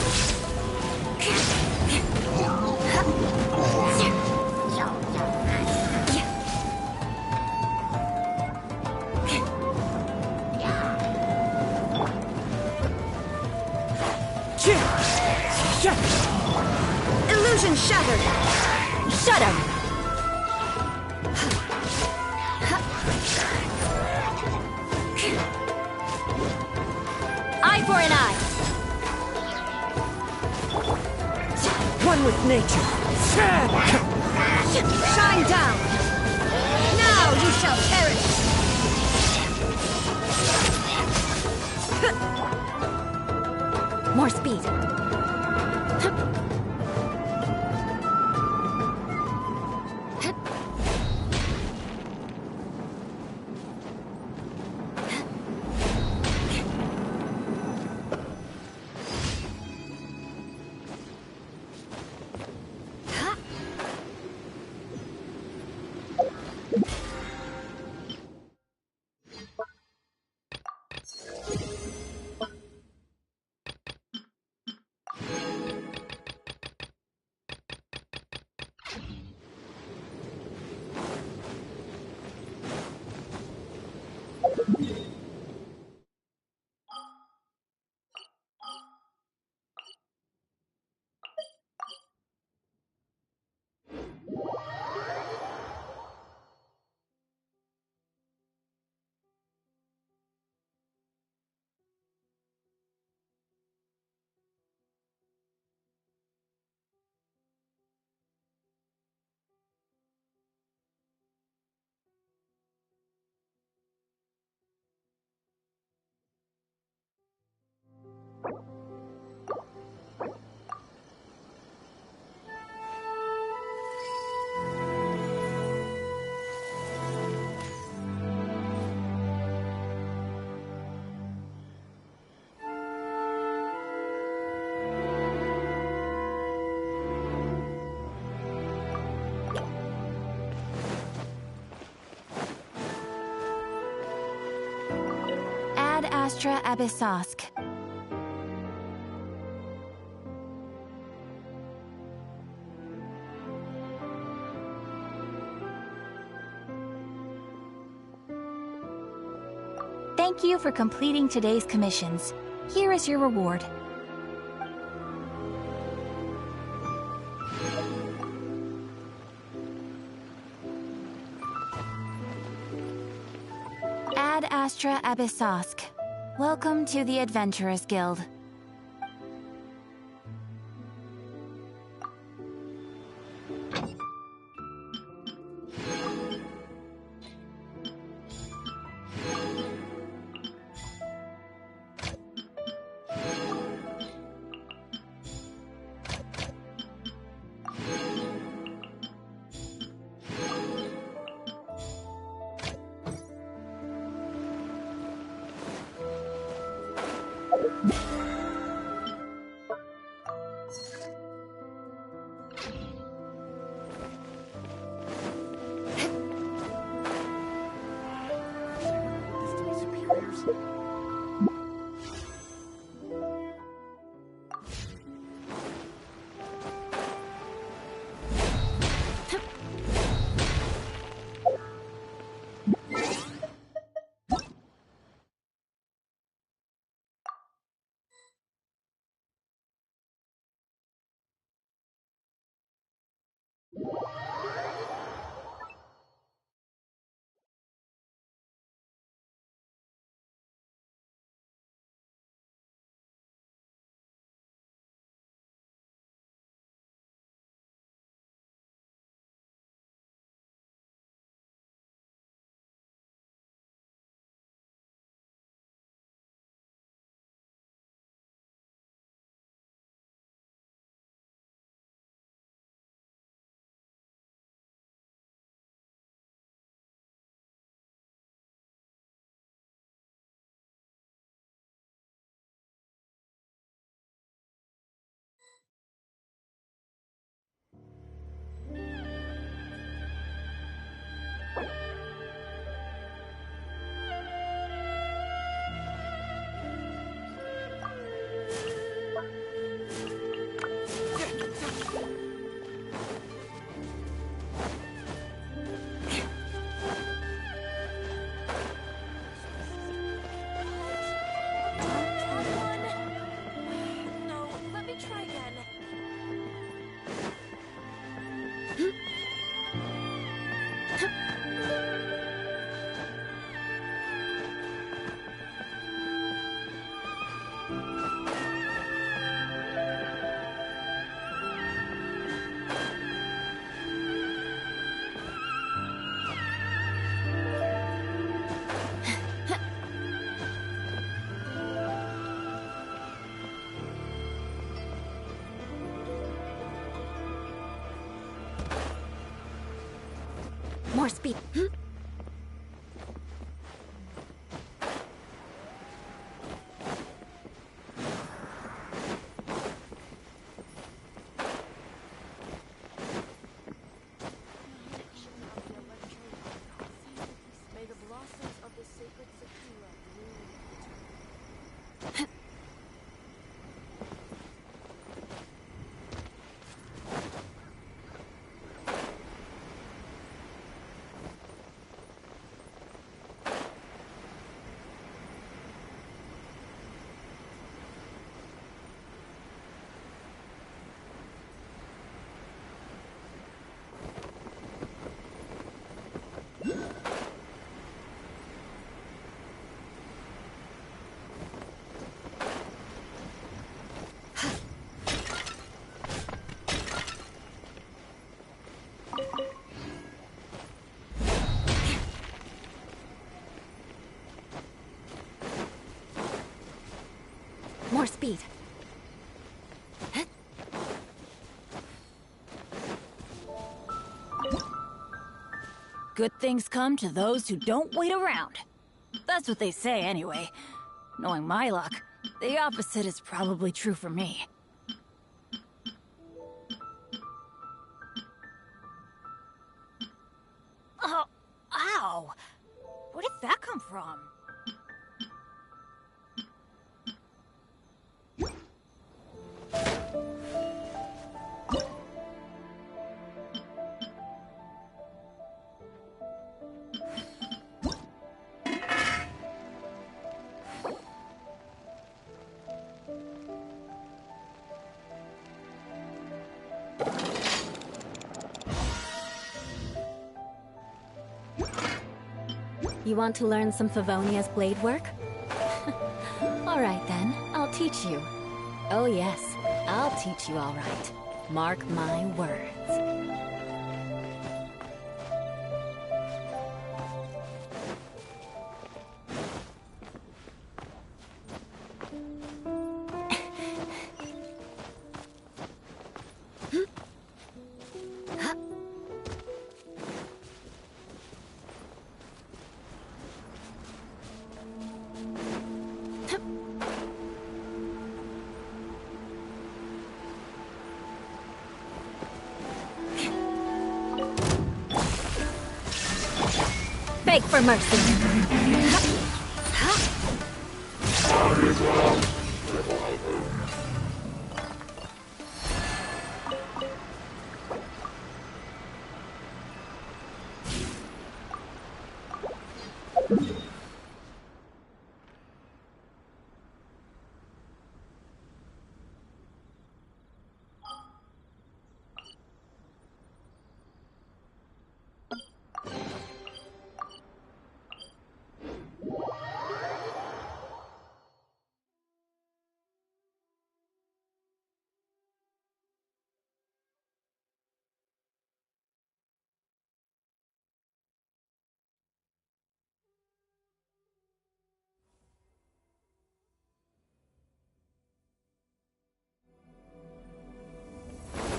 Illusion shattered. Shut him. Eye for an eye. One with nature. Shine down. Now you shall perish. More speed. Astra Abyssosk. Thank you for completing today's commissions. Here is your reward. Ad Astra Abyssosk. Welcome to the Adventurers Guild. More speed. More speed. Good things come to those who don't wait around. That's what they say anyway. Knowing my luck, the opposite is probably true for me. Oh, ow! Where did that come from? You want to learn some Favonia's blade work? All right then, I'll teach you. Oh yes, I'll teach you all right. Mark my words. Beg for mercy.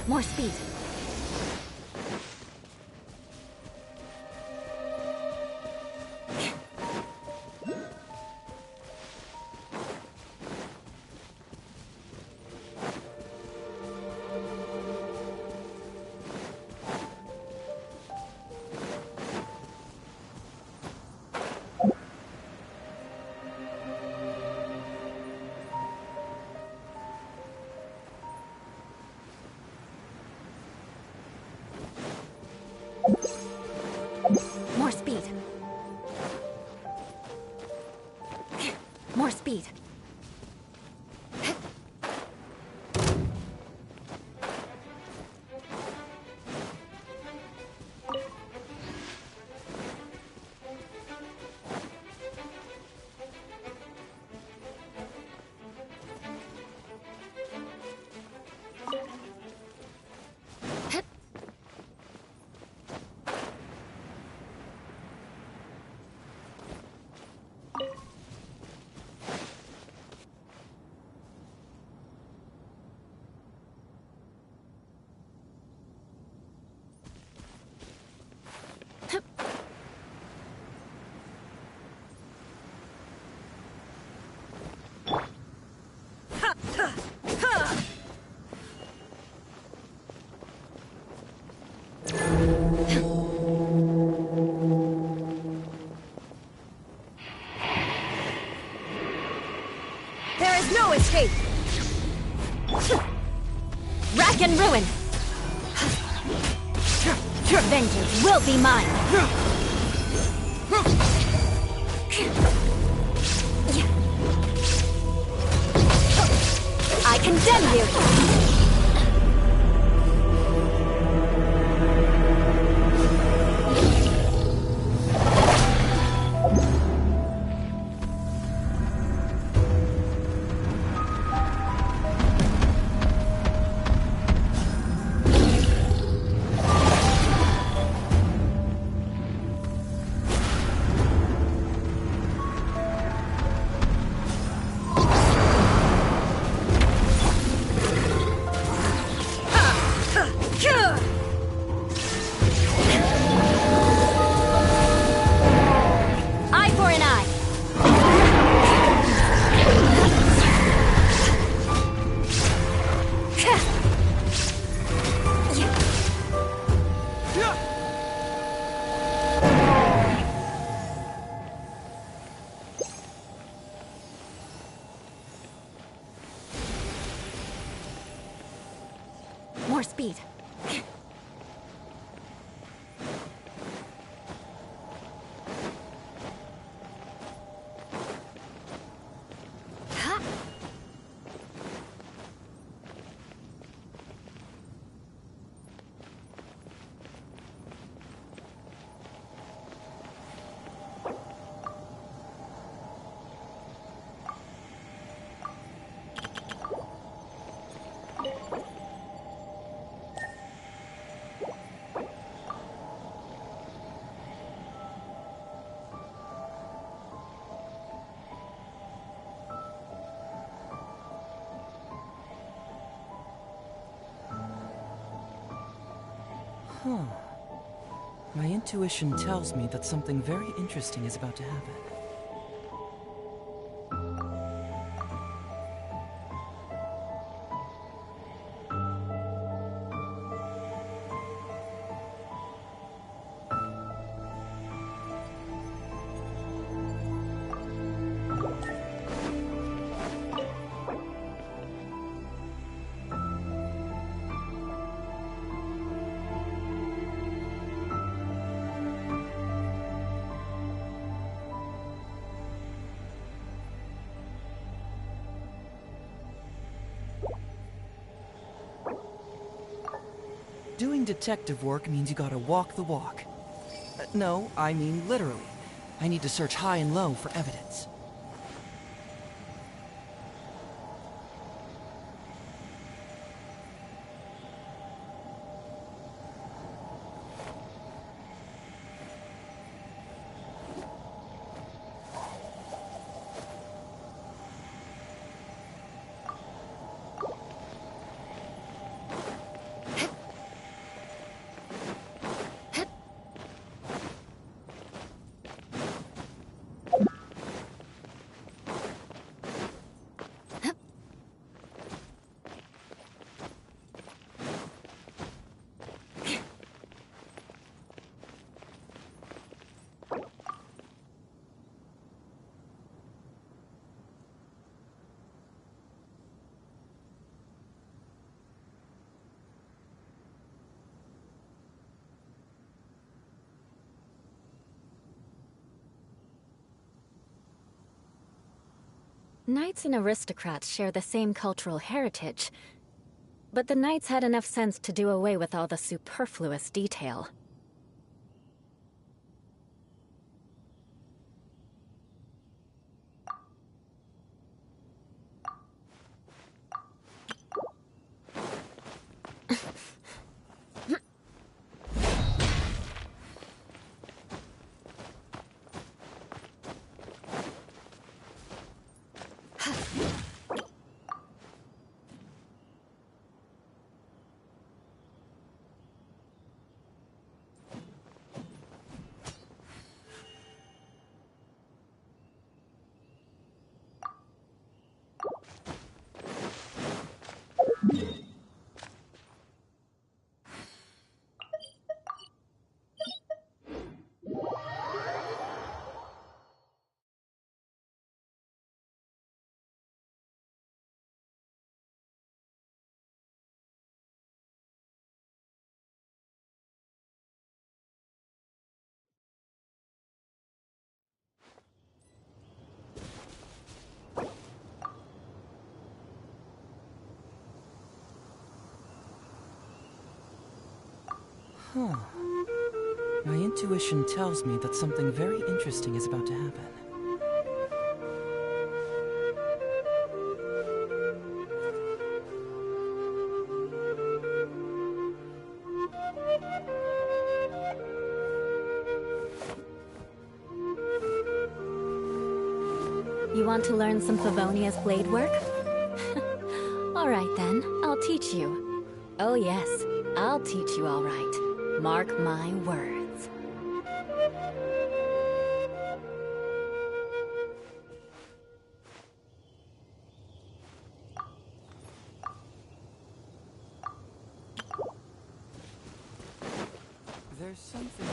More speed. More speed. More speed. There is no escape! Rack and ruin! Your vengeance will be mine! I condemn you! More speed. Huh. My intuition tells me that something very interesting is about to happen. Doing detective work means you gotta walk the walk. No, I mean literally. I need to search high and low for evidence. Knights and aristocrats share the same cultural heritage, but the knights had enough sense to do away with all the superfluous detail. Huh. My intuition tells me that something very interesting is about to happen. You want to learn some Favonia's blade work? All right then, I'll teach you. Oh yes, I'll teach you all right. Mark my words. There's something...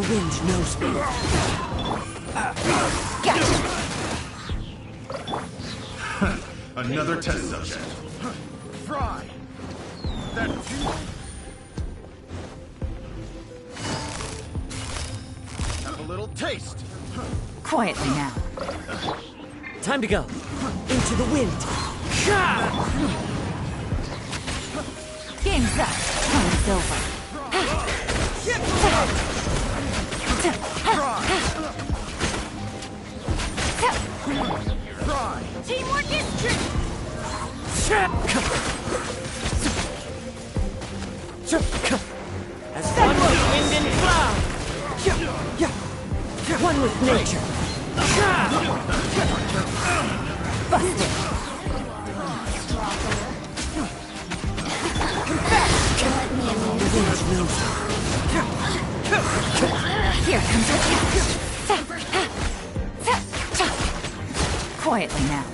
The wind knows me. Gotcha! Another test subject. Fry! That tingle? Have a little taste. Quietly now. Time to go. Into the wind. Game's up. Time's over. Teamwork is true! As one with wind and cloud. One with nature. Busted! The wind knows me. Here comes the catch. Quietly now.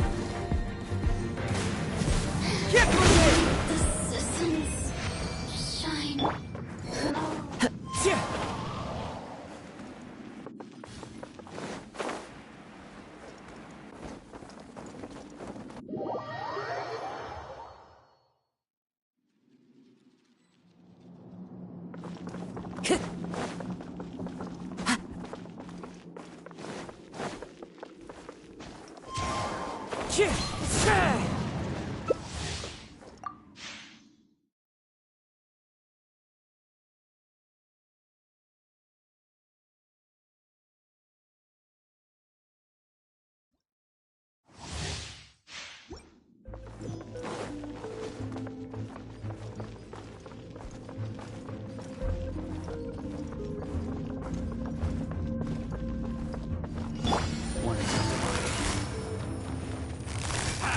The systems shine.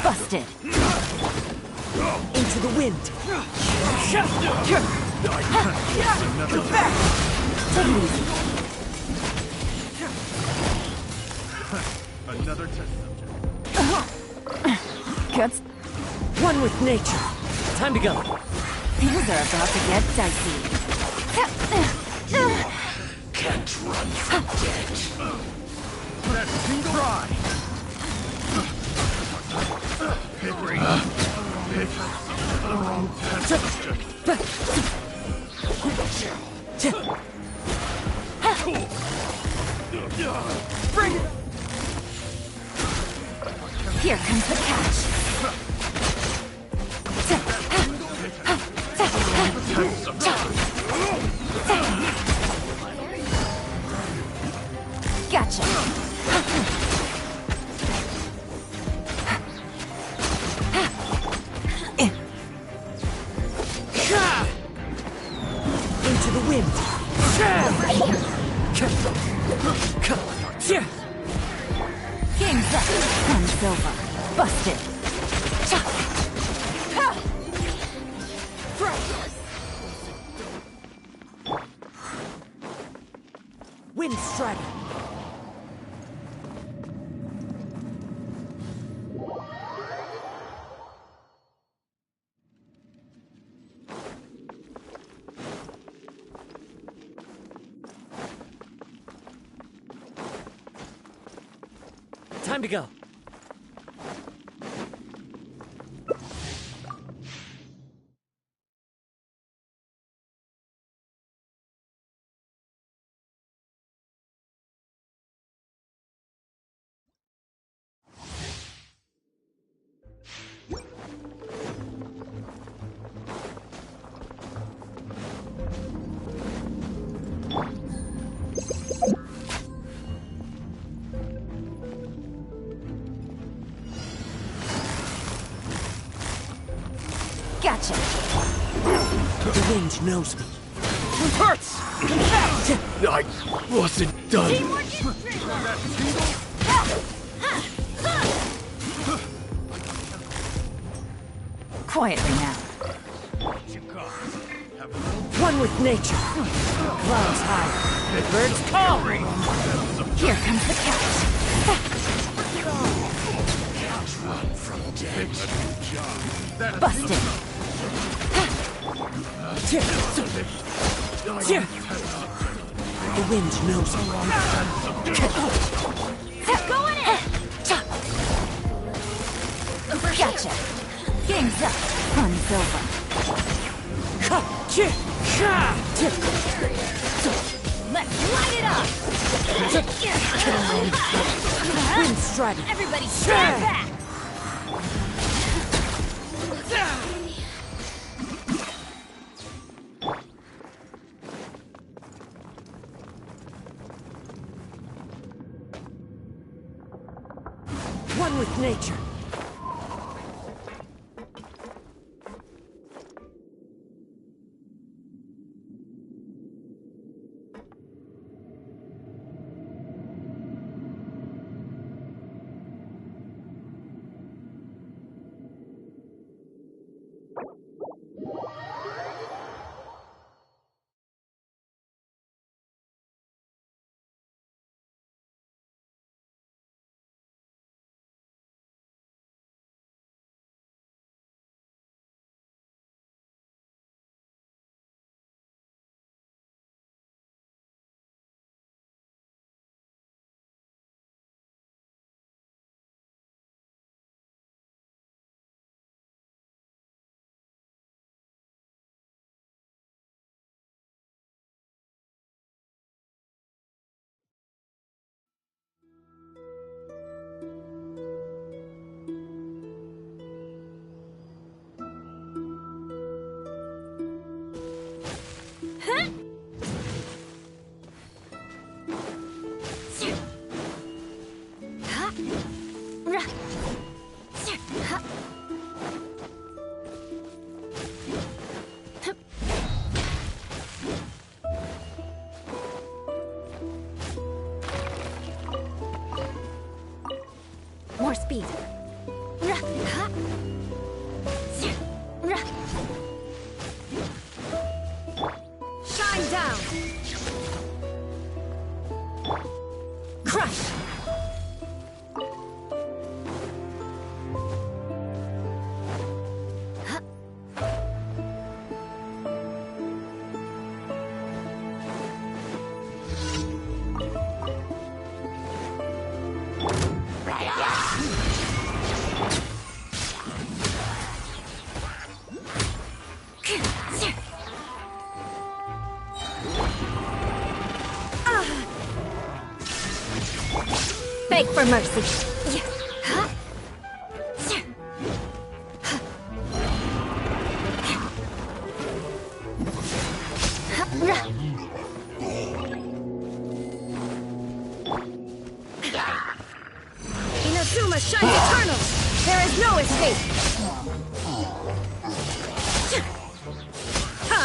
Busted! Into the wind. Take it easy. Another test subject. Cuts. One with nature. Time to go. Things are about to get dicey. Can't run from death. That tingle? Fry! Bring it! Here comes the catch. Gotcha. Into the wind. Game's up. Sun's over. Busted. Wind strider. Time to go. Gotcha. The wind knows me. It hurts! I wasn't done. Quietly now. One with nature. Clouds high. Birds call. Here comes the catch. Busted. The wind knows how long Going in! Gotcha. Game's up. Fun's over. Let's light it up! Wind striding. Everybody stand back! One with nature. More speed. Shine down. Crush. Beg for mercy. Inazuma shines eternal. There is no escape. Ha!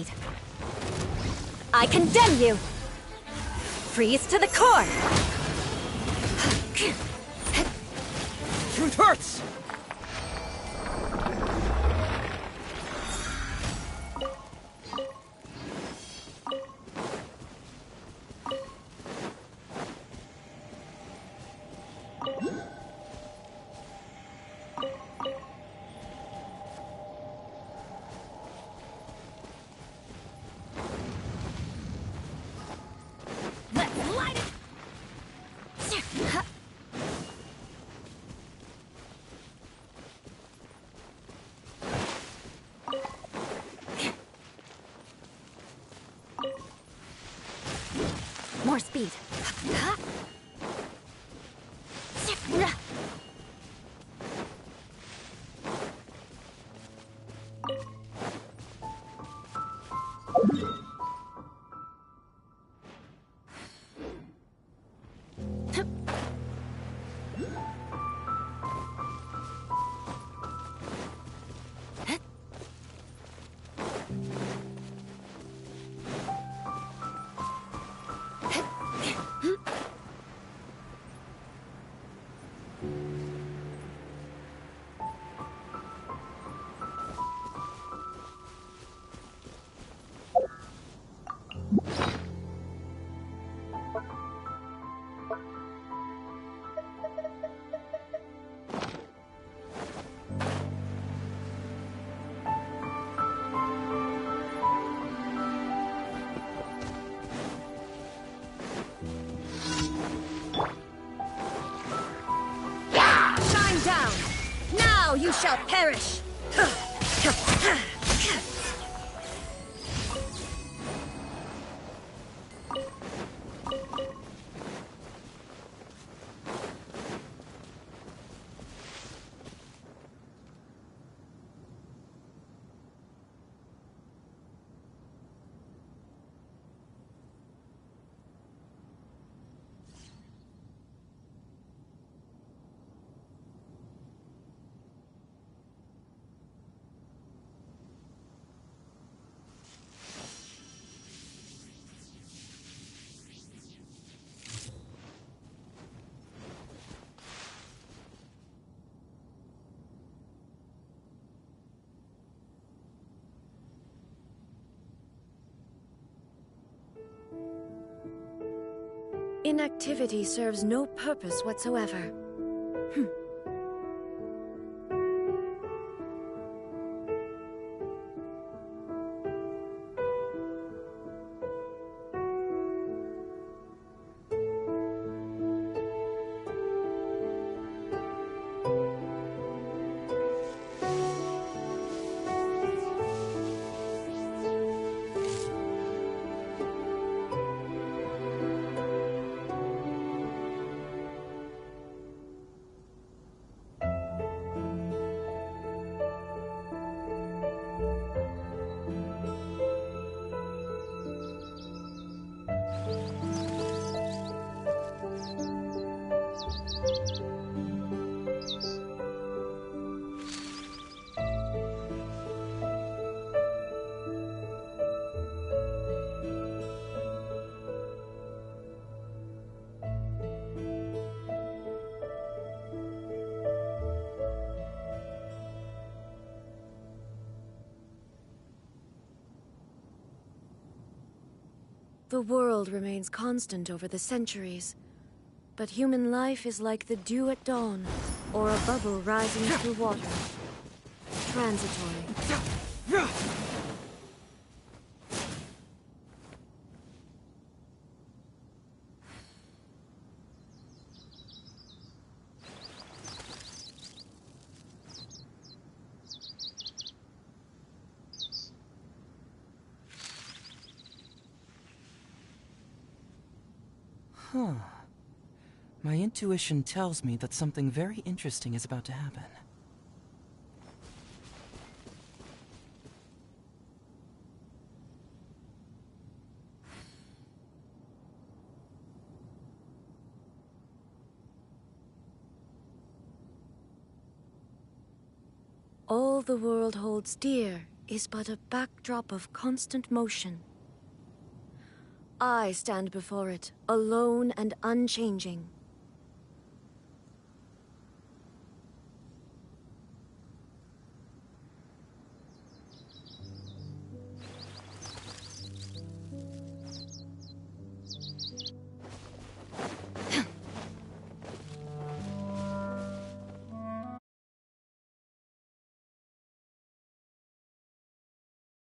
speed. I condemn you! Freeze to the core! Truth hurts! More speed. Shine down! Now you shall perish! Inactivity serves no purpose whatsoever. The world remains constant over the centuries, but human life is like the dew at dawn, or a bubble rising through water. Transitory. Huh. My intuition tells me that something very interesting is about to happen. All the world holds dear is but a backdrop of constant motion. I stand before it, alone and unchanging.